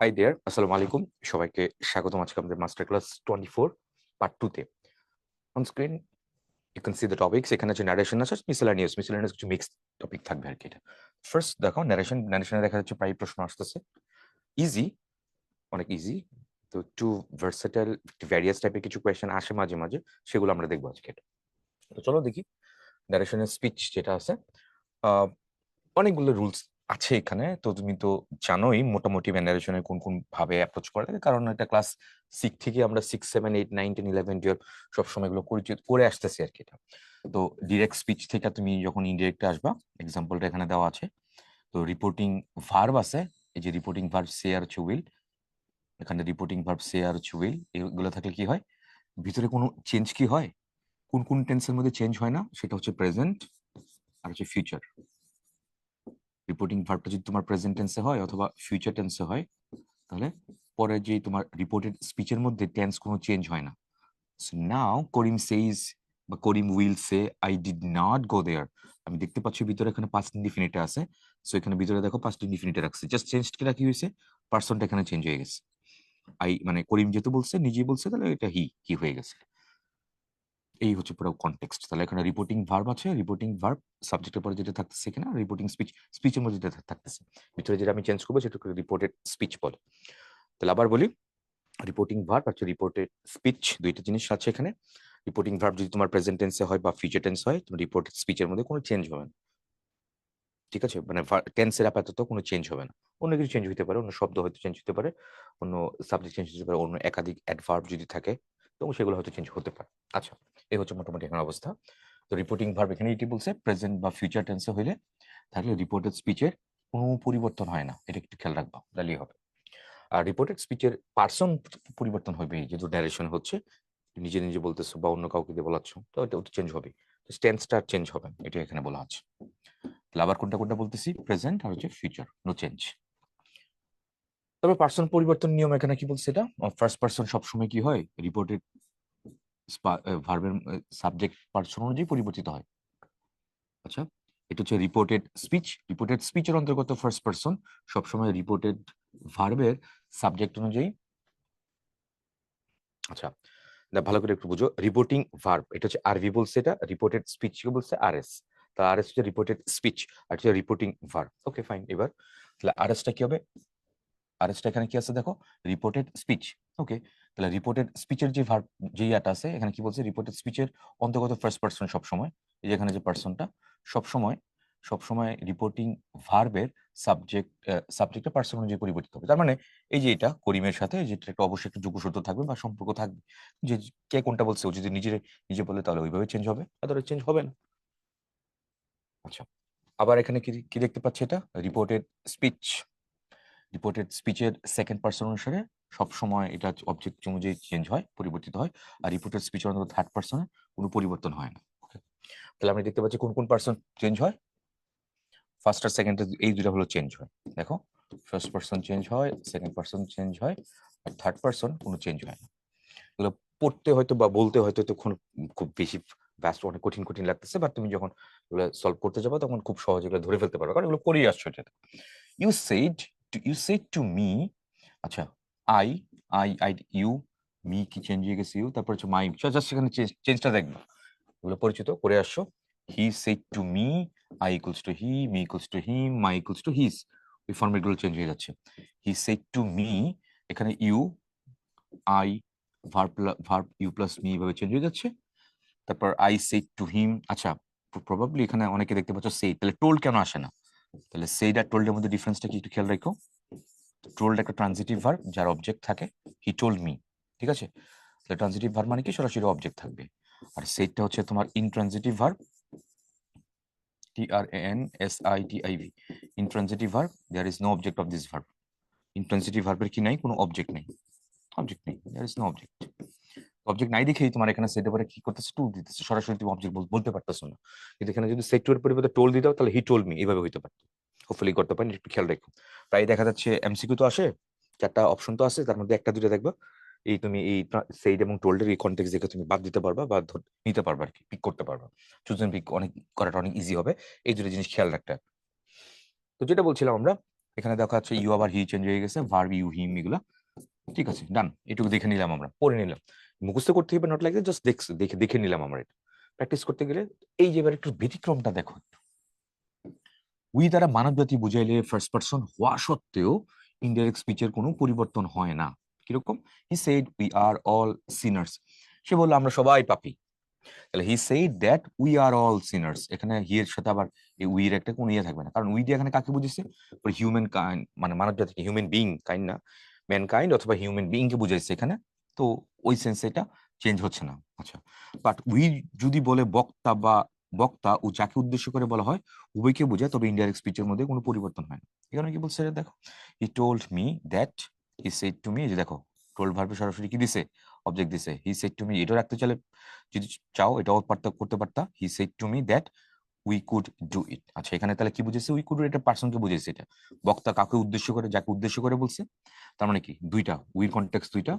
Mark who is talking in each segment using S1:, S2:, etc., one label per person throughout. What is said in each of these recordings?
S1: Hi there, আসসালামু আলাইকুম। সবাইকে স্বাগতম আজকে আমাদের মাস্টার ক্লাস 24 পার্ট 2 তে। On screen you can see the topics. এখানে যে ন্যারেশন আছে, মিসেলানিয়াস কিছু মিক্সড টপিক থাকবে আর কি। এটা ফার্স্ট দেখো, ন্যারেশনে দেখা যাচ্ছে প্রায় প্রশ্ন আসতেছে ইজি, অনেক ইজি। তো টু ভার্সেটাইল ভ্যারিয়াস টাইপের কিছু কোয়েশ্চেন আসে মাঝে মাঝে, সেগুলো আমরা দেখবো আজকে। তো চলো দেখি ন্যারেশনের স্পিচ যেটা আছে। অনেকগুলো রুলস আছে এখানে। তো তুমি তো জানোই মোটামুটি ন্যারেশনে কোন কোন ভাবে অ্যাপ্রোচ করা লাগে, কারণ এটা ক্লাস 6 থেকে আমরা 6, 7, 8, 9, 10, 11, 12 সবসময় এগুলো করে আসতেছি আর কি। এটা তো ডিরেক্ট স্পিচ থেকে তুমি যখন ইনডিরেক্টে আসবা, এক্সাম্পলটা এখানে দেওয়া আছে। তো রিপোর্টিং ভার্ব আছে, এই যে রিপোর্টিং ভার্ব সে আর হচ্ছে উইল। এখানে রিপোর্টিং ভার্ব সে আর হচ্ছে উইল, এগুলো থাকলে কি হয়, ভিতরে কোনো চেঞ্জ কি হয়, কোন কোন টেন্সের মধ্যে চেঞ্জ হয় না, সেটা হচ্ছে প্রেজেন্ট আর হচ্ছে ফিউচার। রিপোর্টিং ভার্বটা যদি তোমার প্রেজেন্ট টেন্সে হয় অথবা ফিউচার টেন্সে হয়, তাহলে পরে যে তোমার রিপোর্টেড স্পিচের মধ্যে টেন্স কোনো চেঞ্জ হয় না। সো নাও করিম সেইজ বা Karim will say I did not go there. আমি দেখতে পাচ্ছি ভিতরে এখানে পাস্ট ইনডিফিনিটে আছে। সো এখানে ভিতরে দেখো পাস্ট ইনডিফিনিটে রাখছে, জাস্ট চেঞ্জটা কি হয়েছে, পার্সনটা এখানে চেঞ্জ হয়ে গেছে। আই মানে করিম যেহেতু বলছে, নিজেই বলছে, তাহলে এটা কি হয়ে গেছে। এই হচ্ছে পুরো কনটেক্সট। তাহলে এখানে রিপোর্টিং ভার্ব আছে, রিপোর্টিং ভার্ব সাবজেক্টের পরে যেটা থাকতেছে এখানে, রিপোর্টিং স্পিচের মধ্যে যেটা থাকতেছে, ভিতরে যেটা আমি চেঞ্জ করবো সেটাকে রিপোর্টেড স্পিচ বলে। তাহলে আবার বলি, রিপোর্টিং ভার্ব আর রিপোর্টেড স্পিচ দুইটা জিনিস আছে এখানে। রিপোর্টিং ভার্ব যদি তোমার প্রেজেন্ট টেন্সে হয় বা ফিউচার টেন্স হয়, তোমার রিপোর্টেড স্পিচের মধ্যে কোনো চেঞ্জ হবে না। ঠিক আছে, মানে টেন্সের আপাতত কোনো চেঞ্জ হবে না। অন্য কিছু চেঞ্জ হতে পারে, অন্য শব্দ হয়তো চেঞ্জ হতে পারে, অন্য সাবজেক্ট চেঞ্জ হতে পারে, অন্য একাধিক অ্যাডভার্ব যদি থাকে তো সেগুলো হয়তো চেঞ্জ হতে পারে। আচ্ছা, এই হচ্ছে মোটামুটি এখানে অবস্থা। তো রিপোর্টিং ভার্ব এখানে এটি বলছে প্রেজেন্ট বা ফিউচার টেন্সে হইলে তাহলে রিপোর্টেড স্পিচের কোনো পরিবর্তন হয় না, এটা একটু খেয়াল রাখবা, তাহলেই হবে। আর রিপোর্টেড স্পিচের পার্সন পরিবর্তন হবে, যেহেতু ন্যারেশন হচ্ছে, নিজে নিজে বলতেছো বা অন্য কাউকে দিয়ে বলাচ্ছ, তো ওটা চেঞ্জ হবে। টেন্সটা চেঞ্জ হবে, এটা এখানে বলা আছে। তাহলে আবার কোনটা কোনটা বলতেছি, প্রেজেন্ট আর হচ্ছে ফিউচার, নো চেঞ্জ। তবে পার্সন পরিবর্তন নিয়ম এখানে কি বলছে, এটা ফার্স্ট পার্সন সবসময় কি হয়, রিপোর্টেড ভার্বের সাবজেক্ট পার্সন অনুযায়ী পরিবর্তিত হয়। আচ্ছা, এটা হচ্ছে রিপোর্টেড স্পিচের অন্তর্গত ফার্স্ট পার্সন সবসময় রিপোর্টেড ভার্বের সাবজেক্ট অনুযায়ী। আচ্ছা, ভালো করে একটু বুঝো, রিপোর্টিং ভার্ব এটা হচ্ছে আরভি বলছে, এটা রিপোর্টেড স্পিচ কে বলছে আরএস। তা আরএস হচ্ছে রিপোর্টেড স্পিচ আর হচ্ছে রিপোর্টিং ভার্ব। Okay fine. এবার তাহলে আরএসটা কি হবে, আরএসটা এখানে কি আছে দেখো, রিপোর্টেড স্পিচ। ওকে, তাহলে রিপোর্টেড স্পিচের যে ভার্ব, যে ইয়াটা আছে এখানে কি বলছে, রিপোর্টেড স্পিচের অন্তর্গত ফার্স্ট পার্সন সবসময়, এই যে এখানে যে পার্সনটা সবসময় সবসময় রিপোর্টিং ভার্বের সাবজেক্টের পার্সন অনুযায়ী পরিবর্তিত হবে। তার মানে এই যে এটা করিমের সাথে যেটা একটা অবশ্যই একটা যোগসূত্র থাকবে বা সম্পর্ক থাকবে, যে কে কোনটা বলছে, ও যদি নিজে বলে তাহলে ওইভাবে চেঞ্জ হবে, আদারওয়াইজ চেঞ্জ হবে না। আচ্ছা, আবার এখানে কি কি দেখতে পাচ্ছি, এটা রিপোর্টেড স্পিচের সেকেন্ড পার্সন অনুসারে সবসময় এটা অবজেক্ট অনুযায়ী চেঞ্জ হয়, পরিবর্তিত হয়। আর রিপোর্টেড স্পিচের অন্তত থার্ড পার্সনে কোনো পরিবর্তন হয় না। তাহলে আমরা দেখতে পাচ্ছি কোন কোন পার্সন চেঞ্জ হয়, ফার্স্ট আর সেকেন্ড, এই দুটো হলো চেঞ্জ হয়। দেখো, ফার্স্ট পার্সন চেঞ্জ হয়, সেকেন্ড পার্সন চেঞ্জ হয়, আর থার্ড পার্সন কোনো চেঞ্জ হয় না। এগুলো পড়তে হয়তো বা বলতে হয়তো তখন খুব বেশি ব্যস্ত, অনেক কঠিন কঠিন লাগতেছে, বাট তুমি যখন এগুলো সলভ করতে যাবো তখন খুব সহজে এগুলো ধরে ফেলতে পারবে, কারণ এগুলো করেই আসছো এটা। You said to me. আচ্ছা, আই আই ইউ, মি কি চেঞ্জ হয়ে গেছে ইউ, তারপর হচ্ছে মাই, জাস্ট সেখানে চেঞ্জটা দেখবো, এগুলো পরিচিত করে আসছো। He said to me, I equals to he, me equals to him, my equals to his, ওই ফরম্যাট গুলো চেঞ্জ হয়ে যাচ্ছে। হি সেড টু মি, এখানে you, I, verb you plus me এভাবে চেঞ্জ হয়ে যাচ্ছে। তারপর আই সেড টু হিম। আচ্ছা, প্রবাবলি এখানে অনেকে দেখতে পাচ্ছ সেড, তাহলে টোল্ড কেন আসে না, তাহলে সেড আর টোল্ড এর মধ্যে ডিফারেন্সটা কি একটু খেয়াল রাখো। টোল্ড একটা ট্রানজিটিভ ভার্ব যার অবজেক্ট থাকে, হি টোল্ড মি, ঠিক আছে। তাহলে ট্রানজিটিভ ভার্ব মানে কি, সরাসরি অবজেক্ট থাকবে। আর সেটটা হচ্ছে তোমার intransitive verb, TRANSITIV, intransitive verb, there is no object of this verb. Intransitive ভার্বের কি নাই, কোনো অবজেক্ট নেই, there is no object. Object নাই দেখেই তোমার এখানে সেটের পরে কি করতেছে, টু দিতেছে, সরাসরি তুমি অবজেক্ট বলতে পারতেছো না। কিন্তু এখানে যদি সেট টু এর পরিবর্তে টোল দিতে তাহলে হি টোল্ড মি এইভাবে হইতে পারতো। হোপফুলি করতে পারেন, একটু খেয়াল রাখো। প্রায় দেখা যাচ্ছে এমসিকিউ তো আসে, চারটা অপশন তো আছে, তার মধ্যে একটা দুটো দেখবা এই তুমি এই সেইড এবং টোল্ডের এই কন্টেক্সট দেখে তুমি বাদ দিতে পারবা বা নিতে পারবা আর কি, পিক করতে পারবা। চুজ এন্ড পিক অনেক করাটা অনেক ইজি হবে, এই দুটো জিনিস খেয়াল রাখতে হবে। তো যেটা বলছিলাম আমরা, এখানে দেখা যাচ্ছে ইউ আবার হি চেঞ্জ হয়ে গেছে, ভার্ব ইউ হিম এগুলা ঠিক আছে, ডান। এটুকু দেখে নিলাম, আমরা পড়ে নিলাম, মুখস্থ করতে হবে নট লাইক জাস্ট দেখে দেখে নিলাম আমরা। এটা প্র্যাকটিস করতে গেলে এই যে এবার একটু ব্যতিক্রমটা দেখো। উই দ্বারা মানব জাতি বুঝাইলে ফার্স্ট পারসন হওয়া সত্ত্বেও ইনডাইরেক্ট স্পিচের কোনো পরিবর্তন হয় না। কিরকম? He said we are all sinners, সে বললো আমরা সবাই পাপী। তাহলে he said that we are all sinners, এখানে হি এর সাথে আবার এই উই এর একটা কোনো ইয়ে থাকবে না, কারণ উই দিয়ে এখানে কাকে বুঝেছে? হিউম্যান কাইন্ড, মানে মানব জাতিকে, হিউম্যান বিং কাইন্ড না, ম্যান কাইন্ড অথবা হিউম্যান বিং কে বুঝাইছে এখানে। তো ওই সেন্সে এটা চেঞ্জ হচ্ছে না। আচ্ছা, বাট উই যদি বলে বক্তা বা বক্তা ও যাকে উদ্দেশ্য করে বলা হয় উভয়কে বোঝায়, তবে ইনডাইরেক্ট স্পিচের মধ্যে কোনো পরিবর্তন হয় না। এখানে কি বলছে দেখো, হি told me that, he said to me, এই যে দেখো টোল্ড ভার্বে সরাসরি কি দিছে? অবজেক্ট দিছে। হি সেড টু মি, এটা রাখতে চাইলে যদি চাও এটাও করতে পারতা, হি said to me that we could do it. আচ্ছা, এখানে তাহলে কি বুঝেছে? উই কুড, এটা পার্সনকে বুঝেছে। এটা বক্তা কাকে উদ্দেশ্য করে, যাকে উদ্দেশ্য করে বলছে, তার মানে কি দুইটা উইর কনটেক্সট দুইটা।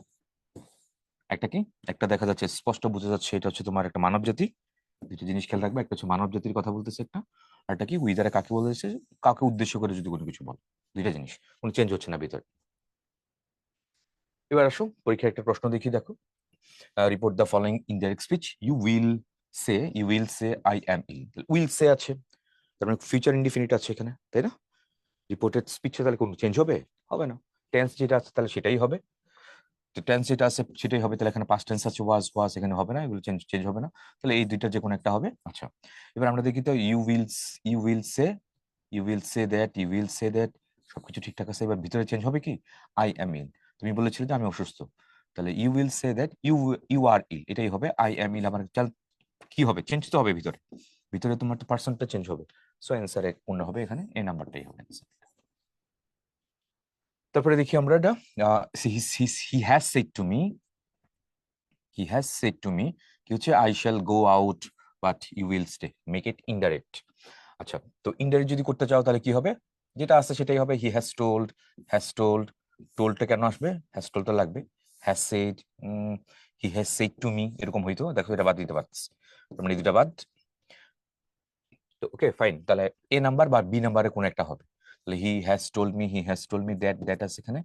S1: একটা কি, একটা দেখা যাচ্ছে স্পষ্ট বোঝা যাচ্ছে এটা হচ্ছে তোমার একটা মানব জাতি, দুটো জিনিস খেয়াল রাখবে, একটা হচ্ছে মানব জাতির কথা বলতেছে একটা, আর একটা কি উই দ্বারা কাকে বলেছে, কাকে উদ্দেশ্য করে যদি কোনো কিছু বল, দুইটা জিনিস, কোনো চেঞ্জ হচ্ছে না ভিতরে। এবার আসো পরীক্ষার একটা প্রশ্ন দেখি, দেখো report the following indirect speech, you will say I am ill, will say আছে, তার মানে ফিউচার ইনডিফিনিট আছে এখানে, তাই না? রিপোর্টেড স্পিচে তাহলে কোনো চেঞ্জ হবে? হবে না। টেন্স যেটা আছে তাহলে সেটাই হবে, তো টেন্স যেটা আছে সেটাই হবে, তাহলে এখানে পাস্ট টেন্স আছে ওয়াজ এখানে হবে না, এগুলো চেঞ্জ চেঞ্জ হবে না, তাহলে এই দুইটা যে কোনো একটা হবে। আচ্ছা, এবার আমরা দেখি তো you will say, you will say that, you will say that, সবকিছু ঠিকঠাক আছে। এবার ভিতরে চেঞ্জ হবে কি? আই অ্যাম ইল, তুমি বলেছিলে যে আমি অসুস্থ, তাহলে you will say that you you are ill, এটাই হবে। আই অ্যাম ইল আমার কি হবে? চেঞ্জ তো হবে ভিতরে, ভিতরে তোমার তো পার্সনটা চেঞ্জ হবে। সো অ্যান্সার পূর্ণ হবে এখানে, এই নাম্বারটাই হবে অ্যান্সার। তারপরে দেখি আমরা এটা, he has said to me, he has said to me কি হচ্ছে? I shall go out but you will stay, make it indirect. আচ্ছা, তো ইনডাইরেক্ট যদি করতে চাও তাহলে কি হবে? যেটা আছে সেটাই হবে। He has told, has told, টোল্ডটা কেন আসবে? হ্যাজ টোল্ডটা লাগবে। Has said, he has said to me এরকম হইতো, দেখো এটা বাদ দিতে পারছি, তার মানে দুটা বাদ। তো ওকে ফাইন, তাহলে এ নাম্বার বা বি নাম্বারে কোন একটা হবে। তাহলে হি has told me that, that আছে এখানে,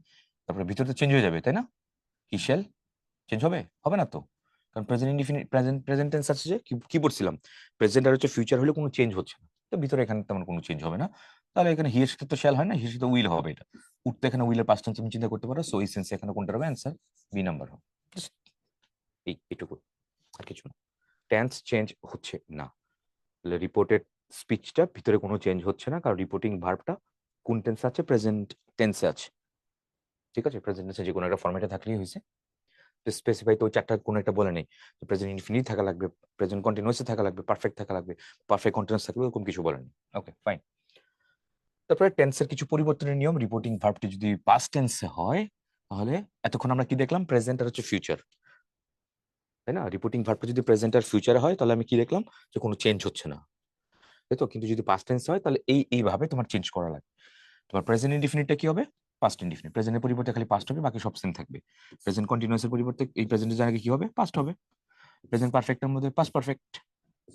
S1: তারপরে ভিতরটা চেঞ্জ হয়ে যাবে, তাই না? হি শ্যাল চেঞ্জ হবে? হবে না তো, কারণ প্রেজেন্ট ইনডিফিনিট, প্রেজেন্ট টেন্স আছে যে কি পড়ছিলাম, প্রেজেন্ট আর হচ্ছে ফিউচার হলে কোনো চেঞ্জ হচ্ছে না, তো ভিতরে এখানে তেমন কোনো চেঞ্জ হবে না। তাহলে এখানে হি এর সাথে তো শ্যাল হয় না, হি এর সাথে উইল হবে। এটা উঠতে এখানে উইলের পাস্ট টেন্স তুমি চিন্তা করতে পারো, সো এই সেন্সে এখানে কোনটা হবে? অ্যান্সার বি নাম্বার হবে। Just এইটুকু, আর কিছু না। টেন্স চেঞ্জ হচ্ছে না, তাহলে রিপোর্টেড স্পিচটা ভিতরে কোনো চেঞ্জ হচ্ছে না, কারণ রিপোর্টিং ভার্বটা কোন টেন্সে আছে? প্রেজেন্ট টেন্সে আছে। ঠিক আছে, প্রেজেন্ট টেন্সে যে কোনো একটা ফরম্যাটে থাকলেই হয়েছে, স্পেসিফাই তো চারটা কোনো একটা বলে নেই, প্রেজেন্ট ইনফিনিট থাকা লাগবে, প্রেজেন্ট কন্টিনিউয়াসে থাকা লাগবে, পারফেক্ট থাকা লাগবে, পারফেক্ট কন্টিনিউয়াস থাকবে, এরকম কিছু বলেনি। Okay fine. তারপরে টেন্সের কিছু পরিবর্তনের নিয়ম, রিপোর্টিং ভার্বটি যদি পাস্ট টেন্সে হয় তাহলে এতক্ষণ আমরা কি দেখলাম? প্রেজেন্ট আর হচ্ছে ফিউচার, তাই না? রিপোর্টিং ভার্বটা যদি প্রেজেন্ট আর ফিউচারে হয় তাহলে আমি কি দেখলাম? যে কোনো চেঞ্জ হচ্ছে না, তাই তো? কিন্তু যদি পাস্ট টেন্স হয় তাহলে এইভাবে তোমার চেঞ্জ করা লাগে। তোমার প্রেজেন্ট ইনডিফিনিটটা কি হবে? Past indefinite. প্রেজেন্টের পরিবর্তে খালি পাস্ট হবে, বাকি সব সেম থাকবে। প্রেজেন্ট কন্টিনিউয়াসের পরিবর্তে এই প্রেজেন্টের জায়গায় কি হবে? পাস্ট হবে। প্রেজেন্ট পারফেক্টের মধ্যে পাস্ট পারফেক্ট,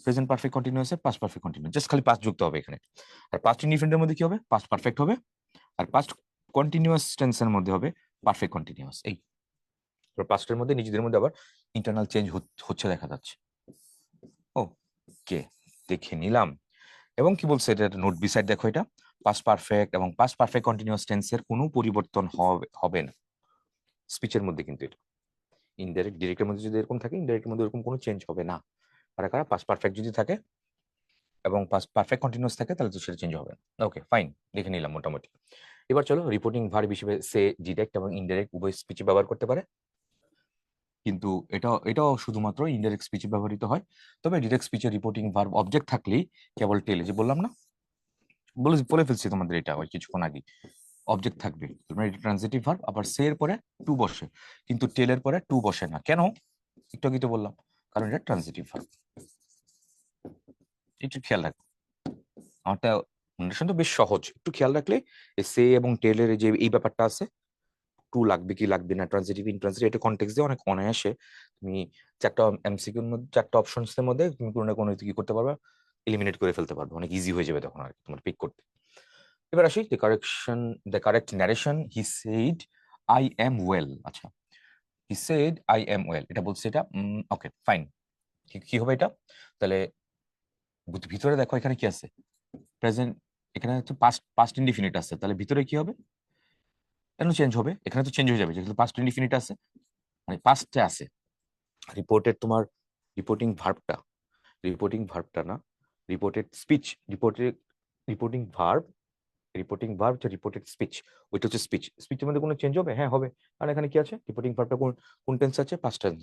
S1: প্রেজেন্ট পারফেক্ট কন্টিনিউয়াসে পাস্ট পারফেক্ট কন্টিনিউয়াস, জাস্ট খালি পাস্ট যুক্ত হবে এখানে। আর পাস্ট ইনডিফিনিটের মধ্যে কি হবে? পাস্ট পারফেক্ট হবে, আর পাস্ট কন্টিনিউয়াস টেন্সের মধ্যে হবে পারফেক্ট কন্টিনিউয়াস। এই পাস্টের মধ্যে নিজেদের মধ্যে আবার ইন্টারনাল চেঞ্জ হচ্ছে দেখা যাচ্ছে। ওকে, দেখে নিলাম। এবং কি বলছে এটা, নোট বিসাইড দেখো, এটা পাস্ট পারফেক্ট এবং পাস্ট পারফেক্ট কন্টিনিউয়াস টেন্সের কোনো পরিবর্তন হবে না স্পিচের মধ্যে, কিন্তু এটা ইনডাইরেক্ট ডিরেক্টের মধ্যে যদি এরকম থাকে, ইনডাইরেক্টের মধ্যে এরকম কোনো চেঞ্জ হবে না। কারা কারা? পাস্ট পারফেক্ট যদি থাকে এবং পাস্ট পারফেক্ট কন্টিনিউয়াস থাকে তাহলে তো সেটা চেঞ্জ হবে না। ওকে ফাইন, দেখে নিলাম মোটামুটি। এবার চলো, রিপোর্টিং ভার্ব হিসেবে সে ডিরেক্ট এবং ইনডাইরেক্ট উভয় স্পিচে ব্যবহার করতে পারে, কিন্তু এটাও শুধুমাত্র ইনডাইরেক্ট স্পিচে ব্যবহৃত হয়। তবে ডিরেক্ট স্পিচে রিপোর্টিং ভার্ব অবজেক্ট থাকলেই কেবল টেলে, যে বললাম না, বলে ফেলছি তোমাদের এটা ওই কিছুক্ষণ আগে, অবজেক্ট থাকবে, মানে ট্রানজিটিভ ভার্ব, আবার সে এর পরে টু বসে, কিন্তু টেলের পরে টু বসে না। কেন? একটু আগে তো বললাম, কারণ এটা ট্রানজিটিভ ভার্ব। একটু খেয়াল রাখো, আমারটা নোটেশন তো বেশ সহজ, একটু খেয়াল রাখলে সে এবং টেলের যে এই ব্যাপারটা আছে, টু লাগবে কি লাগবে না, ট্রানজিটিভ ইনট্রানজিটিভ, এটা কনটেক্সট দিয়ে অনেক অনায়াসে তুমি চারটা এমসিকিউর মধ্যে, চারটা অপশনস এর মধ্যে তুমি কোনো না কোনো কি করতে পারবে, এলিমিনেট করে ফেলতে পারবে, অনেক ইজি হয়ে যাবে তখন আর কি তোমার পিক করতে। এবার আসি the correct narration, he said I am well. আচ্ছা, he said I am well, এটা বলছে এটা, ওকে ফাইন। কি হবে এটা তাহলে? ভিতরে দেখো এখানে কি আছে, প্রেজেন্ট, এখানে তো পাস্ট পাস্ট ইনডিফিনিট আছে, তাহলে ভিতরে কি হবে? কেন চেঞ্জ হবে? এখানে তো চেঞ্জ হয়ে যাবে যেহেতু পাস্ট ইনডিফিনিট আছে, মানে পাস্টে আছে। রিপোর্টেড তোমার রিপোর্টিং ভার্বটা না, রিপোর্টেড স্পিচ, রিপোর্টিং ভার্ব, হচ্ছে রিপোর্টেড স্পিচ, ওইটা হচ্ছে স্পিচের মধ্যে কোনো চেঞ্জ হবে? হ্যাঁ হবে, কারণ এখানে কি আছে, রিপোর্টিং ভার্বটা কোন টেন্স আছে? Past tense.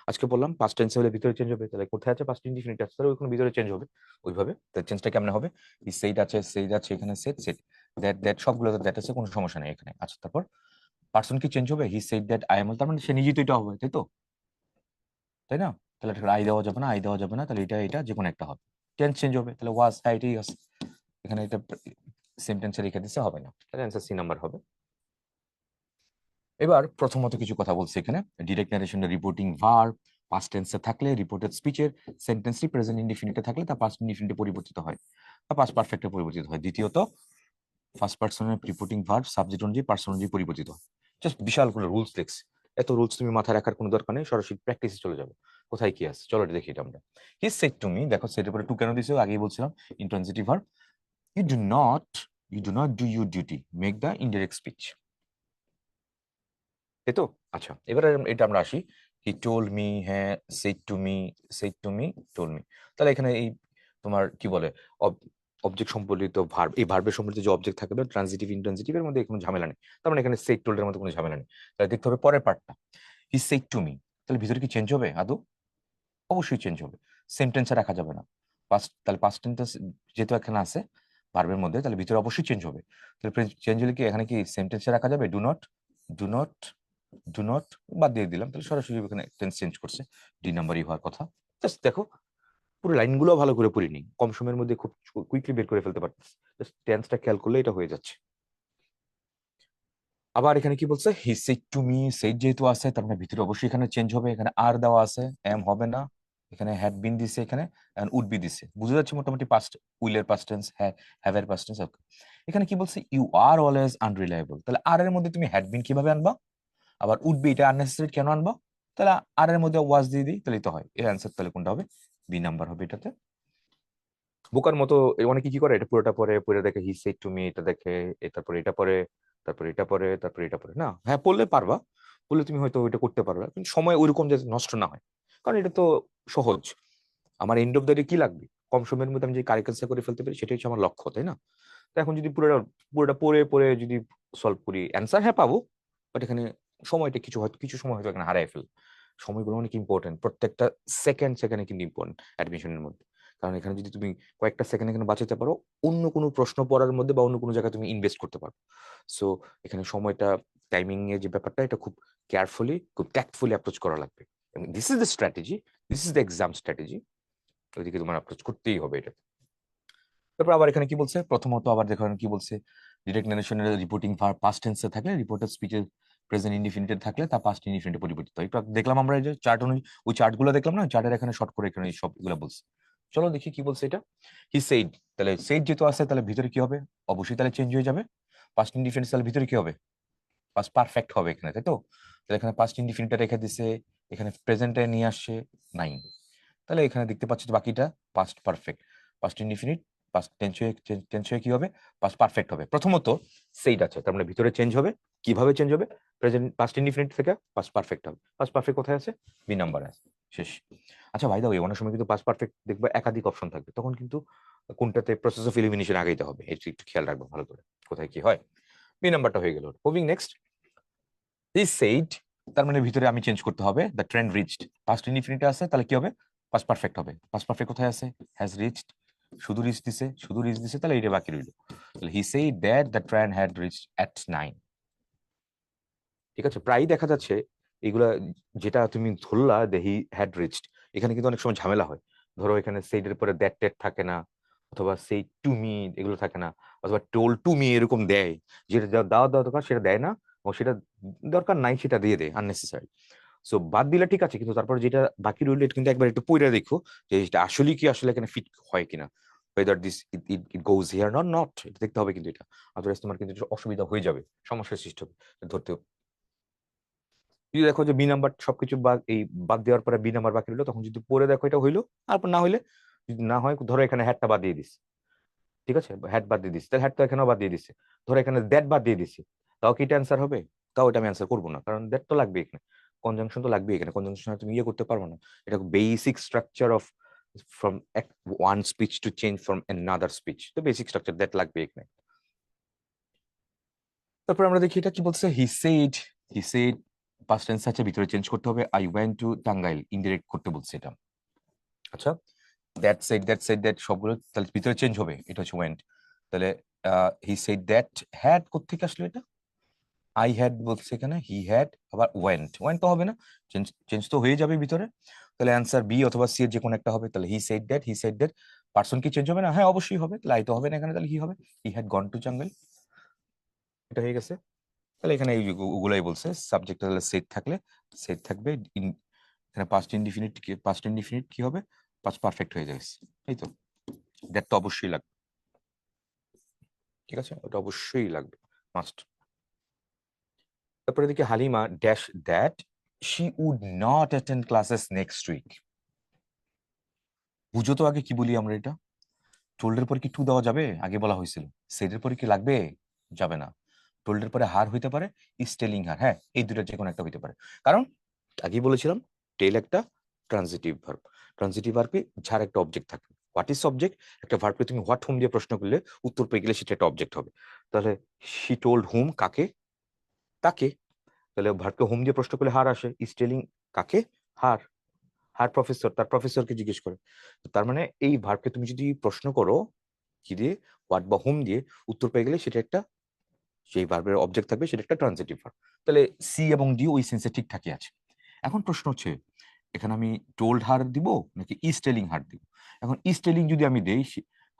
S1: আজকে বললাম পাস্ট টেন্স হলে ভিতরে চেঞ্জ হবে, তাহলে কোথায় আছে? পাস্ট ইনডিফিনিট আছে, তাহলে ওইখানে ভিতরে চেঞ্জ হবে। ওইভাবে তাহলে চেঞ্জটা কেমন হবে? ই সেইড আছে এখানে, সেট দ্যাট সবগুলো দ্যাট আছে, কোনো সমস্যা নেই এখানে। আচ্ছা, তারপর পার্সন কি চেঞ্জ হবে? He said that I M, তার মানে সে নিজেই তো এটা হবে, তাই তো? তাই না? তাহলে আই দেওয়া যাবে না, তাহলে এটা যে কোনো একটা হবে। টেন্স চেঞ্জ হবে, তাহলে ওয়াজ, হ্যাঁ এটাই আছে। এখানে এটা সেম টেন্সে রেখে দিতে হবে না, তাহলে অ্যান্সার সি নাম্বার হবে। এবার প্রথমত কিছু কথা বলছে এখানে, ডিরেক্ট ন্যারেশনের রিপোর্টিং ভার্ব পাস্ট টেন্সে থাকলে, রিপোর্টেড স্পিচের সেন্টেন্সটি প্রেজেন্ট ইনডিফিনিটে থাকলে তা পাস্ট ইনডিফিনিটে পরিবর্তিত হয় বা পাস্ট পারফেক্টে পরিবর্তিত হয়। দ্বিতীয়ত, ফার্স্ট পার্সনের রিপোর্টিং ভার্ব সাবজেক্ট অনুযায়ী পার্সন অনুযায়ী পরিবর্তিত হয়। জাস্ট বিশাল কোনো রুলস দেখছি, এত রুলস তুমি মাথায় রাখার কোনো দরকার নেই, সরাসরি প্র্যাকটিসে চলে যাবে। কোথায় কি আছে চলো এটা দেখি এটা আমরা। হি সেড টু মি, দেখো সেটার পরে টু কেন দিছে? আগেই বলছিলাম intransitive verb. You do not do your duty, make the indirect speech, তাই তো? আচ্ছা, এবারে এটা আমরা আসি, হি টোল্ড মি, হ্যাঁ said to me told me. তাহলে এখানে এই তোমার কি বলে, অবজেক্ট সম্বলিত ভার্ব, এই ভার্বের সম্বলিত যে অবজেক্ট থাকবে ট্রানজিটিভ ইনট্রানজিটিভ এর মধ্যে কোনো ঝামেলা নেই, তার মানে এখানে সেড টোল্ড এর মধ্যে কোনো ঝামেলা নেই। তাহলে দেখতে হবে পরের পার্টটা, হি সেড টু মি, তাহলে ভিতরে কি চেঞ্জ হবে আদৌ? অবশ্যই চেঞ্জ হবে, সেন্টেন্সে রাখা যাবে না। তাহলে পাস্ট টেন্স যেহেতু এখানে আছে ভার্বের মধ্যে, তাহলে ভিতরে অবশ্যই চেঞ্জ হবে। তাহলে চেঞ্জ হলে কি এখানে কি সেন্টেন্সে রাখা যাবে? ডু নট ডু নট বাদ দিয়ে দিলাম, তাহলে সরাসরি এখানে টেন্স চেঞ্জ করছে, ডি নাম্বারই হওয়ার কথা। জাস্ট দেখো পুরো লাইনগুলো ভালো করে পড়িনি, কম সময়ের মধ্যে খুব কুইকলি বের করে ফেলতে পারতেছি, জাস্ট টেন্সটা খেয়াল করলে এটা হয়ে যাচ্ছে। আবার এখানে কি বলছে, he said to me, said যেহেতু আছে তার মানে ভিতরে অবশ্যই এখানে চেঞ্জ হবে, এখানে আর দেওয়া আছে, এম হবে না, এখানে হ্যাড বিন দিছে, এখানে উড বি দিছে, বুঝা যাচ্ছে মোটামুটি পাস্ট উইলের পাস্ট টেন্স, হ্যাভ এর পাস্ট টেন্স। এখানে কি বলছে, ইউ আর অলওয়েজ আনরিলায়েবল, তাহলে আর এর মধ্যে তুমি হ্যাড বিন কিভাবে আনবা? আবার উড বি এটা আননেসেসারি কেন আনবা? তাহলে আর এর মধ্যে ওয়াজ দিয়ে দিই, তাহলেই তো হয়। এর অ্যান্সার তাহলে কোনটা হবে? বি নাম্বার হবে এটাতে। বোকার মতো অনেকে কি করে, এটা পুরোটা পরে পরে দেখে হি সেড টু মি, এটা দেখে তারপরে এটা পরে, তারপরে এটা পরে, তারপরে এটা পরে না, হ্যাঁ পড়লে পারবা, পড়লে তুমি হয়তো ওইটা করতে পারবে, কিন্তু সময় ওইরকম যাতে নষ্ট না হয়, কারণ এটা তো সহজ। আমার এন্ড অফ দ্য ডে কি লাগবে? কম সময়ের মধ্যে আমি যে কারেকশন করে ফেলতে পারি সেটাই হচ্ছে আমার লক্ষ্য, তাই না? তো এখন যদি পুরোটা পুরোটা পড়ে পড়ে যদি সলভ করি, অ্যান্সার হ্যাঁ পাবো, বাট এখানে সময়টা কিছু সময় হয়তো এখানে হারাই ফেল। সময়গুলো অনেক ইম্পর্টেন্ট, প্রত্যেকটা সেকেন্ড সেকেন্ডে কিন্তু ইম্পর্টেন্ট অ্যাডমিশনের মধ্যে। কারণ এখানে যদি তুমি কয়েকটা সেকেন্ড এখানে বাঁচাতে পারো, অন্য কোনো প্রশ্ন পড়ার মধ্যে বা অন্য কোনো জায়গায় তুমি ইনভেস্ট করতে পারো। সো এখানে সময়টা, টাইমিং এর যে ব্যাপারটা, এটা খুব কেয়ারফুলি, খুব ট্যাক্টফুলি অ্যাপ্রোচ করা লাগবে। এবং this is the strategy, this is the exam strategy, ওইদিকে তোমার অ্যাপ্রোচ করতেই হবে এটা। তারপর আবার এখানে কি বলছে, প্রথমত আবার দেখো এখানে কি বলছে, ডিরেক্ট নারেশনের রিপোর্টিং ভার্ব পাস্ট টেন্সে থাকলে, রিপোর্টেড স্পিচের প্রেজেন্ট ইনডিফিনিটে থাকলে তা পাস্ট ইনডিফিনিটে পরিবর্তিত হয়। একটু দেখলাম আমরা এই যে চার্ট অনুযায়ী, ওই চার্টগুলো দেখলাম না, চার্টের এখানে শর্ট করে এখানে সবগুলো বলছে। চলো দেখি কি বলছে এটা। হি সেইড, তাহলে সেইড যেহেতু আছে তাহলে ভিতরে কি হবে? অবশ্যই তাহলে চেঞ্জ হয়ে যাবে। পাস্ট ইনডিফিনিট তাহলে ভিতরে কি হবে? পাস্ট পারফেক্ট হবে এখানে, তাই তো? তাহলে এখানে পাস্ট ইনডিফিনিটটা রেখে দিছে, এখানে প্রেজেন্টে নিয়ে আসছে নাই, তাহলে এখানে দেখতে পাচ্ছি বাকিটা past perfect. Past indefinite past tense হয়ে কি হবে? পাস্ট পারফেক্ট হবে। প্রথমত সেইড আছে, তার মানে ভিতরে চেঞ্জ হবে। কিভাবে চেঞ্জ হবে? প্রেজেন্ট পাস্ট ইনডিফিনিট থেকে পাস্ট পারফেক্ট হবে। পাস্ট পারফেক্ট কোথায় আছে? বি নাম্বার আছে, শেষ। আচ্ছা ভাই, দাও অনেক সময় কিন্তু পাস্ট পারফেক্ট দেখবে একাধিক অপশন থাকবে, তখন কিন্তু কোনটাতে প্রসেস অফ এলিমিনেশন আগাইতে হবে, এটা একটু খেয়াল রাখবো ভালো করে, কোথায় কি হয়। বি নাম্বারটা হয়ে গেল। মুভিং নেক্সট, দিস সেইড, তার মানে ভিতরে আমি চেঞ্জ করতে হবে, the train reached, past indefinite আছে, তাহলে কি হবে? পাস্ট পারফেক্ট হবে। পাস্ট পারফেক্ট কোথায় আছে? হ্যাজ রিচড, শুধু রিচ দিছে, তাহলে এটা বাকি রইল। তাহলে he said that the train had reached at 9। ঠিক আছে, প্রায়ই দেখা যাচ্ছে এগুলা, যেটা তুমি ধরলা যে হি হ্যাড রিচড, এখানে কিন্তু অনেক সময় ঝামেলা হয়। ধরো এখানে সেইডের পরে দ্যাট ট্যাট থাকে না, অথবা সেই টু মি এগুলো থাকে না, অথবা টোল টু মি এরকম দেয়, যেটা দেওয়া দেওয়া দরকার সেটা দেয় না, এবং সেটা দরকার নাই সেটা দিয়ে দেয় আননেসেসারি। সো বাদ দিলে ঠিক আছে, কিন্তু তারপর যেটা বাকি রইল এটা কিন্তু একবার একটু পইরা দেখো যে এটা আসলে কি আসলে এখানে ফিট হয় কিনা। whether this it goes here or not, এটা দেখতে হবে কিন্তু এটা, আদারওয়াইজ তোমার কিন্তু এটা অসুবিধা হয়ে যাবে, সমস্যার সৃষ্টি হবে ধরতে। যদি দেখো যে বি নাম্বার সবকিছু বাদ দেওয়ার পরে বি নাম্বার বাকি রইলো, তখন যদি পরে দেখো এটা হইলো, তারপর না হইলে, যদি না হয় ধরো এখানে হ্যাডটা বাদ দিয়ে দিস, ঠিক আছে, হ্যাড বাদ দিয়ে দিচ্ছি, তাহলে হ্যাড তো এখানেও বাদ দিয়ে দিচ্ছে, ধরো এখানে দ্যাট বাদ দিয়ে দিচ্ছি, তাও কি এটা অ্যান্সার হবে? তাও এটা আমি অ্যান্সার করবো না, কারণ দ্যাট তো লাগবে এখানে, কনজাংশন তো লাগবে এখানে, কনজাংশন তুমি ইয়ে করতে পারবো না, এটা basic structure of from one speech to change from another speech, তো বেসিক স্ট্রাকচার দ্যাট লাগবে এখানে। তারপর আমরা দেখি এটা কি বলছে, হি সেড পাস্ট টেন্স আছে, ভিতরে চেঞ্জ করতে হবে, I went to Tangail, indirect করতে বলছে এটা। আচ্ছা, দ্যাট সবগুলো তাহলে ভিতরে চেঞ্জ হবে, এটা হচ্ছে ওয়েন্ট, তাহলে হি সেড দ্যাট, হ্যাড কোত্থেকে আসলো এটা, আই হ্যাড বলছে এখানে, হি হ্যাড, আবার ওয়েন্ট তো হবে না, চেঞ্জ চেঞ্জ তো হয়ে যাবে ভিতরে, তাহলে অ্যান্সার বি অথবা সি এর যে কোনো একটা হবে, তাহলে হি সেড দ্যাট পার্সন কি চেঞ্জ হবে না? হ্যাঁ অবশ্যই হবে, তাহলে আই তো হবে না এখানে, তাহলে হি হবে, he had gone to Tangail, এটা হয়ে গেছে। তাহলে এখানে ওগুলাই বলছে, সাবজেক্ট তাহলে সেট থাকলে সেট থাকবে, এখানে পাস্ট ইনডিফিনিট কি হবে, পাস্ট পারফেক্ট হয়ে যাবে, এই তো, দ্যাট তো অবশ্যই লাগবে, ঠিক আছে, ওটা অবশ্যই লাগবে, মাস্ট। তারপরে দেখি Halima dash that she would not attend classes next week. বুঝো তো আগে কি বলি আমরা এটা, টোল্ডের পরে কি টু দেওয়া যাবে? আগে বলা হয়েছিল। সেটের পরে কি লাগবে? যাবে না। টোল্ডের পরে হার হইতে পারে, ইজ টেলিং হার, হ্যাঁ এই দুটোর যে কোনো একটা হইতে পারে, কারণ আগেই বলেছিলাম টেল একটা ট্রানজিটিভ ভার্ব, ট্রানজিটিভ ভার্বে যার একটা অবজেক্ট থাকে, হোয়াট ইজ অবজেক্ট, একটা ভার্বকে তুমি হোয়াট হুম দিয়ে প্রশ্ন করলে উত্তর পেয়ে গেলে সেটা একটা অবজেক্ট হবে, তাহলে শি টোল্ড হুম কাকে, তাকে, তাহলে ভার্বকে হুম দিয়ে প্রশ্ন করলে হার আসে, ইজ টেলিং কাকে, হার, হার প্রফেসর, তার প্রফেসরকে জিজ্ঞেস করে, তার মানে এই ভার্বকে তুমি যদি প্রশ্ন করো কি দিয়ে, হোয়াট বা হুম দিয়ে, উত্তর পেয়ে গেলে সেটা একটা, সেই ভার্বের অবজেক্ট থাকবে, সেটা একটা ট্রানজিটিভ ভার্ব, তাহলে সি এবং ডি ওই সেন্সে ঠিকঠাকই আছে। এখন প্রশ্ন হচ্ছে এখানে আমি টোল্ড হার দিব নাকি ইজ টেলিং হার দিব? এখন ইজ টেলিং যদি আমি দেই,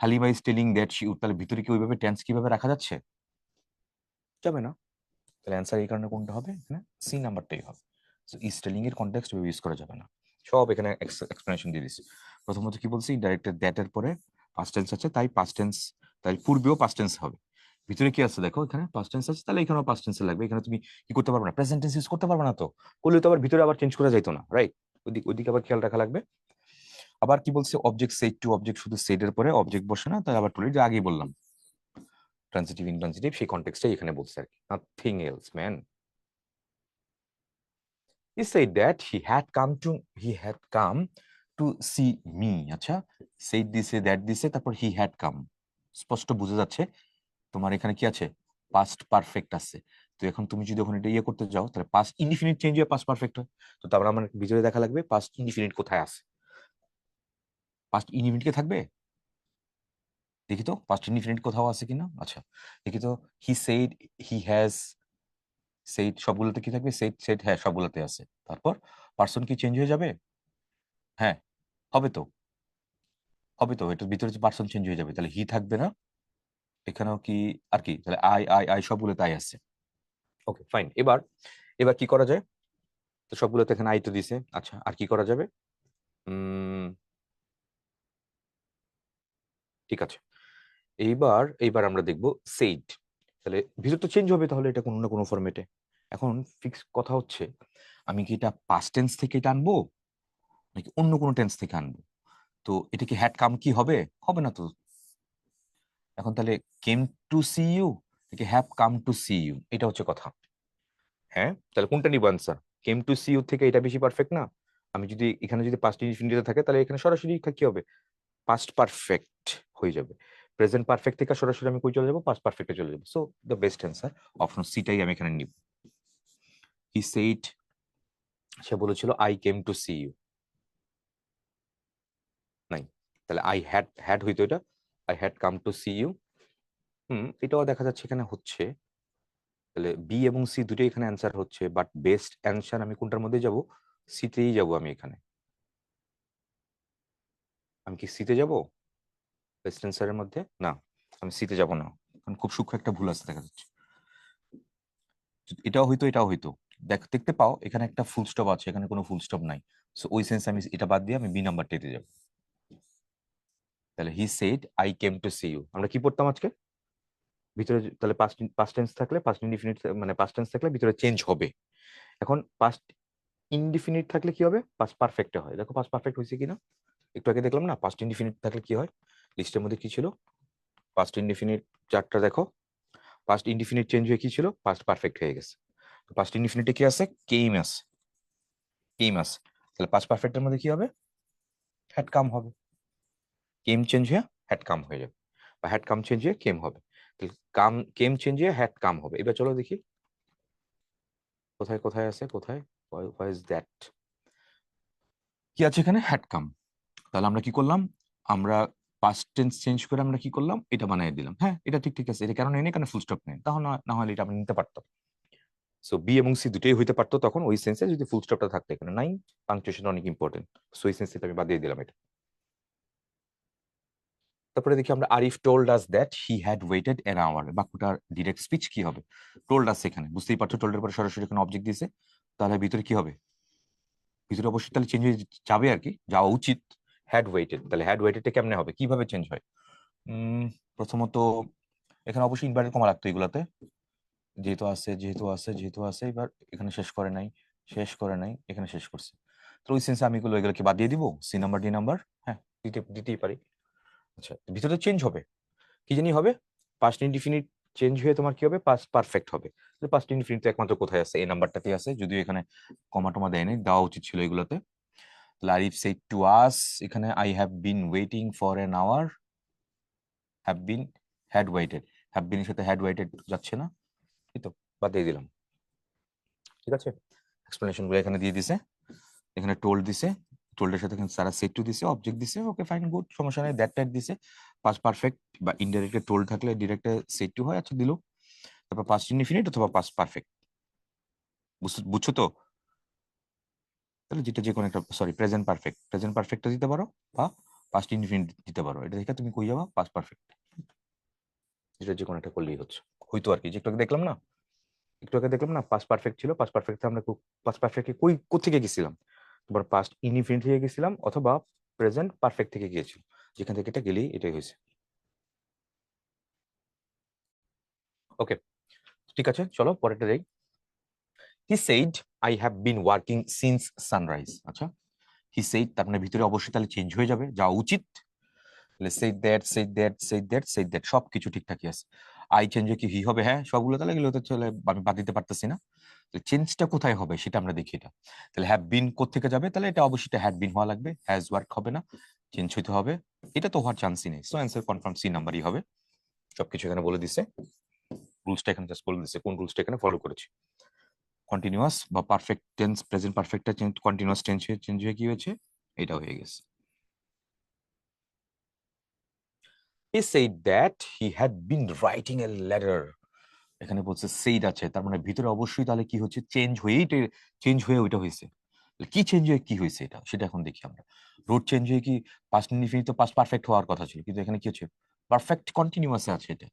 S1: Halima is telling that she, তাহলে ভিতরে কি ওইভাবে টেন্স কিভাবে রাখা যাচ্ছে? যাবে না, তাহলে অ্যান্সার এই কারণে কোনটা হবে, এখানে সি নাম্বারটাই হবে। সো ইজ টেলিং এর কনটেক্সট ইউজ করা যাবে না, সব এখানে এক্সপ্লেনেশন দিয়ে দিচ্ছি। প্রথমত কি বলছি, ডাইরেক্টেড দ্যাট এর পরে পাস্ট টেন্স আছে, তাই পাস্ট টেন্স, তাই পূর্বেও পাস্ট টেন্স হবে, ভিতরে কি আছে দেখো, এখানে পাস্ট টেন্স আছে, তাহলে এখানেও পাস্ট টেন্স লাগবে, এখানে তুমি কি করতে পারবে না, প্রেজেন্ট টেন্স ইউজ করতে পারবে না, তো করলে তো আবার ভিতরে আবার চেঞ্জ করা যাইতো না, রাইট, ওইদিকে আবার খেয়াল রাখা লাগবে। আবার কি বলছে, অবজেক্ট সেড টু, অবজেক্ট শুধু সেড এর পরে অবজেক্ট বসে না, তাই আবার টুলি যে আগেই বললাম ট্রানজিটিভ ইনট্রানজিটিভ, সেই কনটেক্সটাই এখানে বলছে আর কি, nothing else man. He said that he had come to see me, আচ্ছা, said দিছে, that দিছে, তারপর he had come, স্পষ্ট বোঝা যাচ্ছে তোমার এখানে কি আছে, পাস্ট পারফেক্ট আছে। তো এখন তুমি যদি ওখানে এটা ইয়ে করতে যাও, তাহলে পাস্ট ইনডিফিনিট চেঞ্জ হয়ে পাস্ট পারফেক্ট হয়, তো তারপর আমার ভিতরে দেখা লাগবে পাস্ট ইনডিফিনিট কোথায় আছে, পাস্ট ইনডিফিনিট কে থাকবে, দেখি তো পাস্ট ইনডিফিনিট কোথাও আছে কিনা, আচ্ছা দেখি তো, he said, he has, said সবগুলোতে কি থাকবে, সেইড সেইড হ্যাঁ সবগুলোতে আছে, তারপর পার্সন কি চেঞ্জ হয়ে যাবে, হ্যাঁ হবে তো, হবে তো, এটার ভিতরে যে পার্সন চেঞ্জ হয়ে যাবে, তাহলে হি থাকবে না, এখানেও কি আর কি, তাহলে আই আই আই সবগুলো তাই আছে। ওকে ফাইন, এবার এবার কি করা যায়, তো সবগুলোতে এখানে আই তো দিছে, আচ্ছা আর কি করা যাবে, উম ঠিক আছে, এইবার এইবার আমরা দেখবো সেইড, তাহলে ভিতর তো চেঞ্জ হবে, তাহলে এটা কোনো না কোনো ফরম্যাটে, এখন ফিক্স কথা হচ্ছে আমি কি এটা পাস্ট টেন্স থেকে এটা আনবো নাকি অন্য কোনো টেন্স থেকে আনবো, তো এটা কি হ্যাড কাম কি হবে, হবে না তো, এখন তাহলে কেম টু সি ইউ নাকি have come to see you, এটা হচ্ছে কথা, হ্যাঁ তাহলে কোনটা নিব answer, came to see you থেকে এটা বেশি পারফেক্ট না, আমি যদি এখানে যদি পাস্ট ইনফিনিটিতে থাকে তাহলে এখানে সরাসরি কি হবে, পাস্ট পারফেক্ট হয়ে যাবে, প্রেজেন্ট পারফেক্ট থেকে সরাসরি আমি কই চলে যাবো, পাস্ট পারফেক্টে চলে যাবো, so the best answer option সিটাই আমি এখানে নিব। হি সেইড, সে বলেছিল I came to see you, নাই, তাহলে আই হ্যাড, হ্যাড হইতো এটা, I had come to see you, এটাও দেখা যাচ্ছে এখানে হচ্ছে, তাহলে বি এবং সি দুটোই এখানে অ্যান্সার হচ্ছে, বাট বেস্ট অ্যান্সার আমি কোনটার মধ্যে যাব, সিতেই যাব আমি এখানে, আমি কি সিতে যাব বেস্ট অ্যান্সারের মধ্যে, না আমি সিতে যাব না, কারণ খুব সূক্ষ্ম একটা ভুল আছে দেখা যাচ্ছে, এটাও হইতো এটাও হইতো, দেখতে পাও এখানে একটা ফুল স্টপ আছে, এখানে কোনো ফুল স্টপ নাই, সো ওই সেন্স আমি এটা বাদ দিয়ে আমি বি নাম্বারটাতে যাব, তাহলে he said I came to see you, আমরা কি পড়তাম আজকে ভিতরে, তাহলে পাস্ট টেন্স থাকলে পাস্ট ইনডিফিনিট মানে পাস্ট টেন্স থাকলে ভিতরে চেঞ্জ হবে। এখন পাস্ট ইনডিফিনিট থাকলে কি হবে, পাস্ট পারফেক্টে হয়। দেখো পাস্ট পারফেক্ট হয়েছে কিনা, একটু আগে দেখলাম না পাস্ট ইনডিফিনিট থাকলে কি হয়, লিস্টের মধ্যে কি ছিল, পাস্ট ইনডিফিনিট চারটা দেখো, পাস্ট ইনডিফিনিট চেঞ্জ হয়ে কি ছিল, পাস্ট পারফেক্ট হয়ে গেছে। তো পাস্ট ইনডিফিনিটে কি আছে, কেইম আছে, কেইম আছে, তাহলে পাস্ট পারফেক্টের মধ্যে কি হবে, হ্যাড কাম হবে, কেম চেঞ্জ হয়ে হ্যাড কাম হয়ে যাবে, বা হ্যাড কাম চেঞ্জ হয়ে কেম হবে। তাহলে কাম কেম চেঞ্জ হয়ে হ্যাড কাম হবে। এবার চলো দেখি কোথায় কোথায় আছে, কোথায় হোয়াই ইজ দ্যাট, কি আছে এখানে, হ্যাড কাম। তাহলে আমরা কি করলাম, আমরা পাস্ট টেন্স চেঞ্জ করে আমরা কি করলাম, এটা বানিয়ে দিলাম। হ্যাঁ এটা ঠিক ঠিক আছে, এটা কারণ নেই, কারণ ফুল স্টপ নেই, তাহলে না হলে এটা আমরা নিতে পারতাম। সো বি এবং সি দুটোই হইতে পারতো তখন ওই সেন্সে, যদি ফুল স্টপটা থাকতো এখানে নাই, পাংচুয়েশন অনেক ইম্পর্টেন্ট, সো এই সেন্সে আমি বাদ দিয়ে দিলাম এটা। তারপরে দেখি আমরা, Arif told us that he had waited an hour, বাক্যটার ডিরেক্ট স্পিচ কি হবে, টোল্ড আস, এখানে বুঝতেই পারছো টোল্ডের পরে সরাসরি এখানে অবজেক্ট দিয়েছে, তাহলে ভিতরে কি হবে, ভিতরে অবশ্যই তাহলে চেঞ্জ হয়ে যাবে আর কি, যাওয়া উচিত। হ্যাড ওয়েটেড, তাহলে হ্যাড ওয়েটেডটা কেমনে হবে, কিভাবে চেঞ্জ হয়, প্রথমত এখানে অবশ্যই ইনভার্টেড কমা লাগতো এগুলাতে, যেহেতু আছে এবার এখানে শেষ করে নাই, এখানে শেষ করছে। তো ওই সেন্সে আমি এগুলোকে বাদ দিয়ে দিব, সি নাম্বার ডি নাম্বার, হ্যাঁ দিতেই পারি। আচ্ছা ভিতরে চেঞ্জ হবে, কি জানি হবে, পাস্ট ইনডিফিনিট চেঞ্জ হয়ে তোমার কি হবে, পাস্ট পারফেক্ট হবে। পাস্ট ইনডিফিনিট একমাত্র কোথায় আছে, এই নাম্বারটাতে আছে, যদিও এখানে কমা টমা দেয়নি, দেওয়া উচিত ছিল এগুলোতে। তাহলে আরিফ সেড টু আস, এখানে I have been waiting for an hour, have been, had waited, have been এর সাথে হ্যাড ওয়েটেড যাচ্ছে না, এই তো বাদ দিয়ে দিলাম। ঠিক আছে, এক্সপ্লেনেশন গুলো এখানে দিয়ে দিছে, এখানে টোল্ড দিছে, টোল্ডের সাথে সারা সেট টু দিছে, অবজেক্ট দিছে, ওকে ফাইন গুড, সমস্যা নাই, দ্যাট ট্যাগ দিছে, পাস্ট পারফেক্ট বা ইনডাইরেক্টলি টোল্ড থাকলে ডিরেক্টে সেট টু হয়, আচ্ছা দিল। তারপর পাস্ট ইনডিফিনিট অথবা পাস্ট পারফেক্ট, বুঝছো তো, তাহলে যেটা যে কোনো একটা, সরি প্রেজেন্ট পারফেক্টটা দিতে পারো, বা পাস্ট ইনডিফিনিট দিতে পারো, এটা দেখে তুমি কই যাবা, পাস্ট পারফেক্ট, যেটা যে কোনো একটা করলেই হচ্ছে, হয়তো আর কি, যে একটু আগে দেখলাম না, পাস্ট পারফেক্ট ছিল, পাস্ট পারফেক্ট আমরা পাস্ট পারফেক্টে কই কোত্থেকে গেছিলাম, তোমার পাস্ট ইনডিফিনিট থেকে গেছিলাম অথবা প্রেজেন্ট পারফেক্ট থেকে গিয়েছিল, যেখান থেকে এটা গেলেই এটাই হয়েছে। ওকে ঠিক আছে, চলো পরেরটা দেই। হি said I have been working since sunrise. আচ্ছা হি সেইড, তার মানে ভিতরে অবশ্যই তাহলে চেঞ্জ হয়ে যাবে, যাওয়া উচিত, তাহলে সেইড দ্যাট সবকিছু ঠিকঠাকই আছে। আই চেঞ্জ কি হি হবে, হ্যাঁ সবগুলো, তাহলে এগুলো তো চলে, আমি বাদ দিতে পারতেছি না। চেঞ্জটা কোথায় হবে সেটা আমরা দেখি, এটা তাহলে হ্যাভ বিন কোথেকে যাবে, তাহলে এটা অবশ্যই হ্যাড বিন হওয়া লাগবে, হ্যাজ ওয়ার্ক হবে না, চেঞ্জ হইতে হবে, এটা তো হওয়ার চান্সই নেই, সো অ্যান্সার কনফার্ম সি নাম্বারই হবে। সবকিছু এখানে বলে দিছে, রুলসটা এখানে জাস্ট বলে দিছে, কোন রুলসটা এখানে ফলো করেছি। কন্টিনিউয়াস বা পারফেক্ট টেন্স, প্রেজেন্ট পারফেক্টটা কন্টিনিউয়াস চেঞ্জ হয়ে কি হয়েছে, এটা হয়ে গেছে। He said that he had been writing a letter, এখানে বলছে সেইড আছে, তার মানে ভিতরে অবশ্যই তাহলে কি হচ্ছে, চেঞ্জ হয়ে ওইটা হয়েছে, কি চেঞ্জ হয়ে কি হয়েছে এটা, সেটা এখন দেখি আমরা। রুট চেঞ্জ হয়ে কি পাস্ট ইনডিফিনিট তো পাস্ট পারফেক্ট হওয়ার কথা ছিল, কিন্তু এখানে কি হচ্ছে, পারফেক্ট কন্টিনিউয়াসে আছে এটা,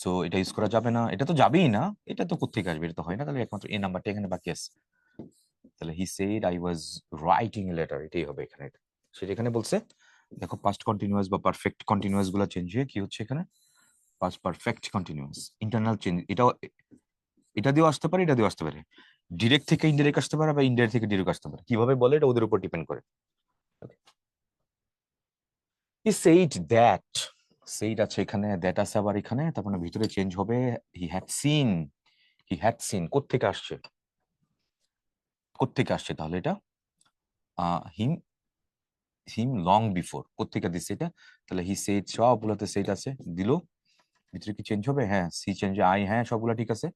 S1: সো এটা ইউজ করা যাবে না, এটা তো যাবেই না, এটা তো কোত্থেকে আসবে, এটা তো হয় না, তাহলে একমাত্র এই নাম্বারটা এখানে বাকি আছে। তাহলে he said I was writing a letter, এটাই হবে এখানে, সেটা এখানে বলছে। দেখো পাস্ট কন্টিনিউয়াস বা পারফেক্ট কন্টিনিউয়াস গুলো চেঞ্জ হয়ে কি হচ্ছে এখানে, past perfect continuous, internal change, এটা দিয়েও আসতে পারে, এটা দিয়েও আসতে পারে, ডিরেক্ট থেকে ইনডিরেক্ট আসতে পারে বা ইনডিরেক্ট থেকে ডিরেক্ট আসতে পারে, কিভাবে বলে এটা ওদের উপর ডিপেন্ড করে। হি সেইড দ্যাট, সেইড আছে এখানে, দ্যাট আছে আবার এখানে, তার মানে ভিতরে চেঞ্জ হবে, হি হ্যাড সিন, কোত্থেকে আসছে, তাহলে এটা হিম, লং বিফোর, কোত্থেকে দিচ্ছে এটা, তাহলে হি সেইড সবগুলোতে সেইড আছে, দিল, ভিতরে কি চেঞ্জ হবে, হ্যাঁ সি চেঞ্জ, আই, হ্যাঁ সবগুলো ঠিক আছে।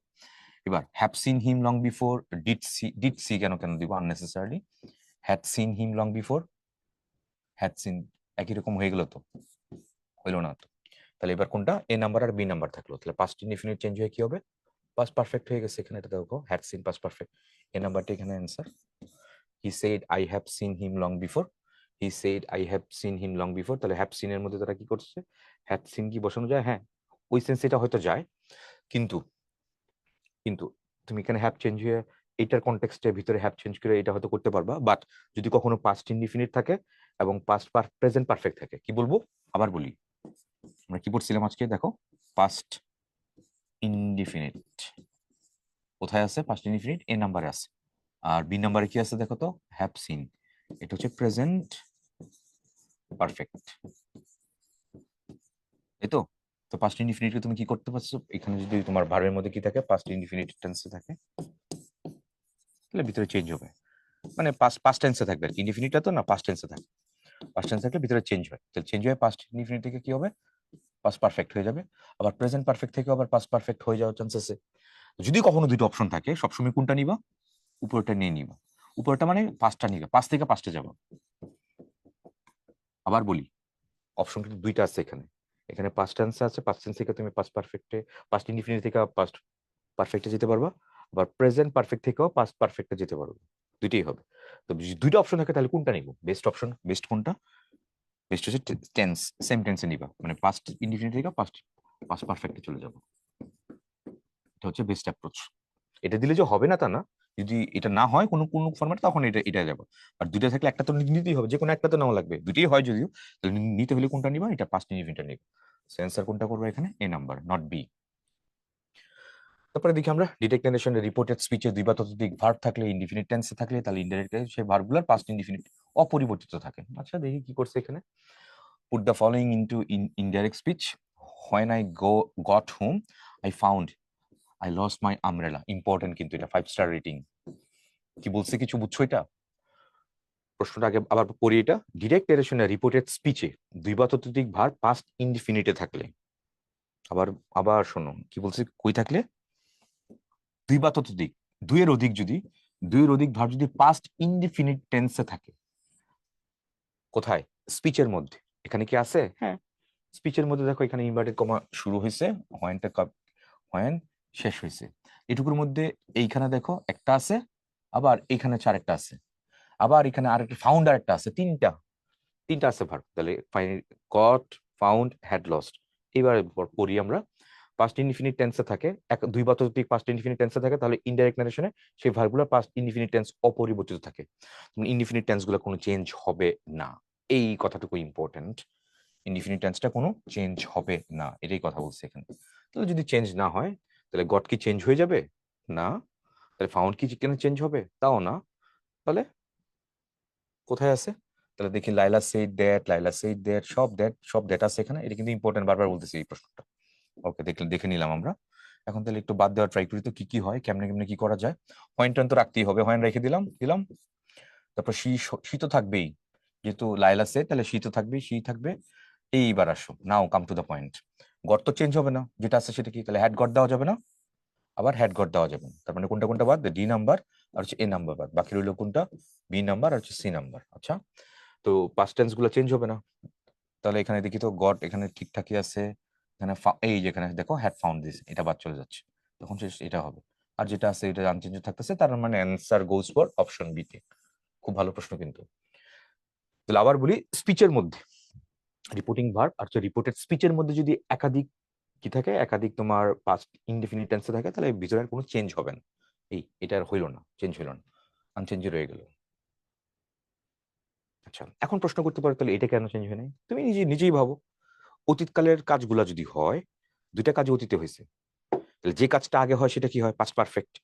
S1: এবার have seen him long before, did see কেন কেন দিব unnecessarily, had seen him long before, had seen একই রকম হয়ে গেল তো, হইলো না তো, তাহলে এবার কোনটা, A number R B number থাকলো, তাহলে পাস্ট ইনডিফিনিট চেঞ্জ হয়ে কি হবে, পাস্ট পারফেক্ট হয়ে গেছে, এখানে এটা দেখো হ্যাড সিন পাস্ট পারফেক্ট, এ নাম্বারটা এখানে answer. He said I have seen him long before, তাহলে হ্যাভ সিন এর মধ্যে তারা কি করছে, হ্যাড সিন কি বসানো যায়, হ্যাঁ ওই সেন্স এটা হয়তো যায়, কিন্তু কিন্তু তুমি এখানে হ্যাভ চেঞ্জ হয়ে এইটার কনটেক্সটের ভিতরে হ্যাভ চেঞ্জ করে এটা হয়তো করতে পারবা, বাট যদি কখনো পাস্ট ইনডিফিনিট থাকে এবং পাস্ট প্রেজেন্ট পারফেক্ট থাকে। কি বলবো, আবার বলি, আমরা কি পড়ছিলাম আজকে? দেখো, পাস্ট ইনডিফিনিট কোথায় আছে? পাস্ট ইনডিফিনিট এ নাম্বারে আছে। আর বি নাম্বারে কি আছে দেখো তো? Have seen. এটা হচ্ছে প্রেজেন্ট পারফেক্ট, এই তো। তো পাস্ট ইনডিফিনিটকে তুমি কি করতে পারছো? এখানে যদি তোমার ভার্বের মধ্যে কি থাকে, পাস্ট ইনডিফিনিট টেন্সে থাকে, তাহলে ভিতরে চেঞ্জ হবে। মানে পাস্ট পাস্ট টেন্সে থাকবে আর কি, ইনডিফিনিটটা তো না, পাস্ট টেন্সে থাকবে। পাস্ট টেন্স থাকলে ভিতরে চেঞ্জ হয়, তাহলে চেঞ্জ হয়ে পাস্ট ইনডিফিনিট থেকে কি হবে? পাস্ট পারফেক্ট হয়ে যাবে। আবার প্রেজেন্ট পারফেক্ট থেকে আবার পাস্ট পারফেক্ট হয়ে যাওয়ার চান্স আছে। যদি কখনো দুটো অপশন থাকে, সবসময় কোনটা নিবা? উপরটা নিয়ে নিবা। উপরটা মানে পাঁচটা নিবা, পাঁচ থেকে পাঁচটা যাবো। আবার বলি, অপশন কিন্তু দুইটা আছে এখানে। এখানে পাস্ট টেন্স আছে, পাস্ট টেন্স থেকে তুমি পাস্ট পারফেক্টে, পাস্ট ইনডিফিনিট থেকে পাস্ট পারফেক্টে যেতে পারবা। আবার প্রেজেন্ট পারফেক্ট থেকেও পাস্ট পারফেক্টে যেতে পারবে। দুইটাই হবে। তো যদি দুইটা অপশন থাকে তাহলে কোনটা নিব? বেস্ট অপশন, বেস্ট কোনটা? বেস্ট হচ্ছে টেন্স, সেম টেন্সে নিবা, মানে পাস্ট ইনডিফিনিট থেকে পাস্ট পাস্ট পারফেক্টে চলে যাবো। এটা হচ্ছে বেস্ট অ্যাপ্রোচ। এটা দিলে যে হবে না তা না, যদি এটা না হয় কোনো কোনো ফরম্যাট, তখন এটা যাবো। আর দুইটা থাকলে একটা তো নিতেই হবে, যে কোনো একটা তো নেওয়া লাগবে। দুইটাই হয় যদিও, তাহলে নিতে হলে কোনটা নিবা? এটা পাস্ট ইনডিফিনিটটা নিবা। সেন্সার কোনটা করবে এখানে? এ নাম্বার, নট বি। তারপরে দেখি আমরা ডিটেকশনের রিপোর্টেড স্পিচে দুই বা ততোধিক ভার্ব থাকলে, ইনডিফিনিট টেন্সে থাকলে, তাহলে ইনডাইরেক্ট সেই ভার্বগুলোর পাস্ট ইনডিফিনিট অপরিবর্তিত থাকে। আচ্ছা দেখি কি করছে এখানে। Put the following into indirect speech. When I got home I found I lost my umbrella. Important কিন্তু এটা, 5 স্টার রেটিং। কি বলছে, কিছু বুঝছো এটা? প্রশ্নটা আগে আবার পড়ি এটা। ডিরেক্ট নারেশনে রিপোর্টেড স্পিচে দুই বা ততোধিক ভার্ব পাস্ট ইনডিফিনিটে থাকলে, আবার আবার শোনো কি বলছে, কই থাকলে? দুই বা ততোধিক, দুইয়ের অধিক, যদি দুইয়ের অধিক ভার্ব যদি পাস্ট ইনডিফিনিট টেন্সে থাকে। কোথায়? স্পিচের মধ্যে। এখানে কি আছে? হ্যাঁ, স্পিচের মধ্যে দেখো, এখানে ইনভার্টেড কমা শুরু হয়েছে, হোয়েনটা হোয়েন শেষ হয়েছে। এটুকুর মধ্যে এইখানে দেখো একটা আছে, আবার এইখানে চারটা আছে, আবার এখানে আরেকটা ফাউন্ড আরেকটা আছে, তিনটা তিনটা আছে ভার্ব। তাহলে গট, ফাউন্ড, হ্যাড, লস্ট। এবার পড়ি আমরা। পাস্ট ইনডিফিনিট টেন্সে থাকে, এক দুই বা ততোধিক পাস্ট ইনডিফিনিট টেন্সে থাকে, তাহলে ইনডাইরেক্ট নারেশনে সেই ভার্বগুলো পাস্ট ইনডিফিনিট টেন্স অপরিবর্তিত থাকে। ইনডিফিনিট টেন্সগুলো কোনো চেঞ্জ হবে না, এই কথাটুকু ইম্পর্টেন্ট। ইনডিফিনিট টেন্সটা কোনো চেঞ্জ হবে না, এটাই কথা বলছে এখানে। তাহলে যদি চেঞ্জ না হয়, তাহলে গট কি চেঞ্জ হয়ে যাবে? না। তাহলে ফাউন্ড কি কেন চেঞ্জ হবে? তাও না। তাহলে কোথায় আছে? তাহলে দেখি, Laila said that, Laila said that, সব দ্যাট আছে এখানে। এটা কিন্তু ইম্পর্টেন্ট, বারবার বলতেছি এই প্রশ্নটা। ওকে, দেখে নিলাম আমরা। এখন তাহলে একটু বাদ দেওয়া ট্রাই করি তো, কি কি হয়, কেমনে কেমনে কি করা যায়। হয়েন তো রাখতেই হবে, হয়েন রেখে দিলাম দিলাম। তারপর শী তো থাকবেই, যেহেতু লাইলা সেড, তাহলে শী তো থাকবেই, শী থাকবে। এইবার আসো, now come to the point. Got তো চেঞ্জ হবে না, যেটা আছে সেটা কি? তাহলে হ্যাড গট দেওয়া যাবে না, আবার হ্যাড গট দেওয়া যাবে না। তার মানে কোনটা কোনটা বাদ? ডি নাম্বার আর হচ্ছে এ নাম্বার বাদ, বাকি রইল কোনটা? বি নাম্বার আর হচ্ছে সি নাম্বার। আচ্ছা, তো পাস্ট টেন্স গুলো চেঞ্জ হবে না। তাহলে এখানে দেখি তো, গট এখানে ঠিকঠাকই আছে। এখানে এই যেখানে দেখো হ্যাড ফাউন্ড দিস, এটা বাদ চলে যাচ্ছে, তখন এটা হবে। আর যেটা আছে এটা আনচেঞ্জ থাকতেছে, তার মানে answer goes for option B তে। খুব ভালো প্রশ্ন কিন্তু। তাহলে আবার বলি, স্পিচের মধ্যে রিপোর্টিং ভার্ব আর রিপোর্টেড স্পিচের মধ্যে যদি একাধিক কি থাকে, একাধিক তোমার পাস্ট ইনডিফিনিট টেন্সে থাকে, তাহলে ভিতরে আর কোনো চেঞ্জ হবে না। এটা আর হইল না, চেঞ্জ হইল না, আনচেঞ্জ রয়ে গেল। আচ্ছা, এখন প্রশ্ন করতে পারো, তাহলে এটা কেন চেঞ্জ হয় নাই? তুমি নিজেই ভাবো। অতীতকালের কাজগুলা যদি হয়, দুইটা কাজ অতীতে হয়েছে, তাহলে যে কাজটা আগে হয় সেটা কি হয়? Past perfect.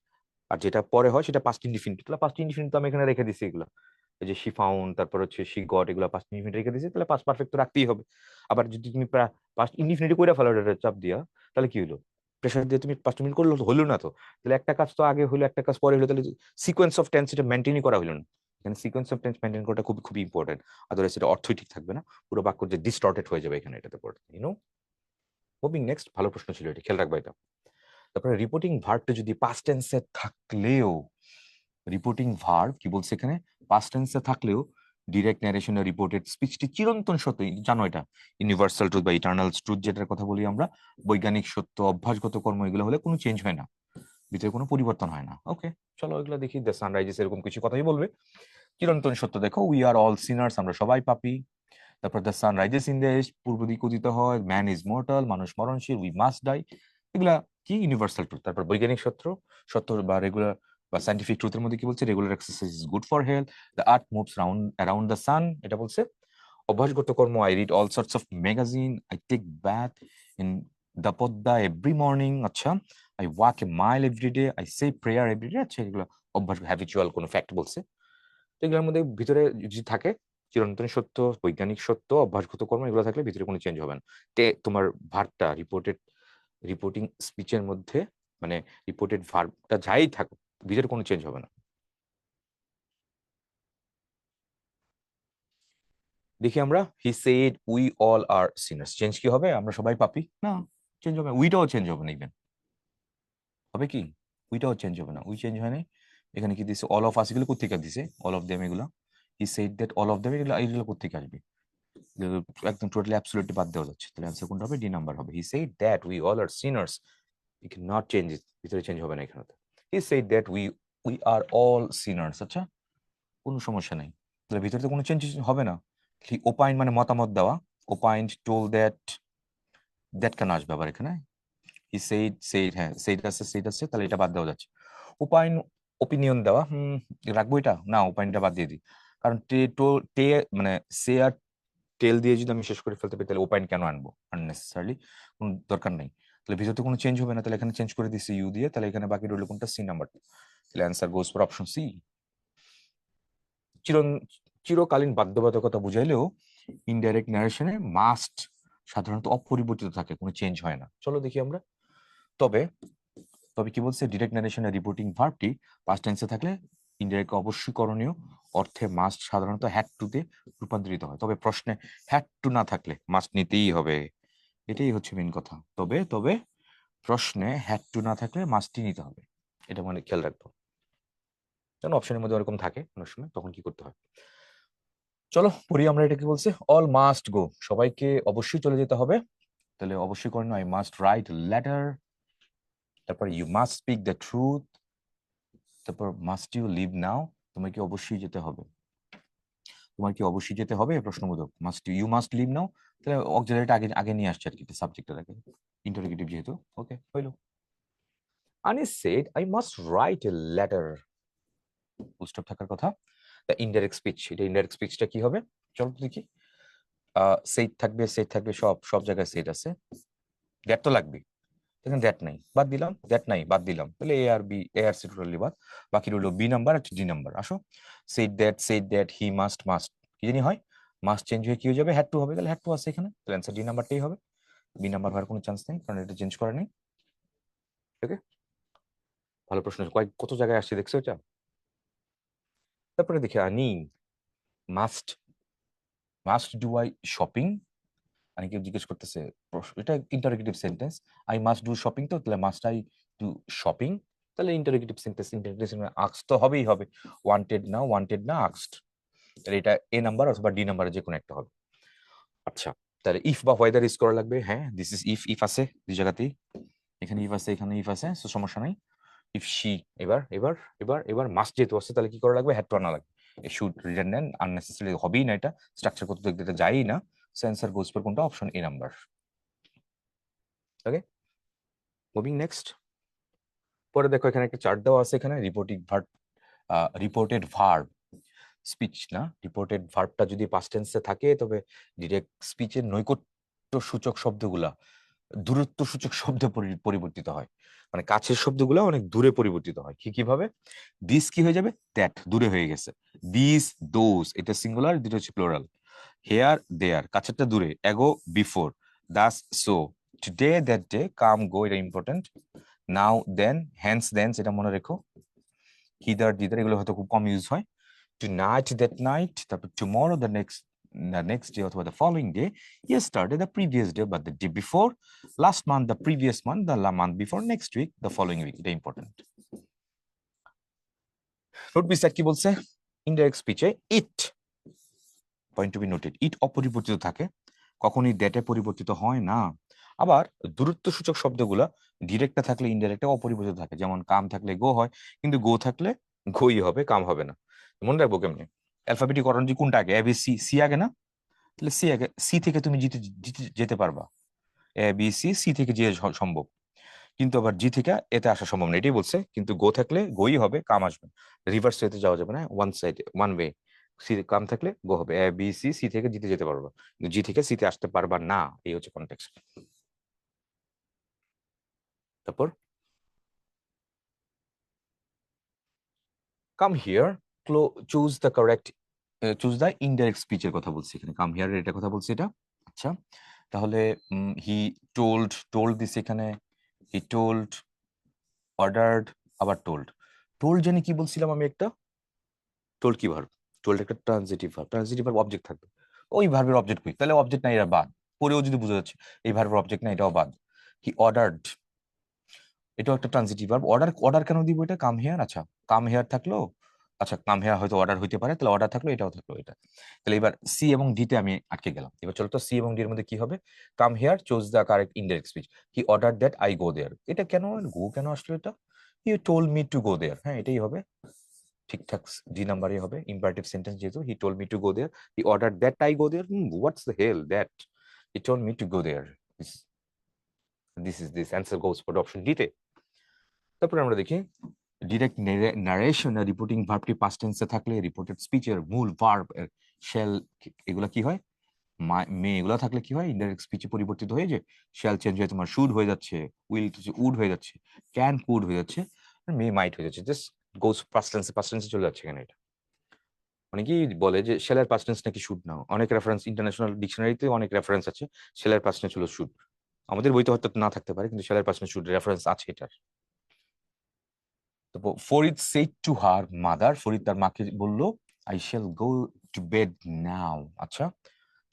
S1: আর যেটা পরে হয় সেটা পাস্ট ইনডিফিনিট। তাহলে পাস্ট ইনডিফিনিট তো আমি এখানে রেখে দিছি এগুলা, এই যে শি ফাউন্ড, তারপর হচ্ছে শি গট, এগুলো পাস্ট ইনডিফিনিট রেখে দিছি, তাহলে পাস্ট পারফেক্ট তো রাখতেই হবে। আবার যদি তুমি পাস্ট ইনডিফিনিট কইরা ফেলো এটা চাপ দিয়া, তাহলে কি হলো? প্রেশার দিয়ে তুমি পাস্ট মিনিট করলে হলো না তো। তাহলে একটা কাজ তো আগে হলো, একটা কাজ পরে হলো, তাহলে সিকোয়েন্স অফ টেন্স এটা মেনটেনই করা হলো না। এখানে সিকোয়েন্স অফ টেন্স মেনটেন করাটা খুবই খুবই ইম্পর্টেন্ট। আদারওয়াইজ এটা অর্থই ঠিক থাকবে না, পুরো বাক্য যে ডিস্টর্টেড হয়ে যাবে এখানে এটাতে পড়ে, মুভিং নেক্সট। ভালো প্রশ্ন ছিল এটা, খেয়াল রাখবা এটা। তারপরে রিপোর্টিং ভার্বটা যদি পাস্ট টেন্সে থাকলেও, রিপোর্টিং ভার্ব কি বলছে এখানে? পাস্ট টেন্সে থাকলেও ডিরেক্ট ন্যারেশন রিপোর্টেড স্পিচটি চিরন্তন সত্য, জানো এটা ইউনিভার্সাল ট্রুথ বা ইটার্নাল ট্রুথ যেটার কথা বলি আমরা, বৈজ্ঞানিক সত্য, অভ্যাসগত কর্ম, এগুলো হলে কোনো চেঞ্জ হয় না, ভিতরে কোনো পরিবর্তন হয় না। ওকে, চলো এগুলো দেখি। দ্য সানরাইজেস এরকম কিছু কথাই বলবে। চিরন্তন সত্য দেখো, উই আর অল সিনার্স, আমরা সবাই পাপী। তারপর the sun rises in the east, পূর্ব দিক উদিত হয়। ম্যান ইজ মর্টাল, মানুষ মরণশীল। উই মাস্ট ডাই, এগুলা কি? Universal truth. তারপর বৈজ্ঞানিক সত্য, সত্য বা রেগুলার বা সাইন্টিফিক ট্রুথের মধ্যে কি বলছে? Regular exercise is good for health. The earth moves around the sun, এটা বলছে। অভ্যাসগত কর্ম, I read all sorts of magazine, I take bath in the Padma every morning, আচ্ছা, I walk a mile every day, I say prayer every day, আচ্ছা এগুলো অভ্যাস habitual কোনো fact বলছে। তো এগুলোর মধ্যে ভিতরে যদি থাকে চিরন্তন সত্য, বৈজ্ঞানিক সত্য, অভ্যাসগত কর্ম, এগুলো থাকলে ভিতরে কোনো চেঞ্জ হবে না। তোমার ভার্বটা রিপোর্টিং স্পিচের মধ্যে মানে রিপোর্টেড ভার্বটা যাই থাকুক ভিতরে কোনো চেঞ্জ হবে না। দেখি আমরা, he said we all are sinners, change কি হবে? আমরা সবাই পাপী? না, চেঞ্জ হবে। উইটাও চেঞ্জ হবে না, ইভেন হবে কি, উইটাও চেঞ্জ হবে না, উই চেঞ্জ হয় নাই। এখানে কি দিছে? অল অফ আস, এগুলো কোথেকে দিছে? অল অফ দেম, এগুলো he said that all of them, এগুলো এগুলো কোথেকে আসবে? একদম টোটালি অ্যাবসলিউটলি বাদ দেওয়া যাচ্ছে, তাহলে অ্যান্সার কোনটা হবে? ডি নাম্বার হবে। He said that we all are sinners, you can not change it, ভিতরে চেঞ্জ হবে না এখানে। He said that we we are all sinners, আচ্ছা কোনো সমস্যা নেই, তাহলে ভিতরে তো কোনো চেঞ্জ হবে না। হি ওপাইন মানে মতামত দেওয়া, ওপাইন্ড, টোল দ্যাট, দ্যাট কেন আসবে আবার এখানে? হি সেইড, হ্যাঁ সেইড আছে, তাহলে এটা বাদ দেওয়া যাচ্ছে। ওপাইন, ওপিনিয়ন দেওয়া, রাখবো এটা? না, ওপাইনটা বাদ দিয়ে দিই, কারণ টে মানে সে আর টেল দিয়ে যদি আমি শেষ করে ফেলতে পারি তাহলে ওপাইন কেন আনবো আননেসেসারিলি, কোনো দরকার নেই। তাহলে ভিতরে তো কোনো চেঞ্জ হবে না, তাহলে এখানে চেঞ্জ করে দিচ্ছি ইউ দিয়ে, তাহলে এখানে বাকি রইল কোনটা? সি নাম্বারটা। তাহলে answer goes for option C. চির চিরকালীন বাধ্যবাধকতা বুঝাইলেও ইনডাইরেক্ট ন্যারেশনে মাস্ট সাধারণত অপরিবর্তিত থাকে, কোনো চেঞ্জ হয় না। চলো দেখি আমরা। তবে তবে কি বলছে? ডিরেক্ট ন্যারেশনের রিপোর্টিং ভার্বটি পাস্ট টেন্সে থাকলে ইনডাইরেক্ট অবশ্যই করণীয় অর্থে মাস্ট সাধারণত হ্যাড টু তে রূপান্তরিত হয়। তবে প্রশ্নে হ্যাড টু না থাকলে মাস্ট নিতেই হবে, এটাই হচ্ছে মেন কথা। তবে তবে প্রশ্নে হ্যাড টু না থাকলে মাস্টই নিতে হবে, এটা মানে খেয়াল রাখবো, কারণ অপশনের মধ্যে ওরকম থাকে অনেক সময়, তখন কি করতে হয়। চলো পড়ি আমরা, এটা কি বলছে? অল মাস্ট গো, সবাইকে অবশ্যই চলে যেতে হবে, তাহলে অবশ্যই করেন আই মাস্ট রাইট লেটার, তারপর you must speak the truth, তারপর মাস্ট ইউ লিভ নাও, তোমার কি অবশ্যই যেতে হবে? তোমার কি অবশ্যই যেতে হবে প্রশ্নবোধক, মাস্ট ইউ মাস্ট লিভ নাও, তাহলে অক্সিলারিটা আগে আগে নিয়ে আসছে আর কি, সাবজেক্টের আগে, ইন্টারোগেটিভ যেহেতু। ওকে, হইলো। Anis said I must write a letter, full stop থাকার কথা। দ্য ইনডাইরেক্ট স্পিচ, এটা ইনডাইরেক্ট স্পিচটা কি হবে? চলো তো দেখি। সেট থাকবে, সব সব জায়গায় সেট আছে, দ্যাট তো লাগবে, এখানে দ্যাট নাই, বাদ দিলাম, দ্যাট নাই, বাদ দিলাম, তাহলে এ আর সি টোটালি বাদ, বাকি রইলো বি নাম্বার আর ডি নাম্বার। আসো, সেড দ্যাট হি মাস্ট কি জানি হয়, মাস্ট চেঞ্জ হয়ে কি হয়ে যাবে? হ্যাড টু হবে, তাহলে হ্যাড টু আছে এখানে, তাহলে অ্যান্সার ডি নাম্বারটাই হবে। বি নাম্বার হওয়ার কোনো চান্স নেই, কারণ এটা চেঞ্জ করা নেই। ওকে, ভালো প্রশ্ন, কত জায়গায় আসছে দেখছো এটা। তারপরে দেখি আনি, must must do I shopping, অনেকে জিজ্ঞেস করতেছে, এটা interrogative sentence, I must do shopping, তো তাহলে মাস্ট আই ডু শপিং, তাহলে interrogative sentence, interrogative sentence asked তো হবেই হবে, ওয়ান্টেড না আস্কড, তাহলে এটা এ নাম্বার অথবা ডি নাম্বার যে কোনো একটা হবে। আচ্ছা, তাহলে ইফ বা হোয়েদার ইউজ করা লাগবে, হ্যাঁ দিস ইজ ইফ আছে দুই জায়গাতেই, এখানে ইফ আছে এখানে ইফ আছে, তো সমস্যা নাই। ইফ শি, এবার এবার এবার এবার মাস্ট যেহেতু আছে তাহলে কি করা লাগবে? হ্যাড টু আনা লাগবে, শুড রিডান্ডেন্ট আননেসেসারি হবেই না, এটা স্ট্রাকচার কত দেখতে যায়ই না, সেন্সার গোজ ফর কোনটা? Option A number. Okay, moving next. পরে দেখো এখানে একটা চার্ট দেওয়া আছে, এখানে রিপোর্টেড ভার্ব স্পিচ না, রিপোর্টেড ভার্বটা যদি পাস্ট টেন্সে থাকে তবে ডিরেক্ট স্পিচের নৈকট্য সূচক শব্দগুলা দূরত্ব সূচক শব্দে পরিবর্তিত হয়, মানে কাছের শব্দগুলো অনেক দূরে পরিবর্তিত হয়। কিভাবে? দিস কি হয়ে যাবে? দ্যাট, দূরে হয়ে গেছে। দিস, দোজ, এটা সিঙ্গুলার, দুটো হচ্ছে প্লোরাল। হেয়ার, দেয়ার, কাছেরটা দূরে। Ago, before. Thus, so. Today, that day. Come, go, এটা ইম্পর্টেন্ট। নাও, দেন। হ্যান্স, দেন্স, এটা মনে রেখো। হিদার, দিদার, এগুলো হয়তো খুব কম ইউজ হয়। Tonight, that night, তারপর tomorrow, the next day অথবা the following day, yesterday, the previous day, but the day before, last month, the previous month, the month before, next week, the following week, এটা important. Note B sir কি বলছে? Indirect স্পিচে it, point to be noted, it অপরিবর্তিত থাকে, কখনই দ্যাটে পরিবর্তিত হয় না। আবার দূরত্ব সূচক শব্দগুলা ডিরেক্টটা থাকলে ইনডাইরেক্টে অপরিবর্তিত থাকে, যেমন কাম থাকলে গো হয়, কিন্তু গো থাকলে গই হবে, কাম হবে না। মনে রাখবো কেমনি? অ্যালফাবেটিক অর্ডার কোনটা আগে? এ বি সি, সি আগে না? তাহলে সি আগে, সি থেকে তুমি যেতে পারবা, এ বি সি, সি থেকে যে সম্ভব, কিন্তু আবার জি থেকে এতে আসা সম্ভব না, এটাই বলছে। কিন্তু গো থাকলে গই হবে, কাম আসবে, রিভার্স ওয়েতে যাওয়া যাবে না, one side one way, C come থাকলে গো হবে, এ বি সি, সি থেকে জিতে যেতে পারবা, কিন্তু জি থেকে সিতে আসতে পারবা না, এই হচ্ছে কনটেক্সট। তারপর come here, choose the correct, choose the indirect স্পিচের কথা বলছি এখানে, কাম হিয়ার এটা কথা বলছি এটা। আচ্ছা, তাহলে হি টোল্ড, টোল্ড দিছে এখানে, হি টোল্ড, অর্ডার্ড, আবার টোল্ড। টোল্ড জানি কি বলছিলাম আমি একটা, টোল্ড কি ভার্ব, টোল্ড একটা transitive verb, transitive verb object থাকবে, ওই ভার্বের অবজেক্ট কই, তাহলে অবজেক্ট নাই, এরা বাদ, পরেও যদি বোঝা যাচ্ছে এই ভার্বের অবজেক্ট নাই, এটাও বাদ। হি অর্ডার্ড, এটাও একটা ট্রানজিটিভ ভার্ব, অর্ডার, অর্ডার কেন দিব এটা, কাম হেয়ার, আচ্ছা কাম হেয়ার থাকলো, আচ্ছা কাম হেয়ার হয়তো অর্ডার হইতে পারে, তাহলে অর্ডার থাকলো, এটাও থাকলো এটা। তাহলে এবার সি এবং ডি তে আমি আটকে গেলাম, এবার চলো তো সি এবং ডি এর মধ্যে কি হবে, come here choose the correct indirect speech, he order that I go there, এটা কেন গো কেন আসলো এটা, he told me to go there, হ্যাঁ এটাই হবে ঠিকঠাক, ডি নাম্বারই হবে, ইম্পারেটিভ সেন্টেন্স যেহেতু, he told me to go there, he order that I go there, what's the hell that, he told me to go there, this is this answer goes for option D তে। তারপরে আমরা দেখি direct narration, reporting ভার্বটি past টেন্সে থাকলে reported স্পিচের মূল verb shall, এগুলা কি হয়, মে এগুলা থাকলে কি হয়, ইনডাইরেক্ট স্পিচে পরিবর্তিত হয়ে যে শ্যাল চেঞ্জ হয়ে তোমার শুড হয়ে যাচ্ছে, উইল উড হয়ে যাচ্ছে, ক্যান কুড হয়ে যাচ্ছে, মে মাইট হয়ে যাচ্ছে, জাস্ট গোস পাস্ট টেন্সে, পাস্ট টেন্সে চলে যাচ্ছে এখানে এটা। অনেকেই বলে যে শ্যালের পাস্ট টেন্স নাকি শুড নাও, অনেক রেফারেন্স ইন্টারন্যাশনাল ডিকশনারিতে অনেক রেফারেন্স আছে শ্যালের পাস্ট টেন্স হলো শুড, আমাদের বইতে হয়তো না থাকতে পারে, কিন্তু শ্যালের পাস্ট টেন্স শুড রেফারেন্স আছে এটার। তারপর Farid said to her mother, Farid তার মাকে বললো I shall go to bed now, আচ্ছা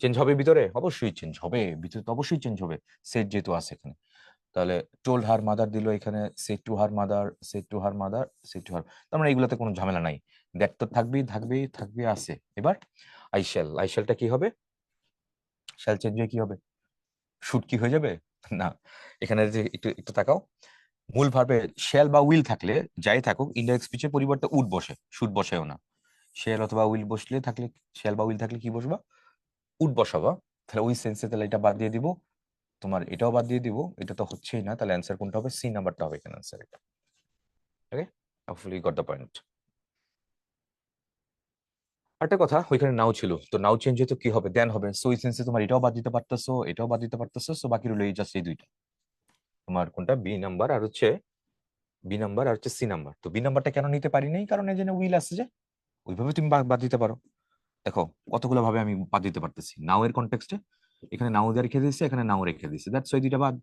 S1: চেঞ্জ হবে ভিতরে, অবশ্যই চেঞ্জ হবে ভিতরে, তো অবশ্যই চেঞ্জ হবে, সেট যেহেতু আছে এখানে, তাহলে টোল্ড হার মাদার দিল এখানে, said to her mother, said to her mother, said to her, তার মানে এগুলোতে কোনো ঝামেলা নাই, দ্যাট তো থাকবেই থাকবেই থাকবে আছে। এবার আই শ্যাল, আই শ্যালটা কি হবে, শ্যাল চেঞ্জ হয়ে কি হবে, শুড কি হয়ে যাবে, না, এখানে যে একটু একটু তাকাও, মূল ভার্বে শ্যাল বা উইল থাকলে যাই থাকুক ইনডাইরেক্ট স্পিচের পরিবর্তে উড বসে, শুড বসেও না, শ্যাল অথবা উইল বসলে থাকলে, শ্যাল বা উইল থাকলে কি বসবা, উড বসাবা, তাহলে ওই সেন্সে তাহলে এটা বাদ দিয়ে দিব, তোমার এটাও বাদ দিয়ে দিব, এটা তো হচ্ছেই না, তাহলে অ্যান্সার কোনটা হবে, সি নাম্বারটা হবে এখানে অ্যান্সার এটা। ওকে, হোপফুলি গট দ্য পয়েন্ট। একটা কথা, ওইখানে নাও ছিল, তো নাও চেঞ্জ হয়ে তো কি হবে, দেন হবে, সো ওই সেন্সে তোমার এটাও বাদ দিতে পারতেছো, এটাও বাদ দিতে পারতেছো, সো বাকি রইলো এই জাস্ট এই দুইটা, তোমার কোনটা বি নাম্বার আর হচ্ছে, বি নাম্বার আর হচ্ছে সি নাম্বার। তো বি নাম্বারটা কেন নিতে পারি নাই, কারণ এই যে উইল আছে যে, ওইভাবে তুমি বাদ দিতে পারো, দেখো কতগুলো ভাবে আমি বাদ দিতে পারতেছি, নাও এর কনটেক্সটে, এখানে নাও দিয়ে রেখে দিয়েছি, এখানে নাও রেখে দিয়েছি, দ্যাটস ওই দুইটা বাদ,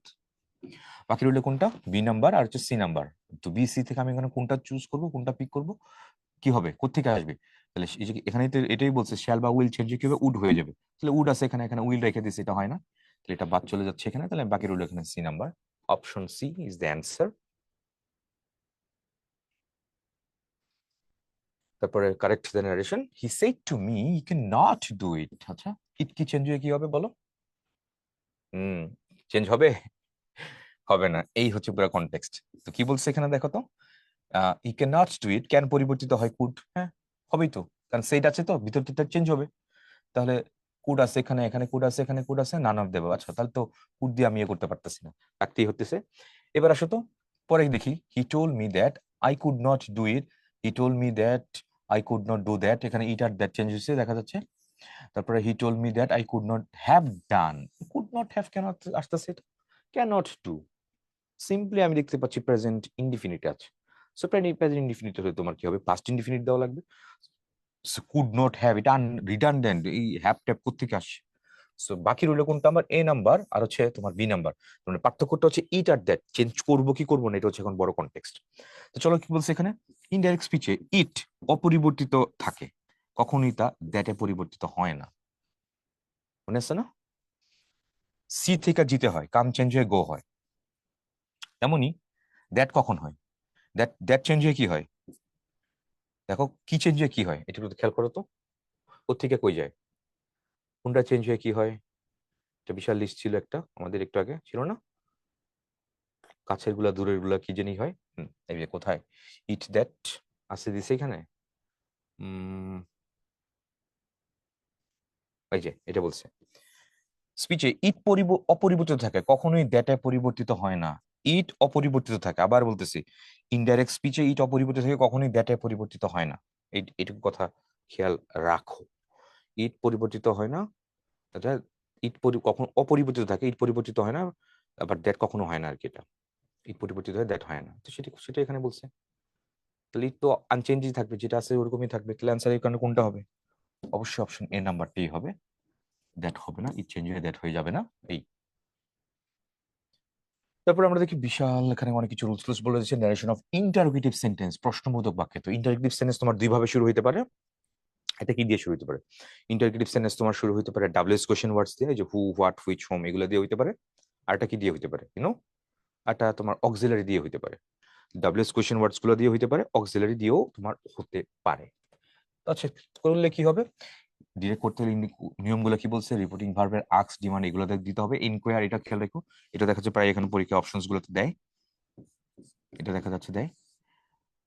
S1: বাকি রইলো কোনটা, বি নাম্বার আর হচ্ছে সি নাম্বার। তো বি সি থেকে আমি এখানে কোনটা চুজ করব, কোনটা পিক করব, কি হবে, কোত্থেকে আসবে, তাহলে এই যে এখানে তো এটাই বলছে শ্যাল বা উইল চেঞ্জ কি হবে, উড হয়ে যাবে, তাহলে উড আছে এখানে, এখানে উইল রেখে দিয়েছি, এটা হয় না, তাহলে এটা বাদ চলে যাচ্ছে এখানে, তাহলে বাকি রইলো এখানে C number, option C is the answer. তারপরে correct the narration, he said to me you can not do it, আচ্ছা ইট কি চেঞ্জ হয়ে কি হবে বলো, হুম, চেঞ্জ হবে, হবে না, এই হচ্ছে পুরো কনটেক্সট। তো কি বলছে এখানে দেখো তো, I can not do it, can পরিবর্তিত হয় কুড, হ্যাঁ হবেই তো, কারণ সেইট আছে তো ভিতর থেকে চেঞ্জ হবে, তাহলে কুড আছে এখানে, এখানে কুড আছে, এখানে কুড আছে, নান অফ দেব, আচ্ছা তাহলে তো কুড দিয়ে আমি ইয়ে করতে পারতেছি না, রাখতেই হতেছে। এবার আসো তো পরে দেখি, হি told me that I could not do it, he told me that I could not do that, এখানে ইট আর দ্যাট চেঞ্জ হয়েছে দেখা যাচ্ছে, তারপরে হি told me that I could not have done, could not have কেন আসতেছে, এটা ক্যান নট ডু, সিম্পলি আমি দেখতে পাচ্ছি প্রেজেন্ট ইনডিফিনিট আছে, সো প্রেজেন্ট ইনডিফিনিট হলে তোমার কি হবে, পাস্ট ইনডিফিনিট দেওয়া লাগবে, সো কুড নট হ্যাভ, এটা রিডান্ডেন্ট, এই হ্যাভ ট্যাপ কোত্থেকে আসছে, সো বাকি রইলো কোনটা, আমার এ নাম্বার আর হচ্ছে তোমার বি নাম্বার, মানে পার্থক্যটা হচ্ছে ইট আর দ্যাট, চেঞ্জ করবো কি করবো না, এটা হচ্ছে এখন বড় কনটেক্সট। তো চলো কি বলছে এখানে, ইনডাইরেক্ট স্পিচে ইট অপরিবর্তিত থাকে, কখনোই তা দ্যাটে পরিবর্তিত হয় না, মনে আছে না, সি থেকে জিতে হয়, কাম চেঞ্জ হয়ে গো হয়, তেমনি দ্যাট কখন হয়, দ্যাট দ্যাট চেঞ্জ হয়ে কি হয়, দেখো কি চেঞ্জ হয়ে কি হয়, এটা একটু খেয়াল করো তো, কোত্থেকে কই যায়, কোনটা চেঞ্জ হয়ে কি হয়, একটা বিশাল লিস্ট ছিল একটা আমাদের একটু আগে ছিল না, কাছের গুলা দূরের গুলা কি জানি হয়, এই যে কোথায়, ইট দ্যাট আছে দিছে এখানে, উম এই যে এটা বলছে, স্পিচে ইট অপরিবর্তিত থাকে, কখনোই দ্যাটে পরিবর্তিত হয় না, ইট অপরিবর্তিত থাকে, আবার বলতেছি ইনডাইরেক্ট স্পিচে ইট অপরিবর্তিত থাকে, কখনোই দ্যাটে পরিবর্তিত হয় না, এইটুকু কথা খেয়াল রাখো। ইট পরিবর্তিত হয় না, এটা ইট কখনো অপরিবর্তিত থাকে, ইট পরিবর্তিত হয় না, আবার দ্যাট কখনো হয় না আর কি। এটা ইট পরিবর্তিত হয়, দ্যাট হয় না। তো সেটা এখানে বলছে। তাহলে ইট তো আনচেঞ্জই থাকবে, যেটা আছে ওরকমই থাকবে। তাহলে অ্যান্সার এখানে কোনটা হবে? অবশ্যই অপশন এ নাম্বারটাই হবে, দ্যাট হবে না, ইট চেঞ্জ হয়ে দ্যাট হয়ে যাবে না। এই তারপর আমরা দেখি বিশাল এখানে অনেক কিছু রুলস টুলস বলে দিচ্ছে। ন্যারেশন অফ ইন্টারোগেটিভ সেন্টেন্স, প্রশ্নবোধক বাক্যে। তো ইন্টারোগেটিভ সেন্টেন্স তোমার দুই ভাবে শুরু হতে পারে। এটা কি দিয়ে শুরু হতে পারে? ইন্টারোগেটিভ সেন্টেন্স তোমার শুরু হতে পারে ডাবলএস কোশ্চেন ওয়ার্ডস দিয়ে, যে হু, হোয়াট, হুইচ, হোম, এগুলো দিয়ে হতে পারে। আর এটা কি দিয়ে হতে পারে? এটা তোমার অক্সিলারি দিয়ে হতে পারে। ডাবলএস কোশ্চেন ওয়ার্ডস গুলো দিয়ে হতে পারে, অক্সিলারি দিয়েও তোমার হতে পারে। আচ্ছা, করলে কি হবে? ডিরেক্ট করতে হলে নিয়মগুলো কি বলছে? রিপোর্টিং ভার্বের আক্স, ডিমান্ড এগুলো দিতে হবে। ইনকোয়ার, এটা খেয়াল রাখো, এটা দেখা যাচ্ছে প্রায় এখানে পরীক্ষা অপশনস গুলোতে দেয়, এটা দেখা যাচ্ছে দেয়।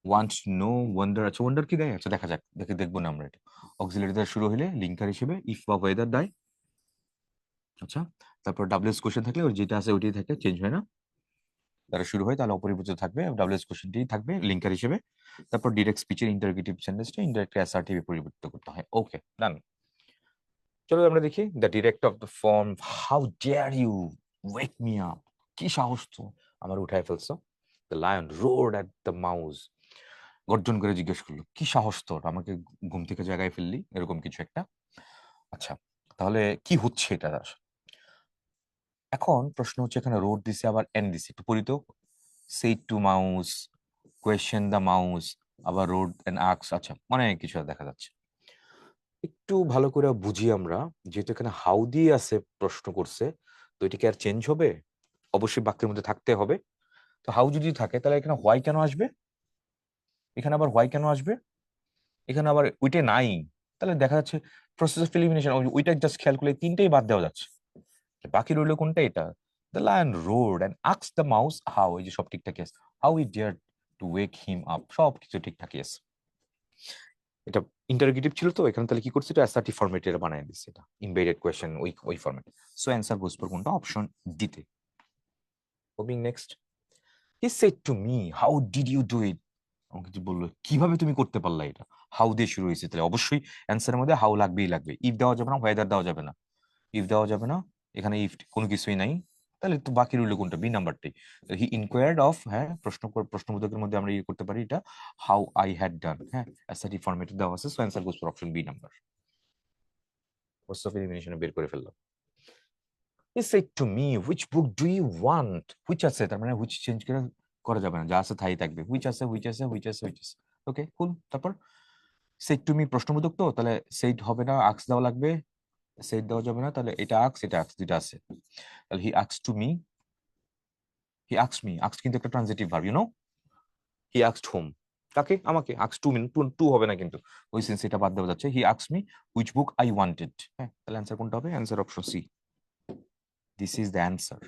S1: Want, no, wonder. আচ্ছা, ওয়ান্ডার কি দেয়? আচ্ছা দেখা যাক, দেখবো না আমরা এটা। অক্সিলারি দ্বারা শুরু হলে লিঙ্কার হিসেবে ইফ বা ওয়েদার দেয়। আচ্ছা, তারপর ডাবলএস কোশ্চেন থাকলে ওই যেটা আছে ওইটাই থাকে, চেঞ্জ হয় না। দ্বারা শুরু হয় তাহলে অপরিবর্তিত থাকবে, ডাবলএস কোশ্চেনটি থাকবে লিঙ্কার হিসেবে। তারপর ডিরেক্ট স্পিচের ইন্টারোগেটিভ সেন্টেন্সটা ইনডাইরেক্ট অ্যাসার্টিভে পরিবর্তিত করতে হয়। Okay, done. চলো আমরা দেখি the direct of the form, how dare you wake me up, কি সাহস তো আমার উঠায় ফেলছো। The lion roared at the mouse, গর্জন করে জিজ্ঞেস করলো, কি সাহস তোর, আমাকে ঘুম থেকে জাগায় ফেললি, এরকম কিছু একটা। আচ্ছা, তাহলে কি হচ্ছে এটা? এখন প্রশ্ন হচ্ছে, এখানে রোড দিছে আবার এন দিছে, একটু পড়ি তো। Said to mouse, question the mouse, আবার রোড এন্ড আক্স। আচ্ছা, অনেক কিছু দেখা যাচ্ছে। একটু ভালো করে বুঝি আমরা, যেহেতু এখানে হাউ দিয়ে আছে, প্রশ্ন করছে, তো এটা কি আর চেঞ্জ হবে? অবশ্যই বাক্যের মধ্যে থাকতে হবে। তো হাউ যদি থাকে তাহলে এখানে হোয়াই কেন আসবে? এখানে আবার হোয়াই কেন আসবে? এখানে আবার ওইটা নাই। তাহলে দেখা যাচ্ছে প্রসেস অফ এলিমিনেশন, ওইটা জাস্ট খেয়াল করলে তিনটেই বাদ দেওয়া যাচ্ছে। বাকি রইলো কোনটা? এটা। The lion roared and asked the mouse how, এই যে সব ঠিকঠাকই আছে। হাউ ই dear to wake him up, সব কিছু ঠিকঠাকই আছে। এটা ইন্টারোগেটিভ ছিল, তো এখানে তাহলে কি করছে? এটা অ্যাসার্টিভ ফরম্যাটে এটা বানায় দিচ্ছে, এটা ইনভাইটেড কোয়েশ্চেন ওই ফরম্যাটে। সো অ্যান্সার গোস ফর কোনটা? অপশন ডিতে। Moving next. He said to me, how did you do it, আমাকে যে বললো কিভাবে তুমি করতে পারলা এটা। হাউ দিয়ে শুরু হয়েছে, তাহলে অবশ্যই অ্যান্সারের মধ্যে হাউ লাগবেই লাগবে। ইফ দেওয়া যাবে না, হোয়েদার দেওয়া যাবে না। ইফ দেওয়া যাবে না, এখানে ইফ কোনো কিছুই নাই। তাহলে তো বাকি রইল কোনটা? বি নাম্বারটাই। হি ইনকোয়ার্ড অফ, হ্যাঁ, প্রশ্নবোধকের মধ্যে আমরা করতে পারি এটা, হাউ আই হ্যাড ডান। হ্যাঁ, অ্যাসার্টিভ ফরম্যাটে দেওয়া আছে, so answer goes for option B number. Process of এলিমিনেশনে বের করে ফেললাম। He said to me, which book do you want, which আছে, তার মানে হুইচ চেঞ্জ করা যাবে না, যা আছে তাই থাকবে। হুইচ আছে, হুইচ আছে, হুইচ আছে, হুইচ আছে। ওকে, কুল। তারপর সেড টু মি প্রশ্নবোধক, তো তাহলে সেড হবে না, আক্স দেওয়া লাগবে। সেড দেওয়া যাবে না, তাহলে এটা আক্স, এটা আক্স, দুইটা আছে। তাহলে হি আক্স টু মি, হি আক্সড মি, আক্সড কিন্তু একটা ট্রানজিটিভ ভার্ব, হি আক্সড হোম, কাকে? আমাকে। আক্সড টু মিন টু হবে না কিন্তু, ওই সেন্স এটা বাদ দেওয়া যাচ্ছে। হি আক্সড me which book I wanted. হ্যাঁ, তাহলে অ্যান্সার কোনটা হবে? Answer option C, this is the answer.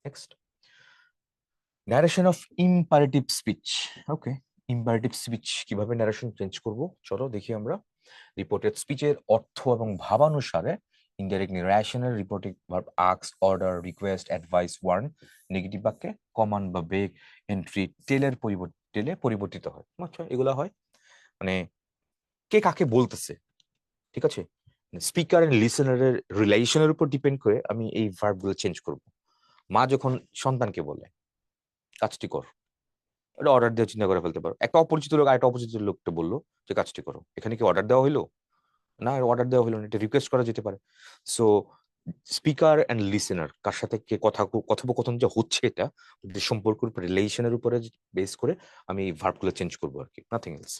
S1: Next, narration of imperative speech. Okay, imperative speech কিভাবে ন্যারেশন চেঞ্জ করব, চলো দেখি আমরা। রিপোর্টেড স্পিচের অর্থ এবং ভাবানুসারে ইনডাইরেক্ট ন্যারেশনের রিপোর্টিং ভার্ব আক্স, order, request, advice, warn. Negative বাক্যে কমান্ড বা বেগ, এন্ট্রি, টেলে পরিবর্তিত হয়। আচ্ছা, এগুলো হয় মানে কে কাকে বলতেছে, ঠিক আছে? স্পিকার এন্ড লিসেনারের রিলেশনের উপর ডিপেন্ড করে আমি এই ভার্বগুলো চেঞ্জ করব। মা যখন সন্তানকে বলে কাজটি কর, এটা অর্ডার দিয়ে চিন্তা করে ফেলতে পারো। একটা অপরিচিত লোক আরেকটা অপরিচিত লোককে বললো যে কাজটি করো, এখানে কি অর্ডার দেওয়া হইলো? না, অর্ডার দেওয়া হলো না, এটা রিকোয়েস্ট করা যেতে পারে। সো স্পিকার এন্ড লিসেনার, কার সাথে কে কথোপকথন যে হচ্ছে, এটা ওদের সম্পর্কের উপর, রিলেশনের উপরে বেস করে আমি এই ভার্বগুলো চেঞ্জ করবো আর কি, নাথিং এলস।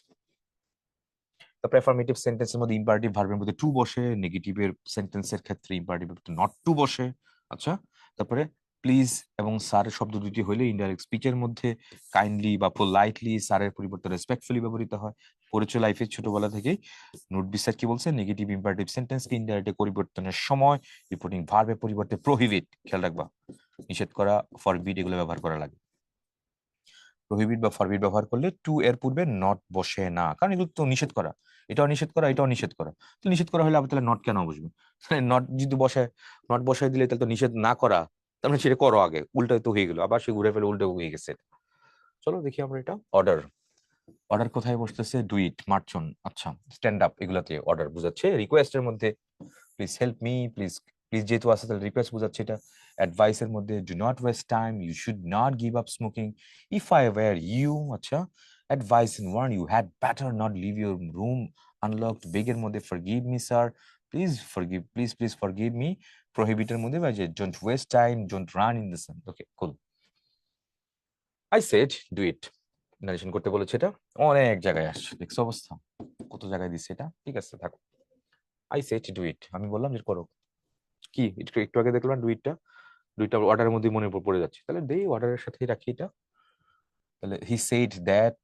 S1: তারপর অ্যাফার্মেটিভ সেন্টেন্সের মধ্যে ইম্পারেটিভ ভার্বের মধ্যে টু বসে, নেগেটিভের সেন্টেন্সের ক্ষেত্রে ইম্পারেটিভ নট টু বসে। আচ্ছা, তারপরে প্লিজ এবং স্যার শব্দ দুটি হইলে ইনডাইরেক্ট স্পিচের মধ্যে কাইন্ডলি বা পোলাইটলি স্যারের পরিবর্তে রেসপেক্টফুলি ব্যবহৃত হয়। পরিচয় লাইফে ছোটবেলা থেকেই নোট বিস্তার কি বলছে? নেগেটিভ ইম্পারেটিভ সেন্টেন্সকে ইনডাইরেক্ট পরিবর্তনের সময় রিপোর্টিং ভার্বের পরিবর্তে প্রহিবিট, খেয়াল রাখবা, নিষেধ করা, ফরবিট এগুলো ব্যবহার করা লাগে। প্রহিবিট বা ফরবিট ব্যবহার করলে টু এর পূর্বে নট বসে না, কারণ এগুলো তো নিষেধ করা, এটাও নিষেধ করা, এটাও নিষেধ করা। তো নিষেধ করা হলে আবার তাহলে নট কেন বসবে? নট যদি বসায়, নট বসায় দিলে তাহলে তো নিষেধ না করা, তার মানে সেটা করো আগে, উল্টো তো হয়ে গেল, আবার সে ঘুরে ফেলে উল্টো হয়ে গেছে। চলো দেখি আমরা এটা। অর্ডার, অর্ডার কোথায় বসতেছে? Do it, march on. আচ্ছা, স্ট্যান্ড আপ এগুলাতে অর্ডার বোঝাচ্ছে। রিকোয়েস্টের মধ্যে please help me, please please যেহেতু আছে তাহলে রিকোয়েস্ট বোঝাচ্ছে এটা। অ্যাডভাইসের মধ্যে do not waste time, you should not give up smoking, if I were you. আচ্ছা, advice in one, you had better not leave your room unlocked. বেগের মধ্যে forgive me sir, please forgive, please please forgive me. প্রহিবিটের মধ্যে যে don't waste time, don't run in the sun. Okay, cool. I said do it, narration করতে বলেছে। এটা অনেক জায়গায় আসছে, দেখছো অবস্থা কত জায়গায় দিচ্ছে এটা। ঠিক আছে, থাকো। আই সেড ডু ইট, আমি বললাম যে করো। কি একটু একটু আগে দেখলাম ডুইটটা, দুইটা অর্ডারের মধ্যে মনে পড়ে যাচ্ছে, তাহলে দেই অর্ডারের সাথেই রাখি এটা। তাহলে হি সেড দ্যাট,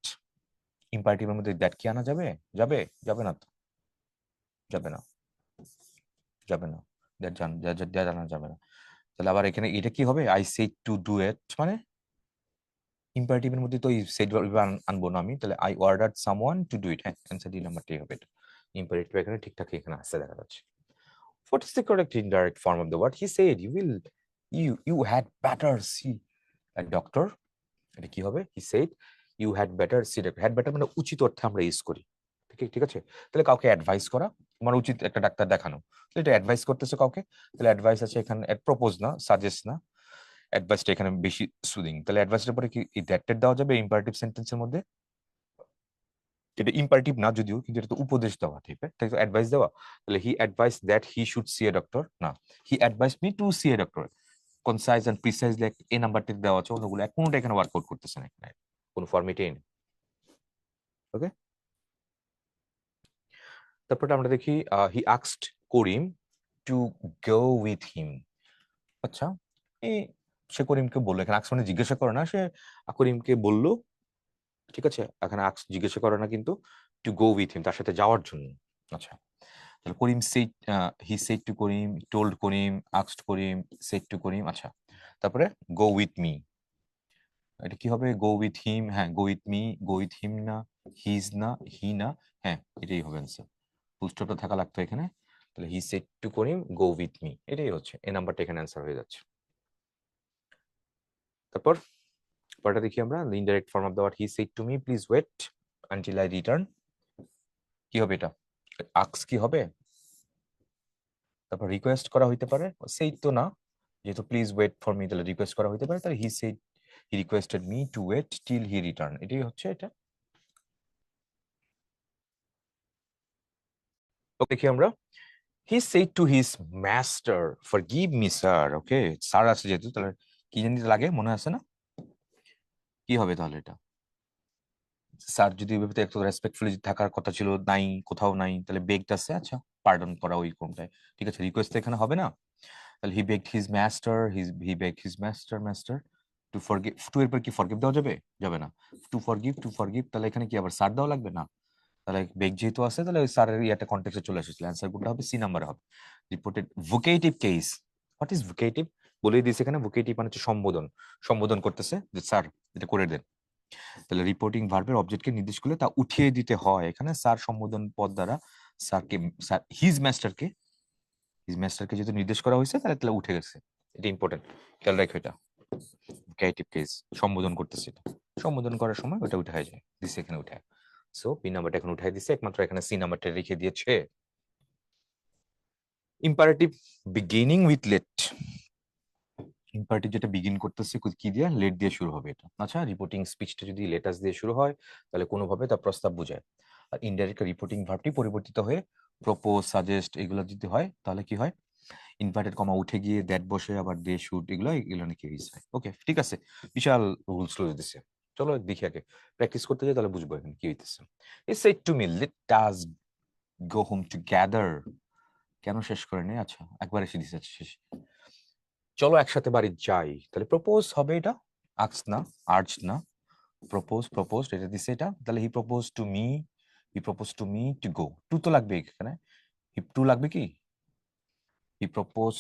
S1: ইম্পারেটিভের মধ্যে দ্যাট কি আনা যাবে? যাবে? যাবে না তো, যাবে না, যাবে না, দ্যাট দ্যাট আনা যাবে না। তাহলে আবার এখানে এটা কি হবে? I said to do it, মানে ইম্পারেটিভের মধ্যে তো সেড আনবো না আমি, তাহলে I ordered someone to do it. হ্যাঁ, অ্যান্সার ডি নাম্বারটাই হবে এটা। ইম্পারেটিভ এখানে ঠিকঠাক এখানে আসছে দেখা যাচ্ছে। What is the correct indirect form of the word? He said you had better see a doctor. এটা কি হবে? He said you had better see a doctor. Had better মানে উচিত অর্থে আমরা ইউজ করি। ঠিক আছে, তাহলে কাউকে অ্যাডভাইস করা, তোমার উচিত একটা ডাক্তার দেখানো, তো এটা অ্যাডভাইস করতেছে কাউকে, তাহলে অ্যাডভাইস আছে এখানে, প্রপোজ না, সাজেস্ট না, অ্যাডভাইসটা এখানে বেশি সুদিং। তাহলে অ্যাডভাইসের পরে কি দ্যাটেড দেওয়া যাবে ইম্পারেটিভ সেন্টেন্সের মধ্যে? এটা ইম্পারেটিভ না যদিও, কিন্তু এটা তো উপদেশ দেওয়া টাইপের, তাই তো অ্যাডভাইস দেওয়া। তাহলে he advise that he should see a doctor, না he advise me to see a doctor. Concise and precisely এই নাম্বারটি দেওয়া আছে, অন্যগুলো কোনোটা এখানে ওয়ার্কআউট করতেছে না, এখানে কোনো ফর্মেটেই নেই। ওকে, তারপরে আমরা দেখি he asked Karim to go with him. আচ্ছা, এই সে করিমকে বললো, এখানে আক্স মানে জিজ্ঞাসা করে না, সে করিমকে বললো, ঠিক আছে, এখানে আক্স জিজ্ঞাসা করে না কিন্তু, টু গো উইথ হিম, তার সাথে যাওয়ার জন্য। আচ্ছা, তাহলে Karim said, he said to Karim, told Karim, asked Karim, said to Karim. আচ্ছা, তারপরে গো উইথ মি, এটা কি হবে? গো উইথ হিম, হ্যাঁ go with me, go with him না, হিজ না, হি না, হ্যাঁ এটাই হবে অ্যান্সার। ফুল স্টপটা থাকা লাগতো এখানে। তাহলে he said to Karim go with me, এটাই হচ্ছে এই নাম্বারটা এখানে অ্যান্সার হয়ে যাচ্ছে। তারপর পরটা দেখি আমরা, the indirect form of the word he said to me please wait until I return. কি হবে এটা? আক্স কি হবে? তারপর রিকোয়েস্ট করা হইতে পারে, সেই তো না, যেহেতু প্লিজ ওয়েট ফর মি, তাহলে রিকোয়েস্ট করা হইতে পারে, তাহলে he said he requested me to wait till he return, এটাই হচ্ছে এটা। ওকে, দেখি আমরা, he said to his master forgive me sir. Okay, sir আছে যেহেতু, তাহলে কি জানি লাগে মনে আছে না, কি হবে তাহলে এটা? স্যার যদি এভাবে একটু রেসপেক্টফুলি থাকার কথা ছিল, নাই, কোথাও নাই, তাহলে বেগড আছে। আচ্ছা, পার্ডন করা ওই কোনটায়, ঠিক আছে, রিকোয়েস্ট এখানে হবে না। তাহলে he begged his master, he begged his master master to forgive. To এর পর কি ফরগিভ দেওয়া যাবে? যাবে না। টু ফরগিভ, তাহলে এখানে কি আবার স্যার দেওয়া লাগবে না? তাহলে বেগ যেহেতু আছে, তাহলে ওই স্যারের ইয়াটা কন্টেক্সটে চলে এসেছিল, অ্যান্সার কোনটা হবে? সি নাম্বারে হবে। Reported vocative case. What is vocative? বলেই দিয়েছে এখানে, ভোকেটিভ মানে হচ্ছে সম্বোধন, সম্বোধন করতেছে যে স্যার এটা করে দেন। তাহলে রিপোর্টিং ভার্বের অবজেক্টকে নির্দেশ করলে তা উঠিয়ে দিতে হয়, এখানে স্যার সম্বোধন পদ দ্বারা স্যারকে, স্যার হিজ মাস্টারকে যেহেতু নির্দেশ করা হয়েছে, তাহলে তাহলে উঠে গেছে। এটা ইম্পর্টেন্ট, খেয়াল রাখো এটা। ভোকেটিভ কেস, সম্বোধন করতেছে, এটা সম্বোধন করার সময় ওটা উঠে যায়, দিছে এখানে উঠে। সো বি নাম্বারটা এখন উঠাই দিছে, একমাত্র এখানে সি নাম্বারটা রেখে দিয়েছে। Imperative beginning with let, imperative যেটা বিগিন করতেছে কি দিয়ে? লেট দিয়ে শুরু হবে এটা। আচ্ছা, রিপোর্টিং স্পিচটা যদি লেটাস দিয়ে শুরু হয়, তাহলে কোনোভাবে তার প্রস্তাব বোঝায়। আর ইনডাইরেক্ট রিপোর্টিং ভার্বটি পরিবর্তিত হয়ে প্রপোজ, সাজেস্ট এগুলো যদি হয়, তাহলে কি হয়? ইনভার্টেড কমা উঠে গিয়ে দ্যাট বসে, আবার দে শুড, এগুলো নাকি ইউজ হয়। ওকে, ঠিক আছে, বিশাল রুলস রুলস দিছে। চলো দেখি আগে প্র্যাকটিস করতে যাই, তাহলে বুঝবো এখানে কি হইতেছে। It's shed to me let us go home together. কেন শেষ করে নেই? আচ্ছা, একবার এসে দিছে, আচ্ছা, শেষ। চলো একসাথে বাড়ি যাই, তাহলে প্রপোজ হবে এটা, আক্স না, আর্জ না, প্রপোজ এটা দিছে এটা। তাহলে he propose to me to go, to তো লাগবে এখানে, হি টু লাগবে কি? He propose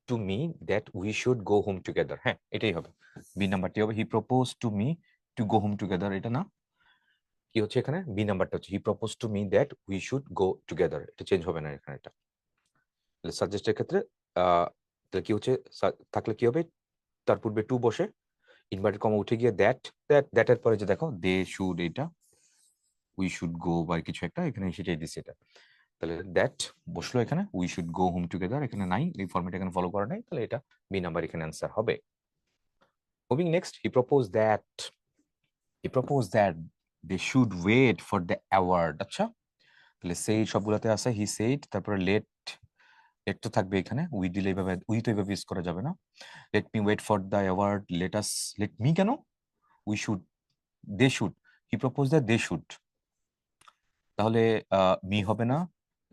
S1: to me that we should go home together, হ্যাঁ এটাই হবে, বি নাম্বারটি হবে। He propose to me to go home together, এটা না, কি হচ্ছে এখানে? বি নাম্বারটা হচ্ছে he propose to me that we should go together, এটা চেঞ্জ হবে না এখানে এটা। সাজেস্টের ক্ষেত্রে তাহলে কি হচ্ছে, থাকলে কি হবে? তার পূর্বে টু বসে, ইনভার্টেড কমা উঠে গিয়ে দ্যাট, দ্যাট এর পরে যে দেখো দে শুড, এটা উই শুড গো বা কিছু একটা, এখানে সেটাই দিছে এটা। তাহলে দ্যাট বসলো এখানে, we should go home together এখানে নাই, এই ফর্মেট এখানে ফলো করা নাই, তাহলে এটা বি নাম্বার এখানে অ্যান্সার হবে। Moving next, he propose that they should wait for the award. আচ্ছা, তাহলে সেই সবগুলোতে আছে হি সেইড, তারপরে লেট তো থাকবে এখানে, উই দিলে এইভাবে, উই তো এইভাবে ইউজ করা যাবে না। Let me wait for the award, let me কেন, we should, they should, he propose that they should, তাহলে মি হবে না,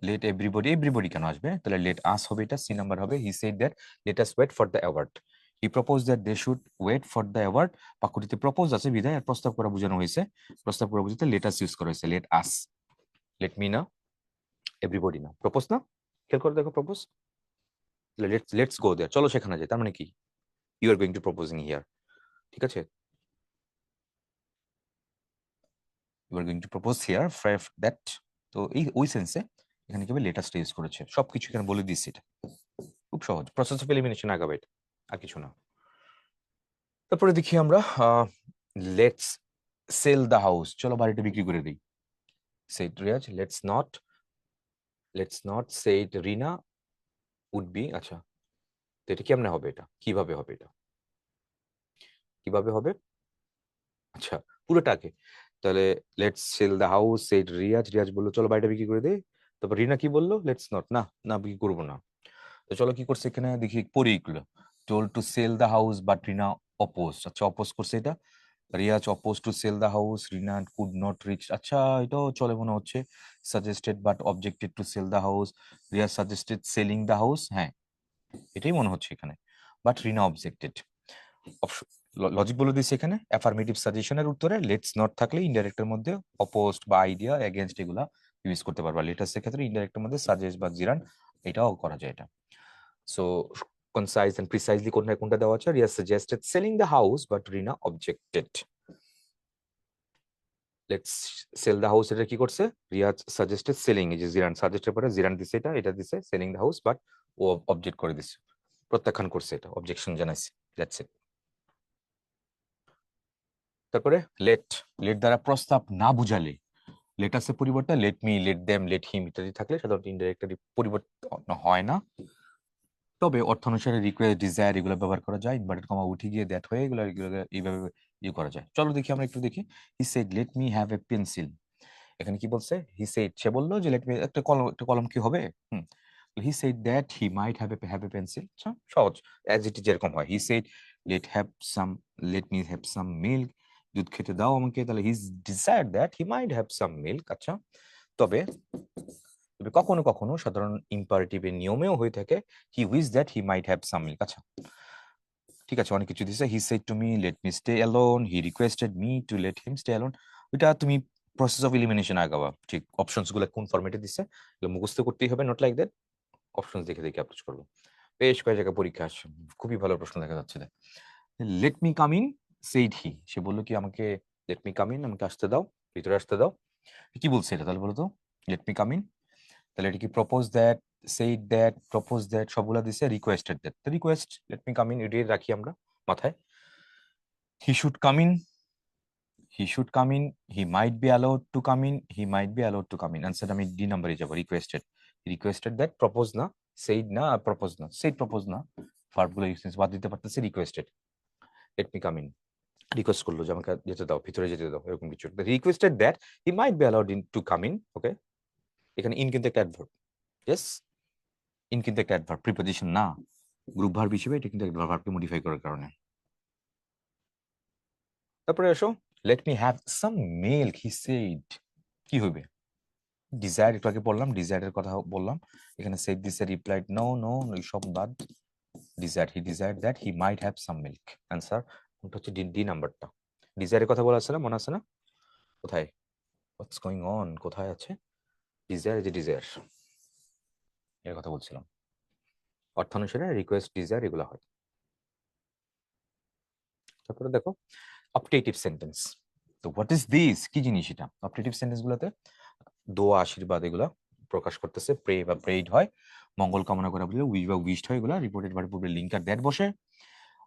S1: লেট এভরিবডি কেন আসবে, তাহলে লেট আস হবে, এটা সি নাম্বার হবে। He said that let us wait for the award, he propose that they should wait for the award, বাক্যটিতে প্রপোজ আছে বিধায় আর প্রস্তাব করা বোঝানো হয়েছে, প্রস্তাব করা বুঝতে লেট আস ইউজ করা হয়েছে, লেট আস, লেট মি না, এভরিবডি না, প্রপোজ না, খেয়াল করে দেখো প্রপোজ, লেটস গো দেয়ার, চলো সেখানে যাই, তার মানে কি you are going to proposing here, ঠিক আছে, you are going to propose here for that, তো এই ওই সেন্সে এখানে কি হবে, লেটাসটা ইউজ করেছে, সবকিছু এখানে বলে দিচ্ছি, এটা খুব সহজ, প্রসেস অফ এলিমিনেশন আগাবে এটা, আর কিছু না। তারপরে দেখি আমরা লেটস সেল দ্য হাউস, চলো বাড়িটা বিক্রি করে দিই, said Riaz, let's not said Rina would be, আচ্ছা, তো এটা কেমনে হবে, এটা কিভাবে হবে, এটা কিভাবে হবে, আচ্ছা পুরোটাকে, তাহলে let's sell the house said Riaz, Riaz বললো চলো বাড়িটা বিক্রি করে দেই, তারপর রিনা কি বললো, লেটস নট, না না বিক্রি করবো না, তো চলো কি করছে এখানে দেখি পড়ি এগুলো, told to sell the house but Rina oppose, আচ্ছা অপোজ করছে এটা, Riaz oppose to sell the house, Rina could not reach, আচ্ছা এটাও চলে মনে হচ্ছে, suggested but objected to sell the house, Riaz suggested selling the house, হ্যাঁ এটাই মনে হচ্ছে এখানে, বাট রিনা অবজেক্টেড, লজিক বলে দিচ্ছে এখানে, অ্যাফার্মেটিভ সাজেশনের উত্তরে লেটস নট থাকলে ইনডাইরেক্টের মধ্যে অপোজড বা আইডিয়া এগেইনস্ট এগুলা ইউজ করতে পারবা, লেটার্সের ক্ষেত্রে ইনডাইরেক্টের মধ্যে সাজেস্ট বা জিরান এটাও করা যায় এটা। সো কনসাইজ এন্ড প্রিসাইজলি কোনটা দেওয়া আছে, Riya suggested selling the house but Rina objected, let's sell the house এটা কি করছে, রিয়া সাজেস্টেড সেলিং, এই যে জিরান সাজেস্টের পরে জিরান দিছে, এটা দিছে সেলিং দ্য হাউস, বাট ও অবজেক্ট করে দিছে, প্রত্যাখ্যান করছে, এটা অবজেকশন জানাইছে, দ্যাটস ইট। তারপরে লেট, লেট দ্বারা প্রস্তাব না বুঝালে, লেটাসের পরিবর্তে let me, let them, let him ইত্যাদি থাকলে সাধারণত ইনডাইরেক্টলি পরিবর্তন হয় না, তবে অর্থ অনুসারে রিকোয়েস্ট, ডিজায়ার এগুলো ব্যবহার করা যায়, ইনভার্টেড কমা উঠে গিয়ে দ্যাট হয়ে এগুলো এইভাবে ইয়ে করা যায়। চলো দেখি আমরা একটু দেখি, হি said late me have a pencil, এখানে কি বলছে, হি সেড সে বললো যে লেট মি, একটা কলম কি হবে, he said that he might have a pencil, সহজ, অ্যাজ ইট ইজ যেরকম হয়, he said let have some, let me have some milk, দুধ খেতে দাও আমাকে, তাহলে he decide that he might have some milk, আচ্ছা, তবে তবে কখনো কখনো সাধারণ ইম্পারেটিভের নিয়মেও হয়ে থাকে he wish that he might have some milk, আচ্ছা ঠিক আছে, অনেক কিছু দিছে, হি said to me let me stay alone, he requested me two let him stay alone, ওইটা তুমি প্রসেস অফ এলিমিনেশন আগাবা, ঠিক অপশনস গুলো কোন ফরম্যাটে দিছে এগুলো মুখস্থ করতেই হবে, নট লাইক দ্যাট, অপশনস দেখে দেখে অ্যাপ্রোচ করবো, বেশ কয়েক জায়গায় পরীক্ষা আসছে, খুবই ভালো প্রশ্ন দেখা যাচ্ছে, let me come in said he, সে বললো কি আমাকে লেট মি কাম ইন, আমাকে আসতে দাও, ভিতরে আসতে দাও, কি বলছে এটা তাহলে বলো তো, লেট মি কাম ইন, তাহলে এটা কি propose that, said that, propose that সবগুলা দিছে, রিকোয়েস্টেড দ্যাট, তো request let me come in এটাই রাখি আমরা মাথায়, he should come in, he should come in, he might be allowed to come in, he might be allowed to come in, answer আমি D নাম্বারে যাবো, requested, requested that, propose না, said না, propose না, সেইড প্রপোজ না, ভার্বগুলো use বাদ দিতে পারতেছে, requested, late me come in, request করলো যে আমাকে যেতে দাও, ভিতরে যেতে দাও, এরকম কিছু, requested that he might be allowed in to come in, okay, এখানে ইন কিন্তু একটা অ্যাডভার্ব, ইয়েস, ইন কিন্তু একটা অ্যাডভার্ব, প্রিপোজিশন না, গ্রুপ ভার্ব হিসেবে এটা কিন্তু একটা ভার্বকে মডিফাই করার কারণে। তারপরে এসো, late me have some milk he said, কি হবে, ডিজায়ার, একটু আগে বললাম ডিজায়ারের কথা বললাম, এখানে সেড দিছে, রিপ্লাইড নো নো, এই সব বাদ, desire, he desire that he might have some milk, answer কোনটা হচ্ছে, ডি নাম্বারটা, ডিজায়ারের কথা বলা আছে না, মনে আছে না, কোথায়, হোয়াটস গোয়িং অন, কোথায় আছে, ডিজায়ার, যে ডিজায়ার এর কথা বলছিলাম, অর্থানুসারে রিকোয়েস্ট, ডিজায়ার এগুলো হয়। তারপরে দেখো অপটেটিভ সেন্টেন্স, তো হোয়াট ইজ দিস, কি জিনিস এটা, অপটেটিভ সেন্টেন্স গুলোতে দোয়া আশীর্বাদ এগুলা প্রকাশ করতেছে, প্রে বা প্রেইড হয়, মঙ্গল কামনা করা বলে উইশ বা উইশড হয়, এগুলা রিপোর্টেড ভার্ব পূর্বে লিঙ্ক আর দ্যাট বসে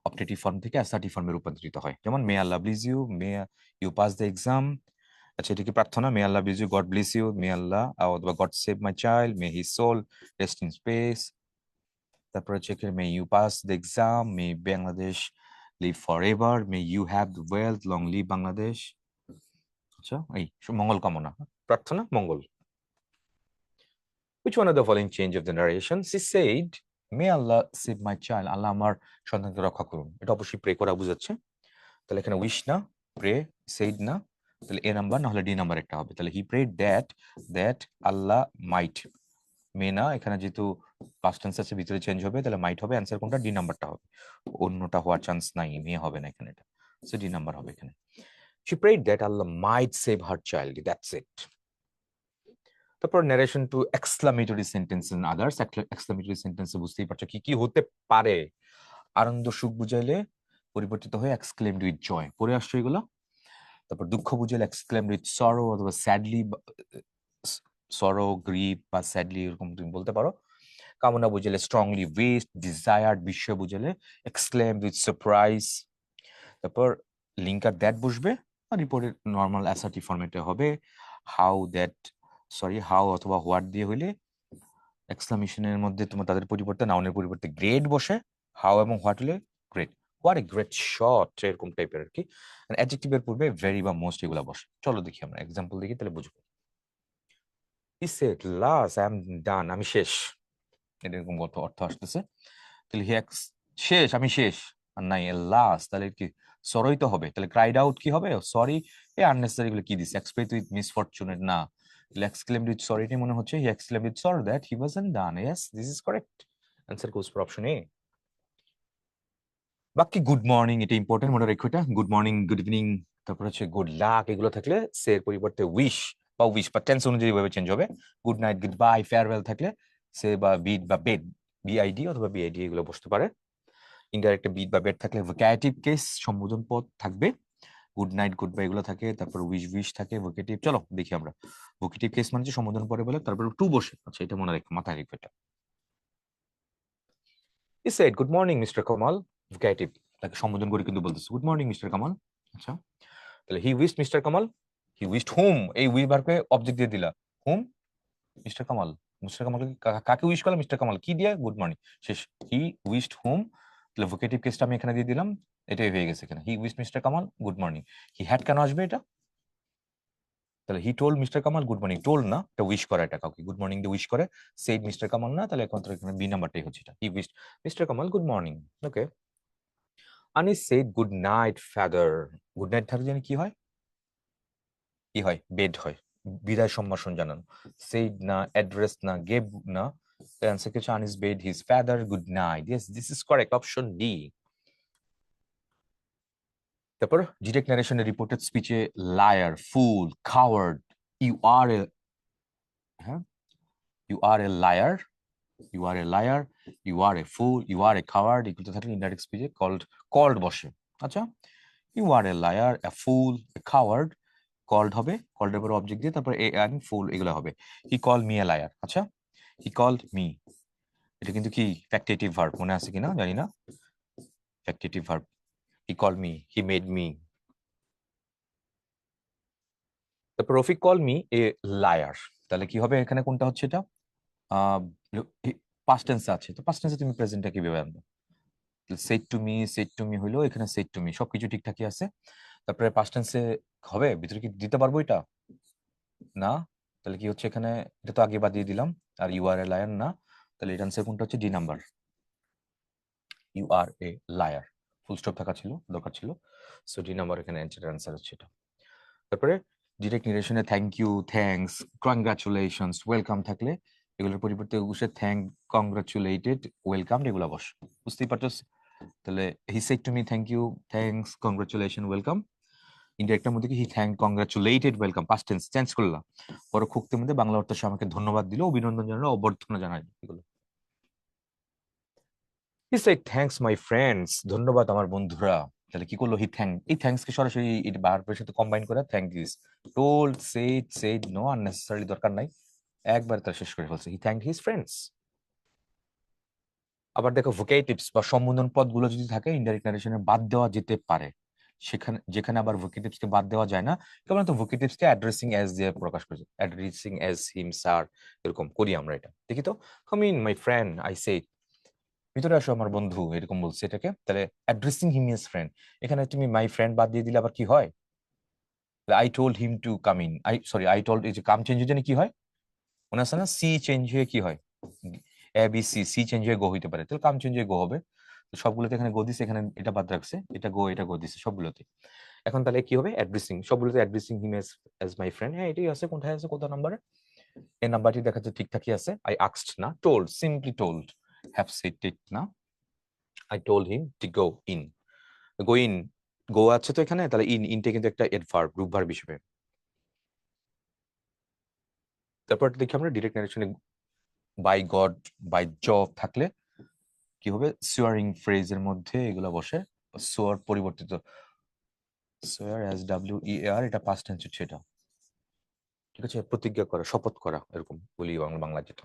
S1: অপটেটিভ ফর্ম থেকে অ্যাসার্টিভ ফর্মে রূপান্তরিত হয়, যেমন may Allah bless you, may you pass the exam, আচ্ছা, এটা কি প্রার্থনা? May Allah bless you, God bless you, may Allah অথবা God save my child, may his soul rest in peace. তারপর হচ্ছে may you pass the exam, may Bangladesh live for ever, may you have the wealth, long live Bangladesh. আচ্ছা, এই মঙ্গল কামনা, প্রার্থনা মঙ্গল। Which one of the following change of the narration? She said, may Allah save my child. আল্লাহ আমার সন্তানকে রক্ষা করুন। এটা অবশ্যই প্রে করা বুঝাচ্ছে। তাহলে এখানে উইশ না, প্রে, সেইড না, তাহলে এ নাম্বার না হলে ডি নাম্বার একটা হবে। তাহলে হি প্রেড দ্যাট আল্লাহ মাইট, মে না, এখানে যেহেতু পাস্ট টেন্স আছে ভিতরে চেঞ্জ হবে, তাহলে মাইট হবে। অ্যান্সার কোনটা? ডি নাম্বারটা হবে, অন্যটা হওয়ার চান্স নাই, মে হবে না এখানে, এটা সো ডি নাম্বার হবে এখানে। She prayed that Allah might save her child. That's it. তারপর narration two exclamatory sentence in others. Exclamatory সেন্টেন্সে বুঝতেই পারছো কি কি হতে পারে। আনন্দ সুখ বুঝাইলে পরিবর্তিত হয়ে এক্সক্লেমড উইথ জয়, পরে আসছে এগুলো। তারপর দুঃখ বুঝাইলে এক্সক্লেমড উইথ সরো অথবা স্যাডলি, সরো, গ্রিপ বা স্যাডলি এরকম তুমি বলতে পারো। কামনা বুঝাইলে স্ট্রংলি উইশড, ডিজায়ার্ড, বিস্ময় বুঝাইলে এক্সক্লেমড উইথ সারপ্রাইজ। তারপর লিঙ্কার দ্যাট বসবে আর রিপোর্টের নর্মাল অ্যাসার্টিভ ফরম্যাটে হবে। হাউ অথবা হোয়াট দিয়ে হইলে এক্সক্লামেশনের মধ্যে তোমার তাদের পরিবর্তে নাউনের পরিবর্তে গ্রেড বসে, হাউ এবং হোয়াট হলে great, what a great shot, এরকম টাইপের আর কি। অ্যাডজেক্টিভের পূর্বে ভেরি বা মোস্ট এগুলো বসে। চলো দেখি আমরা এক্সাম্পল দেখি, তাহলে বুঝবো। He said last I am done, আমি শেষ, এটা এরকম অর্থ আসতেছে। তাহলে শেষ, আমি শেষ, আর নাই লাস্ট, তাহলে কি সরই তো হবে। তাহলে ক্রাইড আউট কি হবে? সরি। এ আননেসেসারি গুলো কি দিছে? এক্সপ্রেস উইথ মিসফরচুনেট না, exclaimed with sorry মনে হচ্ছে he exclaimed with sorrow that he wasn't done. Yes, this is correct. Answer goes for option A. বাকি গুড মর্নিং, এটা ইম্পর্টেন্ট, মনে রেখো এটা। গুড মর্নিং, গুড ইভিনিং, তারপর হচ্ছে গুড লাক, এগুলো থাকলে সে এর পরিবর্তে উইশ বা টেন্স অনুযায়ী ভাবে চেঞ্জ হবে। Good night, good bye, farewell থাকলে সে বা বিড বা বেড, বিআইডি অথবা বিআইডি এগুলো বসতে পারে। ইনডাইরেক্ট বিড বা বেড থাকলে ভোক্যাটিভ কেস, সম্বোধন পদ থাকবে। গুড নাইট, গুড বাই এগুলো থাকে, তারপর উইশ থাকে, ভোকেটিভ। চলো দেখি আমরা। ভোকেটিভ কেস মানে সম্বোধন পরে বলে তারপর টু বসে। আচ্ছা, এটা মনে রাখো, মাথায় রাখবে এটা। He said, good morning, Mr. Kamal. Vocative, তাকে সম্বোধন করে কিন্তু বলতেছে গুড মর্নিং মিস্টার কামাল। আচ্ছা, তাহলে হি উইশড মিস্টার কামাল, হি উইশড হুম, এই উই ভার্বে অবজেক্ট দিয়ে দিলা, হুম, মিস্টার কামাল। মিস্টার কামাল কাকে উইশ করলাম? মিস্টার কামাল কি দিয়ে? গুড মর্নিং, শেষ। হি উইশড হুম, তাহলে ভোকেটিভ কেসটা আমি এখানে দিয়ে দিলাম, এটাই হয়ে গেছে এখানে। He wished mister Kamal good morning. He had কেন আসবে এটা? তাহলে he told mister Kamal good morning, told না, এটা উইশ করা, এটা কাউকে গুড মর্নিং দিয়ে উইশ করে। সেড মিস্টার কামাল না, তাহলে একমাত্র এখানে বি নাম্বারটাই হচ্ছে এটা। He wished mister Kamal good morning. Okay. Anis said good night father. Good night থাকলে জানি কি হয়? কি হয়? বেড হয়, বিদায় সম্ভাষণ জানানো। সেড না, অ্যাড্রেস না, গেভ না, অ্যান্সার কিছু Anis bade his father good night. Yes, this is correct, option D. তারপর ডিরেক্ট ন্যারেশনের রিপোর্টেড স্পিচে liar, fool, coward, you are a, হ্যাঁ, you are a liar, you are a liar, you are a fool, you are a coward, এগুলো থাকলে indirect স্পিচে called বসে। আচ্ছা, you are a liar, a fool, a coward, called হবে, কল্ডের পরে object দিয়ে তারপর এ অ্যান্ড ফুল এগুলো হবে। হি কল মি এ লায়ার। আচ্ছা, হি কল্ড মি, এটা কিন্তু কি ফ্যাক্টেটিভ ভার্ব, মনে আছে কিনা জানি না, factitive verb. He call me, he made me. তারপর Rafiq call me a liar, তাহলে কি হবে এখানে? কোনটা হচ্ছে এটা? পাস্ট টেন্স আছে, তো পাস্ট টেন্সে তুমি প্রেজেন্টটা কিভাবে আনবে? সেড টু মি হইলো, এখানে সেড টু মি, সবকিছু ঠিকঠাকই আছে। তারপরে পাস্ট টেন্সে হবে, ভিতরে কি দিতে পারবো এটা? না, তাহলে কি হচ্ছে এখানে? এটা তো আগে বাদ দিয়ে দিলাম। Are you are a liar না, তাহলে এটা আনসার কোনটা হচ্ছে? D number, you are a liar. Full stop থাকা ছিল, দরকার ছিল। সো ডি নাম্বার এখানে আনসার হচ্ছে এটা। তারপরে ডিরেক্ট নিরেশনে thank you, thanks, congratulations, welcome থাকলে এগুলোর পরিবর্তে বসে থ্যাংক, কংগ্রাচুলেটেড, ওয়েলকাম এগুলো বস। বুঝতেই পারছো? তাহলে he said to me thank you, thanks, congratulation, welcome. ইনডাইরেক্টের মধ্যে কি he thank, congratulated, welcome, past tense change করলাম। পরোক্ষের মধ্যে বাংলা অর্থ সে আমাকে ধন্যবাদ দিল, অভিনন্দন জানালো, অভ্যর্থনা জানাই এগুলো। He shed thanks my friends, ধন্যবাদ আমার বন্ধুরা। তাহলে কি করলো? হি থ্যাংক, এই থ্যাঙ্কস কে সরাসরি ভার্বের সাথে কম্বাইন করে thank this. Told, said no, unnecessary দরকার নাই, একবার তার শেষ করে ফেলছে। He thank his friends. আবার দেখো ভোকেটিভস বা সম্বোধন পদগুলো যদি থাকে ইনডাইরেক্ট নারেশনে বাদ দেওয়া যেতে পারে। যেখানে আবার ভোকেটিভস কে বাদ দেওয়া যায় না, কেবল তো ভোকেটিভস কে অ্যাড্রেসিং অ্যাজ দিয়ে প্রকাশ করছে, অ্যাড্রেসিং অ্যাজ হিম স্যার, এরকম করি আমরা এটা। দেখি তো, come in my friend I say, ভিতরে আসো আমার বন্ধু, এরকম বলছে এটাকে। তাহলে অ্যাড্রেসিং হিম এজ ফ্রেন্ড, এখানে তুমি মাই ফ্রেন্ড বাদ দিয়ে দিলে আবার কি হয়? I told him to come in, I told, এই যে কাম চেঞ্জ হয়ে কি হয় মনে আছে না, সি চেঞ্জ হয়ে কি হয়, A B C, C change হয়ে গো হইতে পারে, তাহলে কাম চেঞ্জ হয়ে গো হবে। তো সবগুলোতে এখানে গো দিছে, এখানে এটা বাদ রাখছে, এটা গো দিছে সবগুলোতে। এখন তাহলে কি হবে, অ্যাড্রেসিং সবগুলোতে, addressing him as my friend, হ্যাঁ এটাই আছে, কোথায় আছে, কত নাম্বারে, এই নাম্বারটি দেখাচ্ছে ঠিকঠাকই আছে। আই আস্কড না, told, simply told, have said it না, I told him to go in, go in, go আছে তো এখানে, তাহলে ইনটা কিন্তু একটা এডভার্ব, গ্রুপ ভার্ব হিসেবে। তারপর দেখি আমরা ডিরেক্ট নারেশনে বাই গড, বাই জব থাকলে কি হবে, সুয়ারিং ফ্রেজের মধ্যে এগুলো বসে, সোয়ার পরিবর্তিত, সোয়ার এস ডাব্লিউ ই আর, এটা পাস্ট টেন্স হচ্ছে এটা, ঠিক আছে, প্রতিজ্ঞা করা, শপথ করা, এরকম বলি বাংলা যেটা।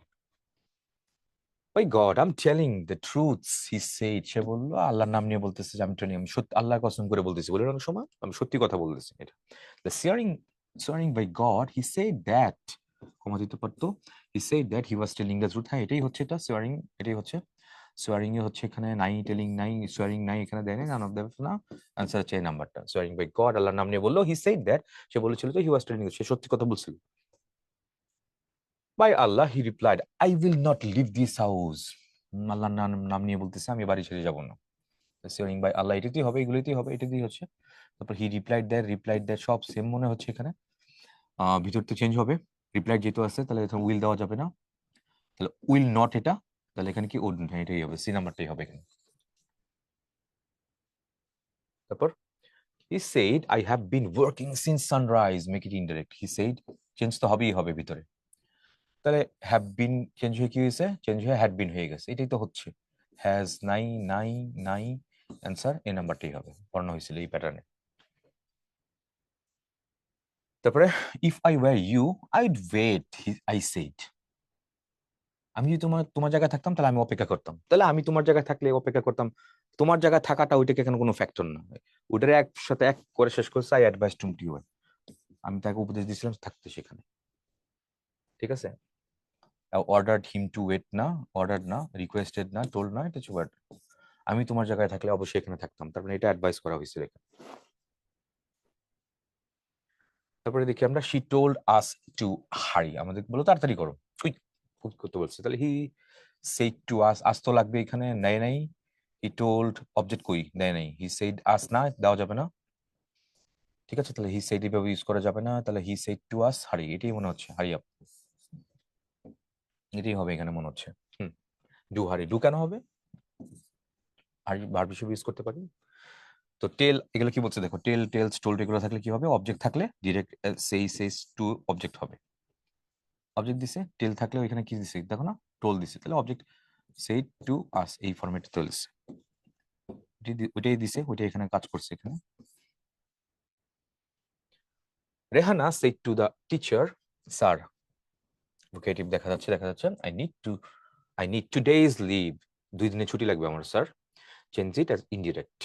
S1: ওই God I am telling the truths he said, সে বললো, আল্লাহর নাম নিয়ে বলতেছে যে আমি আমি সত্যি, আল্লাহর কসম করে বলতেছি, বলে অনেক সময় আমি সত্যি কথা বলতেছি, এটা the swearing by God he said that, কমা দিতে পারতো, he said that he was telling the truth, হ্যাঁ এটাই হচ্ছে, এটা swearing, এটাই হচ্ছে সোয়ারিং এ হচ্ছে, এখানে নাই, টেলিং নাই, সোয়ারিং নাই, এখানে দেয় নাই, নান অফ দ্যাম না, আনসার হচ্ছে এই নাম্বারটা, সোয়ারিং বাই গড, আল্লাহর নাম নিয়ে বললো, হি সেড দ্যাট, সে বলেছিল তো, হি ওয়াজ টেলিং, সে সত্যি কথা বলছিল। By Allah he replied, I will not leave this house, আল্লাহর নাম নিয়ে বলতেছে আমি বাড়ি ছেড়ে যাব না, সোয়ারিং বাই আল্লাহ, এটাতেই হবে, এগুলোতেই হবে, এটাতেই হচ্ছে। তারপর হি রিপ্লাইড দ্যাট, সব সেম মনে হচ্ছে এখানে, ভিতর তো চেঞ্জ হবে, রিপ্লাইড যেহেতু আছে তাহলে এখানে উইল দেওয়া যাবে না, তাহলে উইল নট এটা, তাহলে এখানে কি উড, হ্যাঁ এটাই হবে, সি নাম্বারটাই হবে এখানে। তারপর he said I have been working since sunrise, make it indirect, he said, change তো হবেই হবে ভিতরে, তাহলে have been চেঞ্জ হয়ে কি হয়েছে, চেঞ্জ হয়ে had been হয়ে গেছে, এটাই তো হচ্ছে, has নাই, নাই, নাই, অ্যান্সার এই নাম্বারটাই হবে, পড়ানো হয়েছিল এই প্যাটার্নে। তারপরে if I were you I'd wait, I said, আমি যদি তোমার জায়গায় থাকতাম তাহলে আমি অপেক্ষা করতাম, তাহলে আমি তোমার জায়গায় থাকলে অপেক্ষা করতাম, তোমার জায়গায় থাকাটা ওইটাকে এখানে কোনো ফ্যাক্টর না, ওটারে একসাথে এক করে শেষ করছে, আই অ্যাডভাইস টু ইউ, আমি তাকে উপদেশ দিয়েছিলাম থাকতে সেখানে, ঠিক আছে। অর্ডার্ড হিম টু ওয়েট না, অর্ডার্ড না, রিকোয়েস্টেড না, টোল্ড না, এটা হচ্ছে ওয়ার্ড, আমি তোমার জায়গায় থাকলে অবশ্যই এখানে থাকতাম, তারপরে এটা অ্যাডভাইস করা হয়েছিল এখানে। তারপরে দেখি আমরা, শি টোল্ড আস টু হারি, আমাদের বলো তাড়াতাড়ি করো, কুইক কুইক করতে বলছে, তাহলে হি সেড টু আস, আস তো লাগবে এখানে, নেয় নাই, হি টোল্ড, অবজেক্ট কই, দেয় নাই, হি সেড আস না, দেওয়া যাবে না, ঠিক আছে, তাহলে হি সেড এভাবে ইউজ করা যাবে না, তাহলে হি সেড টু আস হারি, এটাই মনে হচ্ছে, হারি আপ, এটাই হবে এখানে মনে হচ্ছে। ডু হারি, ডু কেন হবে, আর ভার্ব হিসেবে ইউজ করতে পারি। তো টেল, এগুলো কি বলছে দেখো, টেলস, টোল্ড, এগুলো থাকলে কি হবে, অবজেক্ট থাকলে ডিরেক্ট সেইস টু অবজেক্ট হবে, অবজেক্ট দিছে, টেল থাকলে ওইখানে কি দিছে দেখো না, টোল দিছে, তাহলে অবজেক্ট সেই টু আস, এই ফরম্যাটে চলছে, ওইটাই দিছে, ওইটাই এখানে কাজ করছে এখানে। Rehana said to the teacher, sir, vocative দেখা যাচ্ছে, আই নিড 2 days লিভ, 2 দিনের ছুটি লাগবে আমার sir, change it as indirect,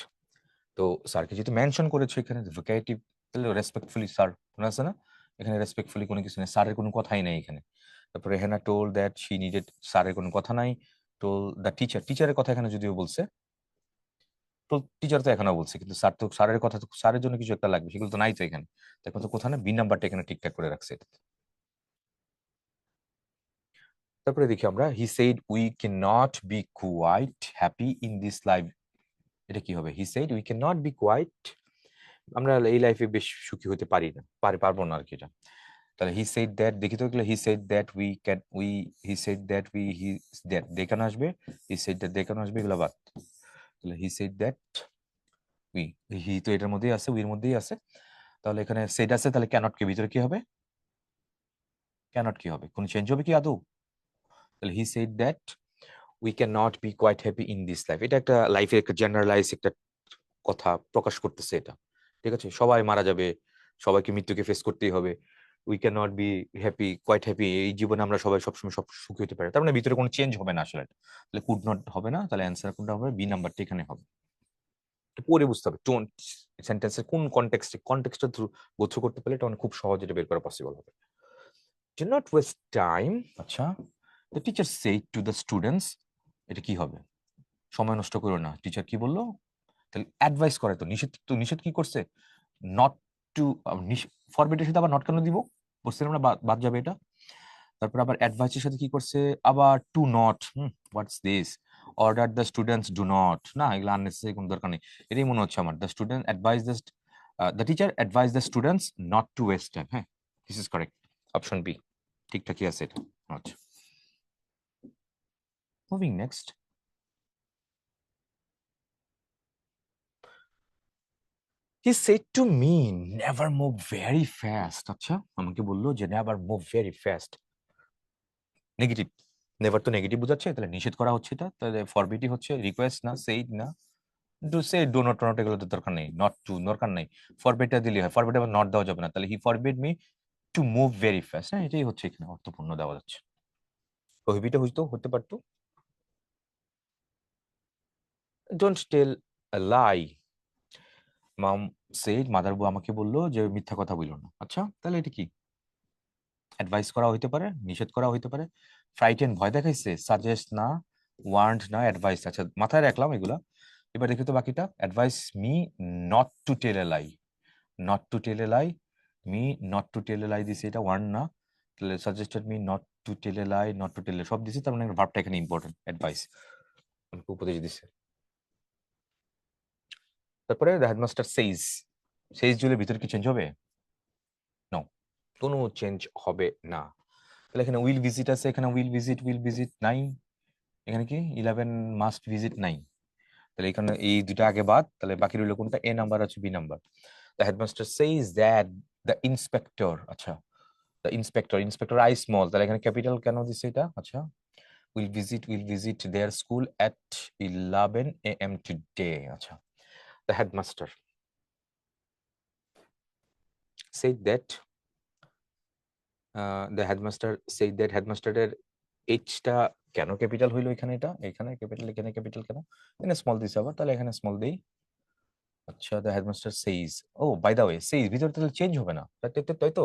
S1: তো স্যারকে যেহেতু মেনশন করেছে এখানে ভোকেটিভ, তাহলে রেসপেক্টফুলি স্যার, মনে আছে না, এখানে রেসপেক্টফুলি কোনো কিছু নেই, স্যারের কোনো কথাই নেই এখানে। তারপরে Rehana told that she needed, স্যারের কোনো কথা নাই, টোল দ্য টিচার, টিচারের কথা এখানে যদিও বলছে, তো টিচার তো এখানেও বলছে, কিন্তু স্যার তো, স্যারের কথা তো, স্যারের জন্য কিছু একটা লাগবে, সেগুলো তো নাই তো এখানে, দেখো তো কোথায় না, বি নাম্বারটা এখানে ঠিকঠাক করে রাখছে এটাতে। তারপরে দেখি আমরা, he said we can not be quite happy in this life, এটা কি হবে, he said we can not be quite, আমরা এই লাইফে বেশ সুখী হতে পারি না, পারবো না আর কি এটা, তাহলে হি সেড দ্যাট, দেখি তো এগুলো, he said that we can, he said that he that they কেন আসবে, হি সেড দ্যাট দে কেন আসবে, এগুলো বাদ, তাহলে হি সেড দ্যাট উই, হি তো এটার মধ্যেই আছে, উইর মধ্যেই আছে, তাহলে এখানে সেড আছে, তাহলে ক্যানট কে ভিতরে কি হবে, ক্যানট কি হবে, কোন চেঞ্জ হবে কি আদৌ, তাহলে he said that we can not be quite happy in this life, এটা একটা লাইফের একটা জেনারেলাইজ একটা কথা প্রকাশ করতেছে এটা, ঠিক আছে, সবাই মারা যাবে, সবাইকে মৃত্যুকে ফেস করতেই হবে, we can not be happy, quite happy, এই জীবনে আমরা সবাই সবসময় সব সুখী হতে পারি, তার মানে ভিতরে কোনো চেঞ্জ হবে না আসলে, তাহলে কুড নট হবে না, তাহলে অ্যান্সার কোনটা হবে, বি নাম্বারটা এখানে হবে। পড়ে বুঝতে হবে টোন সেন্টেন্সের কোন কনটেক্সটের থ্রু গো থ্রু করতে পারলে এটা অনেক খুব সহজে এটা বের করা পসিবল হবে। Do not waste time। আচ্ছা, the teacher said to the students, এটা কি হবে? সময় নষ্ট করো না। টিচার কি বললো? তাহলে অ্যাডভাইস করে তো নিষেধ কি করছে? নট টু ফরবিটের সাথে আবার নট কেন দিব? বলছিলাম না বাদ যাবে এটা। তারপর আবার অ্যাডভাইসের সাথে কি করছে? আবার to not. What's this? Order the students do not. না, এগুলো আননেসেসারি কোনো দরকার নেই। এটাই মনে হচ্ছে আমার। The teacher advise the students not to waste time. হ্যাঁ, this is correct. Option B ঠিকঠাকই আছে এটা। আচ্ছা, moving next. He said to me, never move very fast. আচ্ছা, আমাকে বললো যে never move very fast। Negative, never তো নেগেটিভ বোঝাচ্ছে, তাহলে নিষেধ করা হচ্ছে এটা, তাহলে ফরবিডই হচ্ছে, রিকোয়েস্ট না, সেইড না। Do say do not not এগুলো তো দরকার নেই, নট টু দরকার নেই, ফরবিডটা দিলে হয়, ফরবিড আবার নট দেওয়া যাবে না, তাহলে he forbid me to move very fast. হ্যাঁ, এটাই হচ্ছে এখানে অর্থপূর্ণ দেওয়া যাচ্ছে। প্রহিবিটে হতে পারতো don't tell a lie. Mum said, mother বউ আমাকে বললো যে মিথ্যা কথা বললো না। আচ্ছা, তাহলে এটা কি? অ্যাডভাইস করা হইতে পারে, নিষেধ করা হইতে পারে, ফ্রাইটেন ভয় দেখাইছে, সাজেস্ট না, ওয়ার্ন্ড না, অ্যাডভাইস। আচ্ছা, মাথায় রাখলাম এগুলা। এবার দেখি তো বাকিটা। Advise me not to tell a lie, not to tell a lie, me not to tell a lie দিছে, এটা ওয়ার্ন না। তাহলে suggested me not to tell a lie, not to tell a সব দিছে, তার মানে ভার্বটা এখানে ইম্পর্টেন্ট, অ্যাডভাইস আমাকে উপদেশ দিছে। তারপরে দ্য হেডমাস্টার সেইজ, সেইজ জুলের ভিতরে কি চেঞ্জ হবে? নো, কোনো চেঞ্জ হবে না। তাহলে এখানে উইল ভিজিট আছে, এখানে উইল ভিজিট নাই, এখানে কি 11 মাস্ট ভিজিট নাই। তাহলে এখানে এই দুটো আগে বাদ, তাহলে বাকি রইল কোনটা? এ নাম্বার আছে B number. The headmaster says that the inspector. আচ্ছা, দ্য ইন্সপেক্টর আই স্মল, তাহলে এখানে ক্যাপিটাল কেন দিছে এটা? আচ্ছা, will visit their school at 11 AM today. আচ্ছা, the headmaster said that the headmaster said that হেডমাস্টারের এইচটা কেন ক্যাপিটাল হইলো এখানে? এটা এখানে ক্যাপিটাল, এখানে ক্যাপিটাল কেন? এখানে স্মল দিছে আবার, তাহলে এখানে স্মল দেই। আচ্ছা, the headmaster says, oh by the way says ভিতরে তাহলে চেঞ্জ হবে না, তাই তো?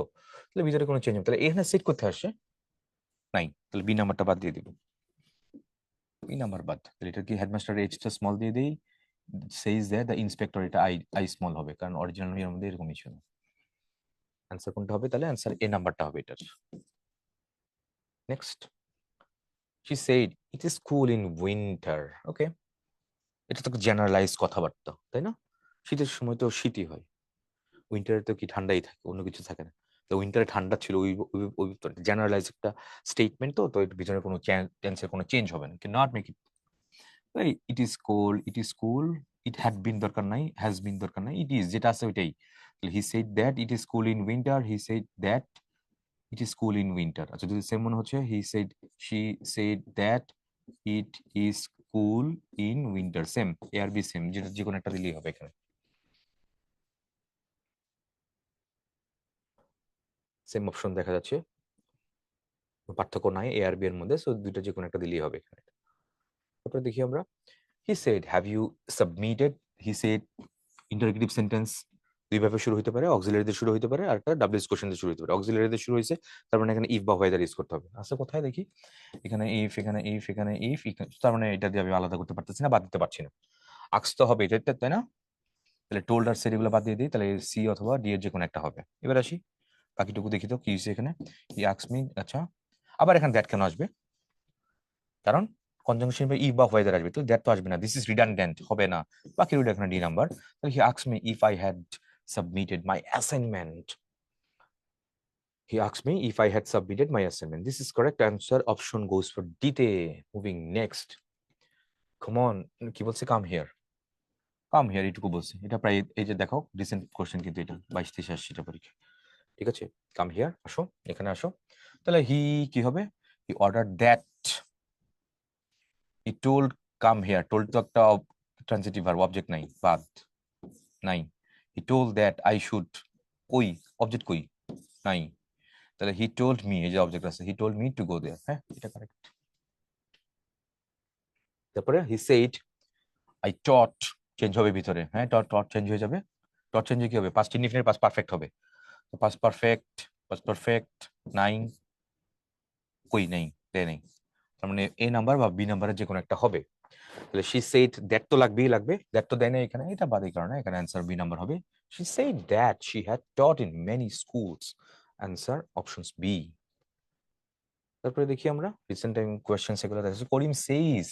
S1: তাহলে ভিতরে কোনো চেঞ্জ হবে, তাহলে এখানে সেট করতে আসে নাই, তাহলে বি নাম্বারটা বাদ দিয়ে দিব। বি নাম্বার বাদ, তাহলে এটা কি হেডমাস্টার এইচটা স্মল দিয়ে দেই, সেইজ দ্যাট দ্য ইন্সপেক্টর, এটা আই স্মল হবে, কারণ অরিজিনাল এর মধ্যে এরকমই ছিল। অ্যান্সার কোনটা হবে? তাহলে অ্যান্সার এ নাম্বারটা হবে এটার। Next, she said it is cool in winter। ওকে, এটা তো জেনারেলাইজ কথাবার্তা, তাই না? শীতের সময় তো শীতই হয়, উইন্টারে তো কি ঠান্ডাই থাকে, অন্য কিছু থাকে না। তো উইন্টারে ঠান্ডা ছিল, ওই জেনারেলাইজ একটা স্টেটমেন্ট, তো এর ভিতরে কোনো টেন্সের কোনো চেঞ্জ হবে না, not make it. It is cold, it is cool, it had been দরকার নাই, হ্যাজ বিন দরকার নাই, ইট ইজ যেটা আছে ওইটাই। He said that it is cool in winter, he said that it is cool in winter. আচ্ছা, যদি same মনে হচ্ছে, she said that it is cool in winter, same, A আর বি সেম, যেটা যে কোনো একটা দিলেই হবে এখানে। সেম অপশন দেখা যাচ্ছে, পার্থক্য নাই এ আর বি এর মধ্যে, সো দুইটা যে কোনো একটা দিলেই হবে এখানে। তারপরে দেখি আমরা, he said have you submitted. He said interrogative sentence দুইভাবে শুরু হতে পারে, অক্সিলারি দিয়ে শুরু হতে পারে, আর একটা ডাব্লিউএস কোশ্চেন দিয়ে শুরু হতে পারে। অক্সিলারি দিয়ে শুরু হয়েছে, তার মানে এখানে ইফ বা হোয়াইদার ইউজ করতে হবে। আচ্ছা, কোথায় দেখি? এখানে ইফ, এখানে ইফ, এখানে ইফ, তার মানে এটা দিয়ে আমি আলাদা করতে পারতেছি না, বাদ দিতে পারছি না। আক্স তো হবে এটা, তাই না? তাহলে টোল্ড আর সেড এগুলো বাদ দিয়ে দিই, তাহলে সি অথবা ডি এর যে কোনো একটা হবে। এবার আসি বাকিটুকু দেখি তো কি হয়েছে এখানে। হি আস্কড মি, আচ্ছা, আবার এখানে দ্যাট কেন আসবে? কারণ কনজাংশন বা ইফ বা হোয়েদার আসবে, তো দ্যাট তো আসবে না, দিস ইজ রিডান্ডেন্ট, হবে না। বাকি রইল এখানে ডি নাম্বার। তাহলে he asked me if I had submitted my assignment. He asked me if I had submitted my assignment. This is correct answer. Option goes for D তে। Moving next. Come on, কি বলছে? Come here. Come here এটুকু বলছে, এটা প্রায় এই যে দেখো রিসেন্ট কোশ্চেন, কিন্তু এটা 22-23 আসছে এটা পরীক্ষা। ঠিক আছে, কাম হিয়ার, আসো, এখানে আসো। তাহলে হি কি হবে? He order that, he told, come here, told তো একটা ট্রানজিটিভ ভার্ব, অবজেক্ট নাই, বাদ নাই। He told that I should, কই অবজেক্ট, কই নাই। তাহলে হি টোল্ড মি, এই যে অবজেক্ট আছে, he told me to go there. হ্যাঁ, এটা কারেক্ট। তারপরে he said I taught, change হবে ভিতরে, হ্যাঁ টট চেঞ্জ হয়ে যাবে। টট চেঞ্জ হয়ে কি হবে, পাস্ট ইনডিফিনিট পাস্ট পারফেক্ট হবে। তো পাস্ট পারফেক্ট নাই, কই নেই, দেয় নেই, তার মানে এ নাম্বার বা বি নাম্বারের যে কোনো একটা হবে। তাহলে শি সেড দ্যাট তো লাগবে, দ্যাট তো দেয় না এখানে, এটা বাদ এই কারণে এখানে অ্যান্সার বি নাম্বার হবে। She said that she had taught in many schools, answer options B. তারপরে দেখি আমরা রিসেন্ট টাইম কোয়েশ্চেন সেগুলো দেখছি। Karim says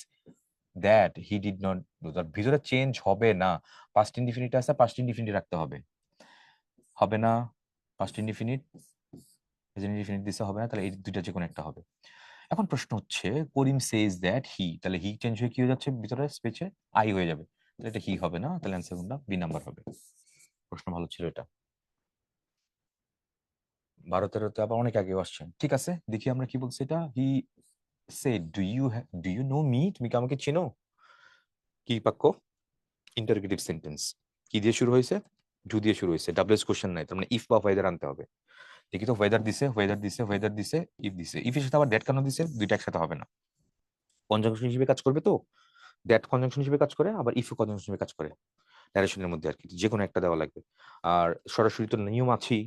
S1: that he did not do, তার ভিতরে চেঞ্জ হবে না। পাস্ট ইনডিফিনিট আছে, পাস্ট ইনডিফিনিট রাখতে হবে, হবে না। পাস্ট ইনডিফিনিট প্রেজেন্ট ইনডিফিনিট দিতে হবে না, তাহলে এই দুইটা যে কোনো একটা হবে। এখন প্রশ্ন হচ্ছে করিম সেজ দ্যাট হি, তাহলে হি চেঞ্জ হয়ে কি হয়ে যাচ্ছে ভিতরে স্পেসে, আই হয়ে যাবে, তাহলে এটা হি হবে না, তাহলে অ্যান্সার কোনটা, বি নাম্বার হবে। প্রশ্ন ভালো ছিল এটা, 12-13 আবার অনেক আগে আসছেন। ঠিক আছে, দেখি আমরা কি বলছি এটা। He said do you know me, তুমি কি আমাকে চিনো? কি বাক্য, ইন্টারগেটিভ সেন্টেন্স। কি দিয়ে শুরু হয়েছে, ডু দিয়ে শুরু হয়েছে, ডাবলএস কোশ্চেন নাই, তার মানে ইফ বা ওয়েদার আনতে হবে। দেখি তো, ওয়েদার দিছে, ইফ দিছে, ইফের সাথে আবার দ্যাট কেন দিছে, দুইটা একসাথে হবে না। কনজাংশন হিসেবে কাজ করবে তো, দ্যাট কনজাংশন হিসেবে কাজ করে, আবার ইফ কনজাংশন হিসেবে কাজ করে, ন্যারেশনের মধ্যে আর কি, যে কোনো একটা দেওয়া লাগবে। আর সরাসরি তো নিয়ম আছেই,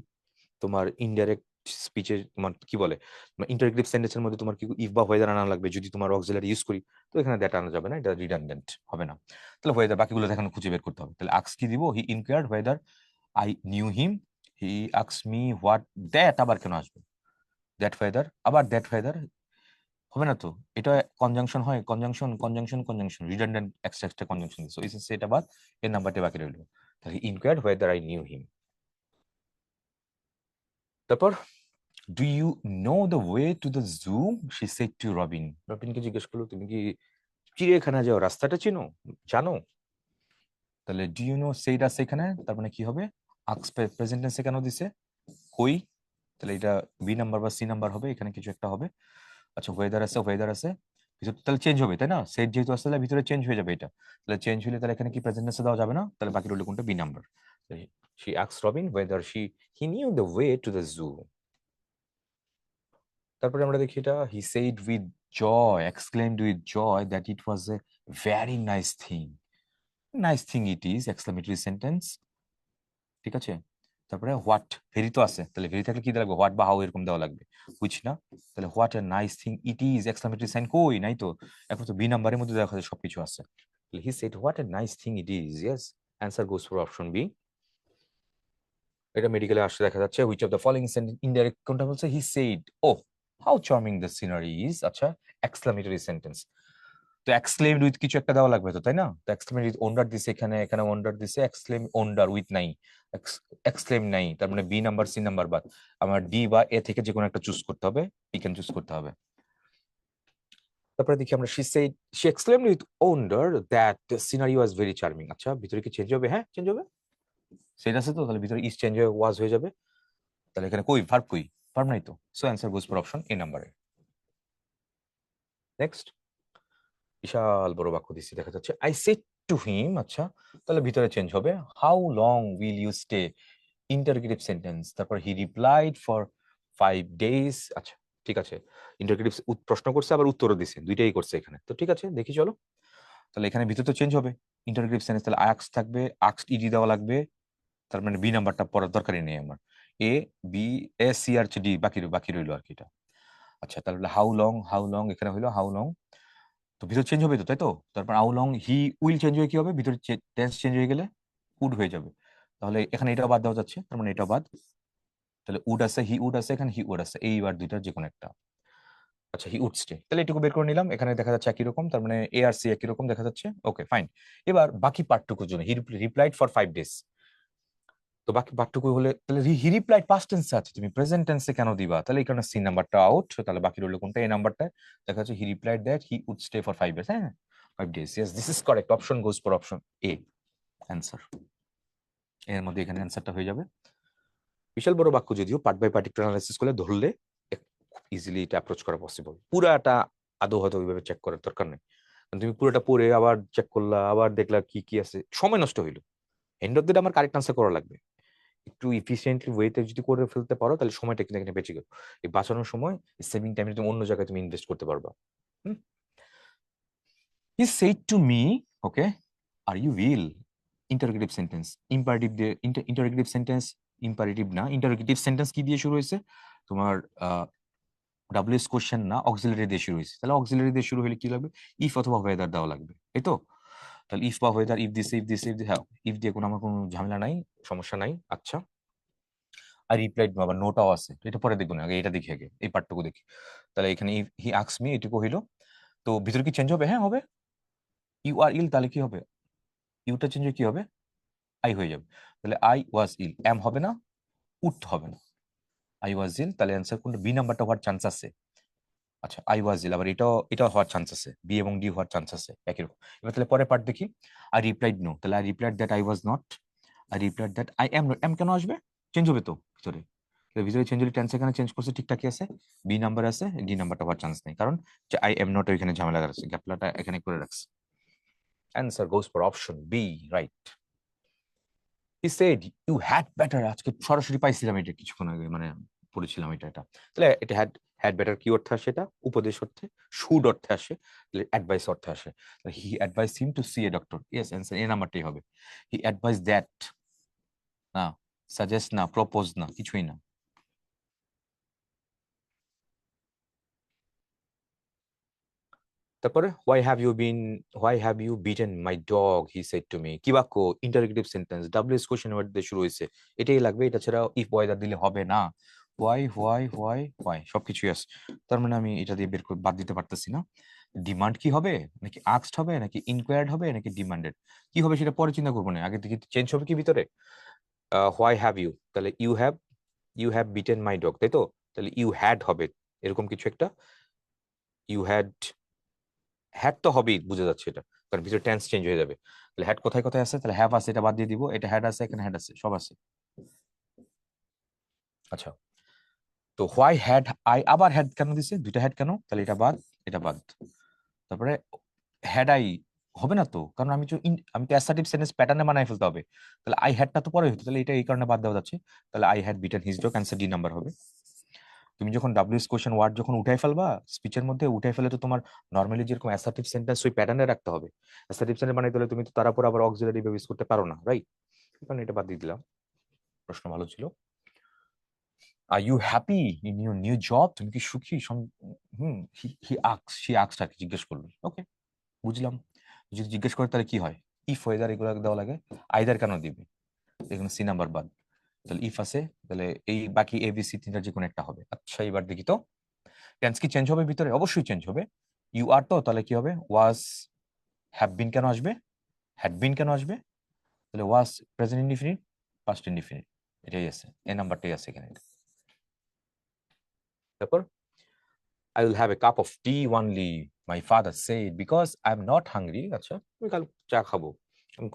S1: তোমার ইনডাইরেক্ট স্পিচে তোমার কি বলে, ইন্টারগ্রেটিভ সেন্টেন্সের মধ্যে তোমার কি ইফ বা ওয়েদার আনা লাগবে, যদি তোমার অক্সিলারি ইউজ করি, তো এখানে দ্যাট আনা যাবে না, এটা রিডান্ডেন্ট হবে না। তাহলে ওয়েদার, বাকিগুলো এখন খুঁজে বের করতে হবে। তাহলে আক্স কি দিব, he inquired whether I knew him, he আক্স মি হোয়াট, দ্যাট আবার কেন আসবে, দ্যাট ওয়েদার হবে না তো, এটা কনজাংশন হয়, conjunction redundant extra extra conjunction, so is সেটা বাদ, এর নাম্বারটা বাকি রইল। তাহলে inquired whether I knew him. তারপর do you know the way to the zoo, she said to Robin, রবিনকে জিজ্ঞেস করলো তুমি কি চিড়িয়াখানা যাও রাস্তাটা চিনো, জানো? তাহলে ডু ইউ নো সেইড আছে এখানে, তার মানে কি হবে, আক্স প্রেজেন্ট টেন্সে কেন দিছে, কই, তাহলে এটা বি নাম্বার বা সি নাম্বার হবে, এখানে কিছু একটা হবে। আচ্ছা ওয়েদার আছে ভিতরে, তাহলে চেঞ্জ হবে তাই না, সেট যেহেতু আসছে তাহলে ভিতরে চেঞ্জ হয়ে যাবে এটা, তাহলে চেঞ্জ হলে তাহলে এখানে কি প্রেজেন্ট টেন্সে দেওয়া যাবে না, তাহলে বাকি রইল কোনটা, বি নাম্বার। She asked Robin whether he knew the way to the zoo. তারপরে আমরা দেখি এটা, হি said with joy, exclaimed with joy that it was a very nice thing it is, exclamatory sentence, ঠিক আছে। তারপরে হোয়াট, ভেরি তো আছে, তাহলে ভেরি থাকলে কি দেওয়া লাগবে, হোয়াট বা হাউ এরকম দেওয়া লাগবে, হুইচ না, তাহলে what a nice thing it is, exclamatory sign কই নাই তো, এখন তো বি নাম্বারের মধ্যে দেখা যায় সবকিছু আছে। তাহলে he said what a nice thing it is, yes, answer goes for option B. এটা মেডিকেলে আসতে দেখা যাচ্ছে, which of the following sentence, indirect কোনটা বলছে, he said oh how charming the scenery is, আচ্ছা এক্সক্লামেটরি সেন্টেন্স, তো এক্সক্লেমড উইথ কিছু একটা দেওয়া লাগবে তো, তাই না, তো এক্সক্লেমড উইথ ওন্ডার দিছে, এখানে ওন্ডার দিছে, এক্সক্লেম ওন্ডার উইথ নাই, এক্সক্লেম নাই, তার মানে বি নাম্বার সি নাম্বার বাদ, আমার ডি বা এ থেকে যে কোনো একটা চুজ করতে হবে, পি ক্যান চুজ করতে হবে। তারপরে দেখি আমরা, she exclaimed with wonder that the scenery was very charming, আচ্ছা ভিতরে কি চেঞ্জ হবে, হ্যাঁ চেঞ্জ হবে, সেট আছে তো, তাহলে ভিতরে ইজ চেঞ্জ হয়ে ওয়াজ হয়ে যাবে, তাহলে এখানে কই ভার্ব, কই ভার্ব নাই তো, so answer goes for option এ নাম্বারে। নেক্সট, বিশাল বড় বাক্য দিচ্ছি দেখা যাচ্ছে, আই সেড টু হিম, আচ্ছা তাহলে ভিতরে চেঞ্জ হবে, how long will you stay, interrogative sentence, তারপর হি রিপ্লাইড ফর 5 days, আচ্ছা ঠিক আছে, ইন্টারগেটিভ প্রশ্ন করছে আবার উত্তরও দিছে, দুইটাই করছে এখানে, তো ঠিক আছে দেখি চলো। তাহলে এখানে ভিতরে তো চেঞ্জ হবে, ইন্টারগেটিভ সেন্টেন্স, তাহলে আক্স থাকবে, আক্স ইডি দেওয়া লাগবে, তার মানে বি নাম্বারটা পড়ার দরকারই নেই আমার, এ বি এ সি আর ডি বাকি রইলো আর কি এটা। আচ্ছা তাহলে হাউ লং এখানে হইলো হাউ লং, তো ভিতর চেঞ্জ হবে তো, তাই তো, তারপর how long he will change হয়ে কি হবে, ভিতরে টেন্স চেঞ্জ হয়ে গেলে উড হয়ে যাবে, তাহলে এখানে এটা বাদ দেওয়া যাচ্ছে, তার মানে এটা বাদ, তাহলে উড আছে, হি উড আছে, এখানে হি উড আছে, এইবার দুইটার যে কোনো একটা। আচ্ছা হি উড স্টে, তাহলে এটুকু বের করে নিলাম, এখানে দেখা যাচ্ছে একই রকম, তার মানে এ আর সি একই রকম দেখা যাচ্ছে, ওকে ফাইন। এবার বাকি পার্টটুকুর জন্য, হি রিপ্লাইড ফর 5 days, তো বাকি পার্টটুকু হলে তাহলে হি রিপ্লাইড পাস্ট টেন্সে আছে, তুমি প্রেজেন্ট টেন্সে কেন দিবা, তাহলে এই কারণে সি নাম্বারটা আউট, তাহলে বাকি রইলো কোনটা, এই নাম্বারটা, দেখা যাচ্ছে he replied that he would stay for 5 days, হ্যাঁ 5 days, yes this is correct, option goes for option A, answer এর মধ্যে এখানে অ্যান্সারটা হয়ে যাবে। বিশাল বড় বাক্য যদিও পার্ট বাই পার্টিকুলার অ্যানালাইসিস করলে ধরলে খুব ইজিলি এটা অ্যাপ্রোচ করা পসিবল, পুরাটা আদৌ হয়তো ওইভাবে চেক করার দরকার নেই, তুমি পুরোটা পড়ে আবার চেক করলা, আবার দেখলা কি কি আছে, সময় নষ্ট হইলো, এন্ড অফ দ্য ডে আমার কারেক্ট আনসার করা লাগবে, একটু ইফিসিয়েন্টলি ওয়েতে যদি করে ফেলতে পারো তাহলে সময়টা কিন্তু এখানে বেঁচে গেল, এই বাঁচানোর সময় সেভিং টাইম তুমি অন্য জায়গায় তুমি ইনভেস্ট করতে পারবা। He said to me, okay are you will, interrogative sentence, imperative দিয়ে ইন্টারোগেটিভ সেন্টেন্স, ইম্পারেটিভ না, ইন্টারোগেটিভ সেন্টেন্স কি দিয়ে শুরু হয়েছে? তোমার ডাব্লিউএস কোশ্চেন না, অক্সিলারি দিয়ে শুরু হয়েছে। তাহলে অক্সিলারি দিয়ে শুরু হলে কি লাগবে? ইফ অথবা ওয়েদার দেওয়া লাগবে, এই তো। তাহলে ইফ বা weather, if this if this if, হ্যাঁ ইফ দিয়ে কোনো আমার কোনো ঝামেলা নাই, সমস্যা নাই। আচ্ছা, আর রিপ্লাইড আবার নোটাও আছে, এটা পরে দেখবো না, আগে এটা দেখি, আগে এই পার্টটুকু দেখি। তাহলে এখানে হি আস্কস মি, এটুকু হইলো। তো ভিতরে কি চেঞ্জ হবে? হ্যাঁ হবে। ইউ আর ইল, তাহলে কি হবে? ইউটা চেঞ্জ হয়ে কি হবে? আই হয়ে যাবে। তাহলে আই ওয়াজ ইল, এম হবে না, উঠ হবে না, আই ওয়াজ ইল। তাহলে অ্যান্সার কোনটা? বি নাম্বারটা হওয়ার চান্স আছে। আচ্ছা, আই ওয়াজ ইল, আবার এটাও হওয়ার চান্স আছে, বি এবং ডি হওয়ার চান্স আছে একই রকম। এবার তাহলে পরের পার্ট দেখি। আই রিপ্লাইড নো, তাহলে I replied that I was not, I replied that I am not. Am কেন আসবে? চেঞ্জ হবে তো ভিতরে, ভিতরে চেঞ্জ হলে টেন্স এখানে চেঞ্জ করছে, ঠিকঠাকই আছে। বি নাম্বার আছে, ডি নাম্বারটা হওয়ার চান্স নেই, কারণ যে আই এম নট ওইখানে ঝামেলা রাখছে, গ্যাপলাটা এখানে করে রাখছে। Answer goes for option B, right. He said you had better, আজকে সরাসরি পাইছিলাম এটা কিছুক্ষণ আগে, মানে পড়েছিলাম এটা। তাহলে এটা হ্যাড, হ্যাড বেটার কি অর্থে আসে? এটা উপদেশ অর্থে, শুড অর্থে আসে, তাহলে অ্যাডভাইস অর্থে আসে। He advise him to see a doctor, yes answer A নাম্বারটাই হবে। হি অ্যাডভাইস দ্যাট, না সাজেস্ট না, প্রপোজ না, কিছুই না। তারপরে why have you beaten my dog, he said to me. কি বাক্য? Interrogative sentence, WS question word দিয়ে শুরু হয়েছে, এটাই লাগবে। এটা ছাড়া ইফ ওয়েদার দিলে হবে না। হোয়াই সবকিছুই আছে। তার মানে আমি এটা দিয়ে বাদ দিতে পারতেছি না। ডিমান্ড কি হবে, নাকি আস্কড হবে, নাকি ইনকোয়ার্ড হবে, নাকি ডিমান্ডেড? কি হবে সেটা পরে চিন্তা করবো না, আগে থেকে চেঞ্জ হবে কি ভিতরে? হোয়াই হ্যাভ ইউ, তাহলে you have beaten my dog, তাই তো। তাহলে ইউ হ্যাড হবে এরকম কিছু একটা। ইউ হ্যাড, হ্যাড তো হবেই, বুঝে যাচ্ছে এটা, কারণ ভিতরে টেন্স চেঞ্জ হয়ে যাবে। তাহলে হ্যাড কোথায় কোথায় আছে? তাহলে হ্যাভ আছে, এটা বাদ দিয়ে দিব, এটা হ্যাড আছে, এখানে হ্যাড আছে, সব আছে। আচ্ছা, তো হোয়াই হ্যাড আই, আবার হ্যাড কেন দিছে? দুইটা হ্যাড কেন? তাহলে এটা বাদ, এটা বাদ। তারপরে হ্যাড আই হবে না তো, কারণ আমি তো অ্যাসার্টিভ সেন্টেন্স প্যাটার্নে বানাই ফেলতে হবে। তাহলে আই হ্যাডটা তো পরে হতো, তাহলে এটা এই কারণে বাদ দেওয়া যাচ্ছে। তাহলে I had beaten his dog, answer D number হবে। তুমি যখন ডাব্লিউএস কোশ্চেন ওয়ার্ড যখন উঠাই ফেলবা স্পিচের মধ্যে, উঠাই ফেলে তো তোমার নর্মালি যেরকম অ্যাসার্টিভ সেন্টেন্স ওই প্যাটার্নে রাখতে হবে। অ্যাসার্টিভ সেন্টেন্স বানাইতে হলে তুমি তো তার উপর আবার অক্সিলারি ইউজ করতে পারো না, রাইট? কারণ এটা বাদ দিয়ে দিলাম। প্রশ্ন ভালো ছিল। Are you happy in your new job, তুমি কি সুখী? হুম, সি আক্স আর কি জিজ্ঞেস করলো, ওকে বুঝলাম। যদি জিজ্ঞেস করে তাহলে কি হয়? ইফ ওয়েদার এগুলো দেওয়া লাগে, আইদার কেন দিবে? এখানে সি নাম্বার বাদ, তাহলে ইফ আছে, তাহলে এই বাকি এ বি সি তিনটার যে কোনো একটা হবে। আচ্ছা, এবার দেখি তো টেন্স কি চেঞ্জ হবে ভিতরে? অবশ্যই চেঞ্জ হবে। ইউ আর তো, তাহলে কি হবে? ওয়াজ, হ্যাভ বিন কেন আসবে? হ্যাড বিন কেন আসবে? তাহলে was present indefinite, past indefinite, এটাই আছে, এ নাম্বারটাই আছে এখানে। তারপর I will have a cup of tea only, my father said, because I'm not hungry. আচ্ছা, আমি কাল চা খাবো, আমি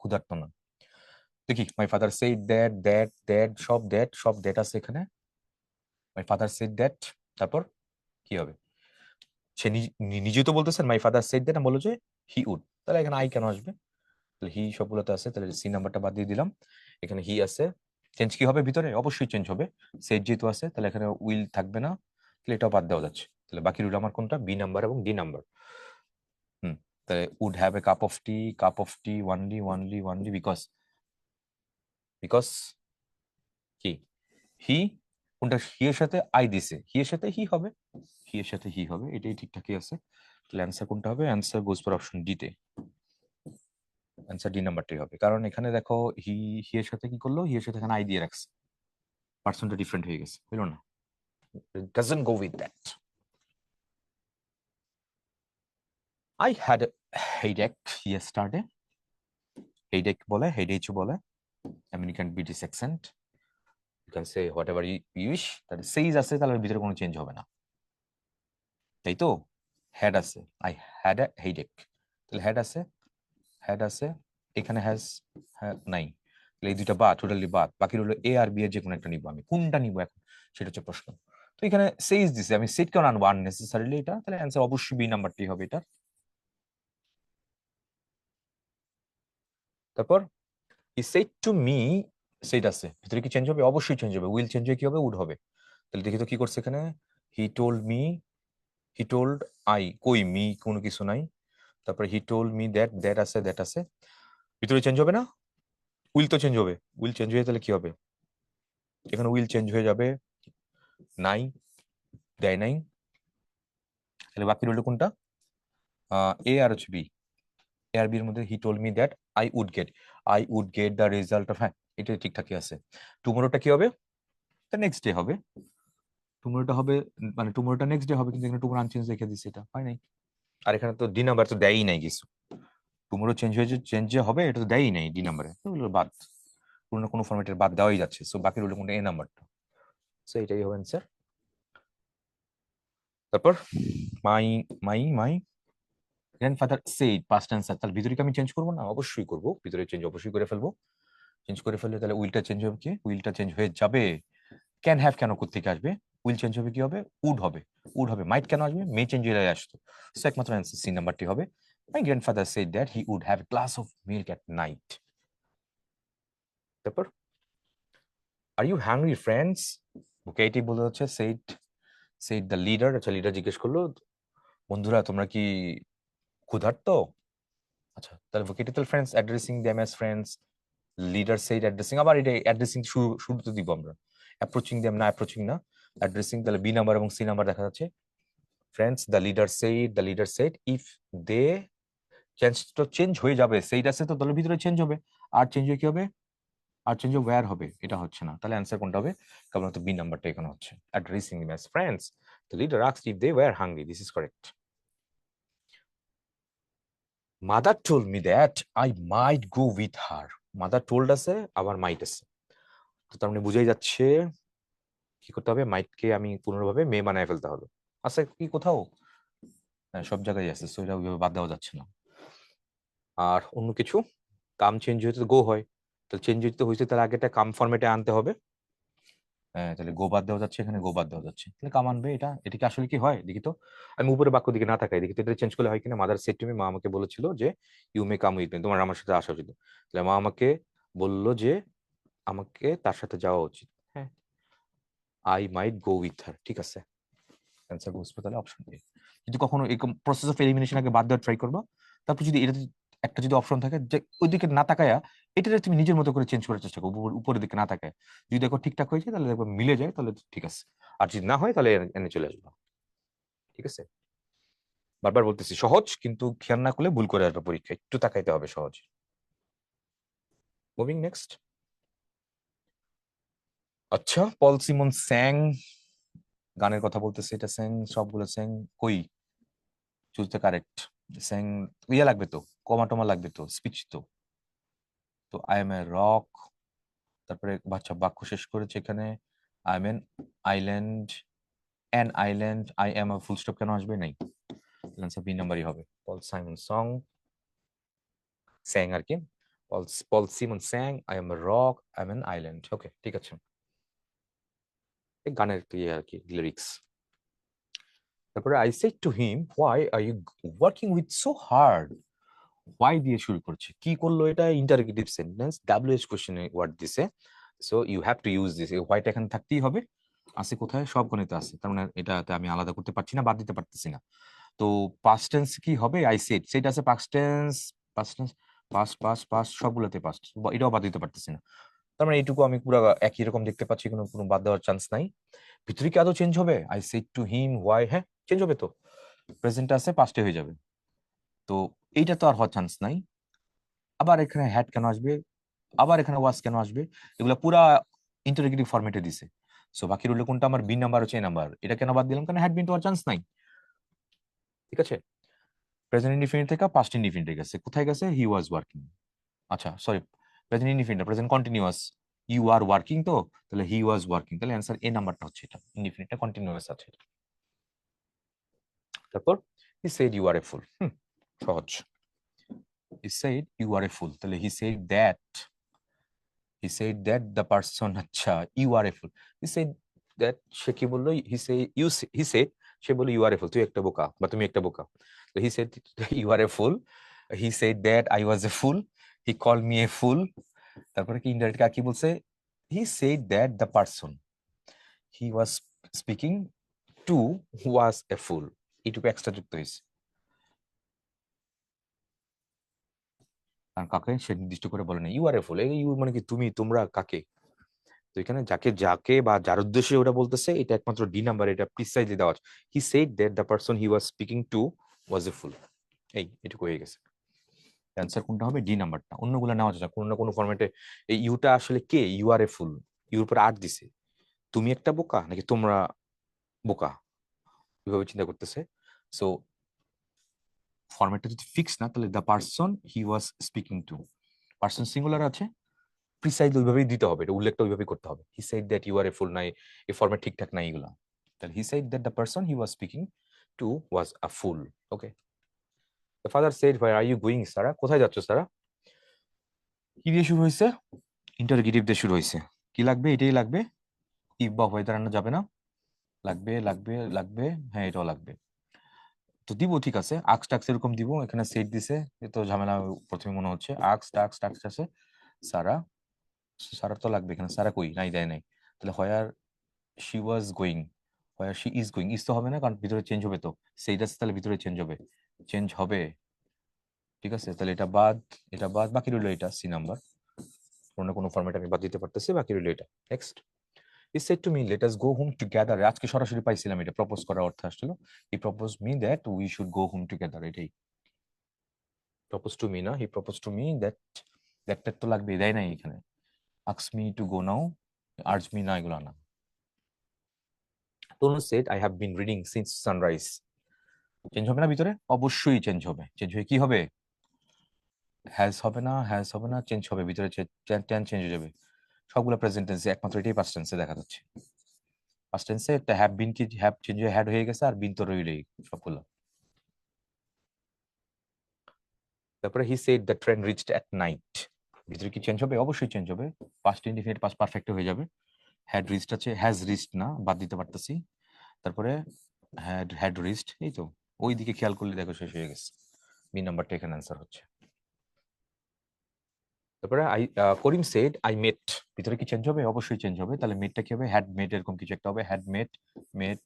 S1: ক্ষুধার্ত না। দেখি, my father said that সব that আছে এখানে। my father said that, তারপর কি হবে? সে নিজেই তো বলতেছেন মাই ফাদার সেড দ্যাট, আমি বললো যে হি উড, তাহলে এখানে আই কেন আসবে? তাহলে হি সবগুলোতে আছে, তাহলে সি নাম্বারটা বাদ দিয়ে দিলাম। এখানে হি আছে, চেঞ্জ কি হবে ভিতরে? অবশ্যই চেঞ্জ হবে। সেড যেহেতু আছে, তাহলে এখানে উইল থাকবে না, তাহলে এটাও বাদ দেওয়া যাচ্ছে। তাহলে বাকি রইল আমার কোনটা? বি নাম্বার এবং ডি নাম্বার। হুম, তাহলে would have a cup of tea only because কি? হি, কোনটা? হি এর সাথে আই দিছে, হি এর সাথে হি হবে, হি এর সাথে হি হবে, এটাই ঠিকঠাকই আছে। তাহলে অ্যান্সার কোনটা হবে? Answer goes for option D তে। অ্যান্সার ডি নাম্বারটাই হবে, কারণ এখানে দেখো হি, হি এর সাথে কি করলো? হি এর সাথে এখানে আই দিয়ে রাখছে, পার্সনটা ডিফারেন্ট হয়ে গেছে, হইলো না? It doesn't go with that. I had a headache yesterday. Headache বলে, headache বলে, American British accent. You can say whatever you wish, তাহলে সেইজ আছে, তাহলে ভিতরে কোনো চেঞ্জ হবে না, তাই তো। হ্যাড আছে, আই হ্যাড এ হেডেক, তাহলে হ্যাড আছে, এখানে হ্যাজ নাই, তাহলে এই দুইটা বাদ, টোটালি বাদ। বাকি রইলো এ আর বি এর যে কোনো একটা নিবো, আমি কোনটা নিবো এখন সেটা হচ্ছে প্রশ্ন। তো এখানে সেইজ দিছে, আমি সেট কেন আনবো আননেসেসারিলি এটা? তাহলে অ্যান্সার অবশ্যই বি নাম্বারটি হবে এটা। তারপর হি সেড টু মি, সেট আছে, ভিতরে কি চেঞ্জ হবে? অবশ্যই চেঞ্জ হবে, উইল চেঞ্জ হয়ে কি হবে? উড হবে। তাহলে দেখি তো কি করছে এখানে। হি told me, he told I, কই মি কোনো কিছু নাই। তারপরে হি টোল্ড মি দ্যাট আছে, দ্যাট আছে। ভিতরে চেঞ্জ হবে না, উইল তো চেঞ্জ হবে, উইল চেঞ্জ হয়ে তাহলে কি হবে, এখানে উইল চেঞ্জ হয়ে যাবে নাই, দেয় নাই, তাহলে বাকি রইল কোনটা, এ আর হচ্ছে বি। এ আর বি এর মধ্যে he told me that I would get the result of, হ্যাঁ এটা ঠিকঠাকই আছে। টুমোরোটা কি হবে, দ্য নেক্সট ডে হবে, টুমোরোটা হবে মানে টুমোরোটা নেক্সট ডে হবে, কিন্তু এখানে টুমোরো আনচেঞ্জ রেখে দিচ্ছে, এটা হয় নাই। আর এখানে তো ডি নাম্বার তো দেয়ই নাই কিছু, টুমোরো চেঞ্জ হয়েছে, চেঞ্জ যে হবে এটা তো দেয়ই নাই ডি নাম্বারে, ওগুলো বাদ, কোনো ফরম্যাটের বাদ দেওয়াই যাচ্ছে, সো বাকি রইল কোনটা, এ নাম্বারটা, সো এটাই হবে অ্যান্সার। তারপর my my grandfather said, past tense, তাহলে ভিতরে কি আমি চেঞ্জ করবো না, অবশ্যই করবো, ভিতরে চেঞ্জ অবশ্যই করে ফেলবো, চেঞ্জ করে ফেললে তাহলে উইলটা চেঞ্জ হবে, কি উইলটা চেঞ্জ হয়ে যাবে, ক্যান হ্যাভ কেন কোত্থেকে আসবে, উইল চেঞ্জ হবে কি হবে, উড হবে, উড হবে, মাইট কেন আসবে, মে চেঞ্জ হয়ে আসতো, সো একমাত্র অ্যান্সার সি নাম্বারটি হবে। My grandfather said that he would have a glass of milk at night. তারপর are you hungry friends, vocative বলে হচ্ছে সেড, সেড দ্য লিডার, আচ্ছা লিডার জিজ্ঞেস করলো বন্ধুরা তোমরা কি ক্ষুধার্ত, আচ্ছা তাহলে ভোকেটিভ তাহলে friends, addressing them as friends, leader said addressing, আবার এটা অ্যাড্রেসিং শুরুতে দিব আমরা, অ্যাপ্রোচিং দেম না, অ্যাপ্রোচিং না, অ্যাড্রেসিং, তাহলে বি নাম্বার এবং সি নাম্বার দেখা যাচ্ছে। Friends the leader said if they change, তো চেঞ্জ হয়ে যাবে, সেইটা আছে তো দলের ভিতরে চেঞ্জ হবে, আর চেঞ্জ হয়ে কি হবে, আর চেঞ্জ হয়ে ওয়্যার হবে, এটা হচ্ছে না, তাহলে অ্যান্সার কোনটা হবে, কেবলমাত্র বি নাম্বারটা এখানে হচ্ছে, addressing them as friends, the leader asked if they were hungry, this is correct. Mother told me that I might go with her, mother told আছে আবার মাইট আছে, তো তার মানে বুঝাই যাচ্ছে কি করতে হবে, মাইটকে আমি পুনর্ভাবে মেয়ে বানায় ফেলতে হবে, আছে কি কোথাও, হ্যাঁ সব জায়গায় আছে, সো এটা ওইভাবে বাদ দেওয়া যাচ্ছে না। আর অন্য কিছু, কাম চেঞ্জ হইতে গো হয়, তাহলে চেঞ্জ হইতে হয়েছে তার আগে একটা কাম ফরম্যাটে আনতে হবে, হ্যাঁ তাহলে গো বাদ দেওয়া যাচ্ছে, এখানে গো বাদ দেওয়া যাচ্ছে, তাহলে কাম আনবে, এটা কি আসলে কি হয় দেখি তো, আমি উপরে বাক্য দিকে না তাকাই দেখি তো, এটা চেঞ্জ করলে হয় কিনা, মাদার সেড টু মি, মা আমাকে বলেছিল যে you may come with me, তোমার আমার সাথে আসা উচিত, তাহলে মা আমাকে বললো যে আমাকে তার সাথে যাওয়া উচিত, হ্যাঁ আই মাইট গো উইথ হার, ঠিক আছে, অ্যান্সার বসবে তাহলে অপশন এ। যদি কখনো এরকম প্রসেস অফ এলিমিনেশন আগে বাদ দেওয়ার ট্রাই করবা, তারপর যদি এটা একটা যদি অপশন থাকে যে ওইদিকে না তাকায়া এটা তুমি নিজের মতো করে চেঞ্জ করার চেষ্টা করো, উপরের দিকে না তাকায়, যদি দেখো ঠিকঠাক হয়ে যায় তাহলে দেখো মিলে যায়, তাহলে ঠিক আছে, আর যদি না হয় তাহলে এনে চলে আসবা, ঠিক আছে। বারবার বলতেছি সহজ, কিন্তু খেয়াল না করলে ভুল করে আসবে পরীক্ষা, একটু তাকাইতে হবে সহজ। Moving next. আচ্ছা পল সিমন স্যাং, গানের কথা বলতেছে, এটা স্যাং, সবগুলো স্যাং, কই চুজ দ্য কারেক্ট, স্যাং, ইয়ে লাগবে তো, কমা টমা লাগবে তো, স্পিচ তো, তো আই এম এ রক, তারপরে বাচ্চা বাক্য শেষ করেছে এখানে, I am an island, an island, I am A full stop কেন আসবে, নাই, আনসার বি নাম্বারই হবে, পল সাইমন সং, স্যাং আর কি, Paul Simon sang I am a rock, I am an island, okay ঠিক আছে, এই গানের ইয়ে আর কি লিরিক্স। তারপরে I said to him why are you working with so hard, why দিয়ে শুরু করছে, কি করলো, এটা ইন্টারগেটিভ সেন্টেন্স, ডাব্লিউএইচ কোশ্চেনে ওয়ার্ড দিছে, so you have to use this, হোয়াইটা এখানে থাকতেই হবে, আছে কোথায়, সব গণিতে আছে, তার মানে এটাতে আমি আলাদা করতে পারছি না, বাদ দিতে পারতেছি না, তো পাস্ট টেন্স কি হবে, আই সেড, সেট আছে past tense, past tense, past সবগুলোতে পাস্ট, এটাও বাদ দিতে পারতেছি না, তার মানে এইটুকু আমি পুরো একই রকম দেখতে পাচ্ছি, কোনো কোনো বাদ দেওয়ার চান্স নাই। ভিতরে কি আদৌ চেঞ্জ হবে, I said to him why, হ্যাঁ চেঞ্জ হবে তো, প্রেজেন্ট আছে পাস্টে হয়ে যাবে, তো এইটা তো আর হওয়ার চান্স নাই, আবার এখানে হ্যাড কেন আসবে, আবার এখানে ওয়াজ কেন আসবে, এগুলো পুরা ইন্টারোগেটিভ ফরম্যাটে দিছে, সো বাকি রইল কোনটা, আমার বি নাম্বার হচ্ছে এ নাম্বার, এটা কেন বাদ দিলাম, কারণ হ্যাড বিন তো আর চান্স নাই, ঠিক আছে। প্রেজেন্ট ইনডিফিনিট থেকে পাস্ট ইনডিফিনিটে গেছে, কোথায় গেছে, হি ওয়াজ ওয়ার্কিং, আচ্ছা sorry present indefinite, present continuous, you are working, তো তাহলে হি ওয়াজ ওয়ার্কিং, তাহলে অ্যান্সার এ নাম্বারটা হচ্ছে, এটা ইনডিফিনিটটা কন্টিনিউয়াস আছে। তারপর হি সেড ইউ আর এ ফুল, সহজ, হি said you are a fool, তাহলে he said that the person, আচ্ছা you are a fool, he said that, সে কি বললো, হি সেড, সে বললো ইউ আর এ ফুল, তুই একটা বোকা বা তুমি একটা বোকা, তো he said you are a fool, he said that I was a fool, he call me a fool, তারপরে কি ইনডাইরেক্ট কি বলছে, he said that the person he was speaking to was a fool, এইটুকু extra যুক্ত হয়েছে, কারণ কাকে সে নির্দিষ্ট করে বলে না, you are a fool, you মানে কি তুমি, তোমরা কাকে। তো এখানে যাকে যাকে বা যার উদ্দেশ্যে ওটা বলতেছে, এটা একমাত্র ডি নাম্বার, এটা প্রিসাইজলি দেওয়া আছে। He said that the person he was speaking to was a fool. এটুকু হয়ে গেছে। অ্যান্সার কোনটা হবে? ডি নাম্বারটা। অন্যগুলো নেওয়া যাচ্ছে না, কোনো না কোনো ফরম্যাটে। এই ইউটা আসলে কে? You are a full, your উপর আর দিছে। তুমি একটা বোকা নাকি তোমরা বোকা, এভাবে চিন্তা করতেছে। সো ফরম্যাটটা যদি ফিক্স না, তাহলে the person he was speaking to, person singular আছে, প্রিসাইজলি ওইভাবেই দিতে হবে, এটা উল্লেখটা ওইভাবেই করতে হবে। He said that you are a fool নাই, এই ফরম্যাট ঠিকঠাক নাই এগুলা। তাহলে he said that the person he was speaking to was a fool. Okay. The father said where are you going Sara, কোথায় যাচ্ছ সারা? কি দিয়ে শুরু হয়েছে? ইন্টারগেটিভ দিয়ে শুরু হয়েছে। কি লাগবে? এটাই লাগবে। ইফ বা হোয়াই দাঁড়ানো যাবে না। লাগবে লাগবে লাগবে, হ্যাঁ এটাও লাগবে। তো দিব, ঠিক আছে, আক্স টাক্স এরকম দিব। এখানে সেট দিছে, এ তো ঝামেলা প্রথমে মনে হচ্ছে। আক্স টাক্স টাক্স আছে, সারা, সারা তো লাগবে এখানে। সারা কই? নাই, দেয় নাই। তাহলে where she was going, where she is going, is তো হবে না, কারণ ভিতরে চেঞ্জ হবে। তো সেইটা তাহলে ভিতরে চেঞ্জ হবে, চেঞ্জ হবে। ঠিক আছে, তাহলে এটা বাদ, এটা বাদ, বাকি রইলো এটা সি নাম্বার। কোনো না কোনো ফরম্যাট আমি বাদ দিতে পারতেছি, বাকি রইলো এটা। Next, he said to me let us go home together. আজকে সরাসরি পাইছিলাম, এটা প্রপোজ করার অর্থ আসছিল। He propose me that we should go home together, এটাই। প্রপোজ টু মি না, he propose to me that, that তো লাগবে, দেয় নাই এখানে। আক্স me to go now, urge me না, এগুলো না। Tanu said I have been reading since sunrise. Change হবে না ভিতরে? অবশ্যই চেঞ্জ হবে। চেঞ্জ হয়ে কি হবে? হ্যাজ হবে না, হ্যাজ হবে না, চেঞ্জ হবে ভিতরে, টেন চেঞ্জ হয়ে যাবে। সবগুলো প্রেজেন্ট টেন্সে, একমাত্র এটাই পাস্ট টেন্সে দেখা যাচ্ছে। পাস্ট টেন্সে একটা হ্যাভ বিন কি, হ্যাভ চেঞ্জ হয়ে হ্যাড হয়ে গেছে, আর বিন তো রইলই সবগুলো। তারপরে he said the train reached at night, ভিতরে কি চেঞ্জ হবে? অবশ্যই চেঞ্জ হবে। পাস্ট ইনডিফিনিট পাস্ট পারফেক্ট হয়ে যাবে। হ্যাড রিচড আছে, হ্যাজ রিচড না, বাদ দিতে পারতেছি। তারপরে হ্যাড হ্যাড রিচড, এই তো ওই দিকে খেয়াল করলে দেখো শেষ হয়ে গেছে। বি নাম্বারটা এখানে অ্যান্সার হচ্ছে। তারপরে করিম সেড আই মেট, ভিতরে কি চেঞ্জ হবে? অবশ্যই চেঞ্জ হবে। তাহলে মেটটা কি হবে? হ্যাড মেট, এরকম কিছু একটা হবে। হ্যাড মেট, মেট,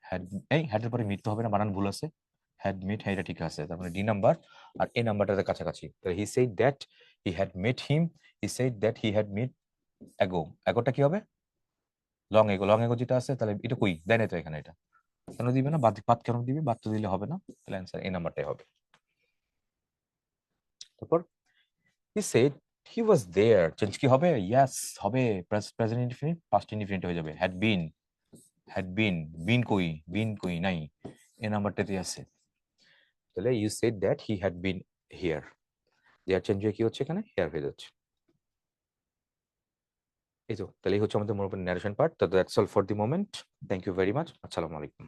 S1: হ্যাড, এই হ্যাডের পরে মিট তো হবে না, বানান ভুল আছে। হ্যাড মেট, হ্যাঁ এটা ঠিক আছে। তার মানে ডি নাম্বার, আর এ নাম্বারটাতে কাছাকাছি। তাহলে he said that he had mate him, he said that he had মেট এগো। এগোটা কি হবে? লং এগো, লং এগো যেটা আছে, তাহলে এটা কই? দেয় নাই তো এখানে। এটা কেন দিবে না? বাদ, বাদ কেন দিবে? বাদ তো দিলে হবে না। তাহলে অ্যান্সার এ নাম্বারটাই হবে। তারপর হি সেড হি ওয়াজ দেয়ার, চেঞ্জ কি হবে? ইয়েস হবে, প্রেজেন্ট ইনডিফিনিট পাস্ট ইনডিফিনিট হয়ে যাবে। হ্যাড বিন, বিন কই? বিন কই? নাই, এ নাম্বারটাতে আছে। তাহলে you said that he had been here, there change হয়ে কি হচ্ছে এখানে? হেয়ার হয়ে যাচ্ছে। এই তো, তাহলে এই হচ্ছে আমাদের মোটামুটি ন্যারেশন পার্ট। তো that's all for the moment. Thank you very much. আসসালামু আলাইকুম।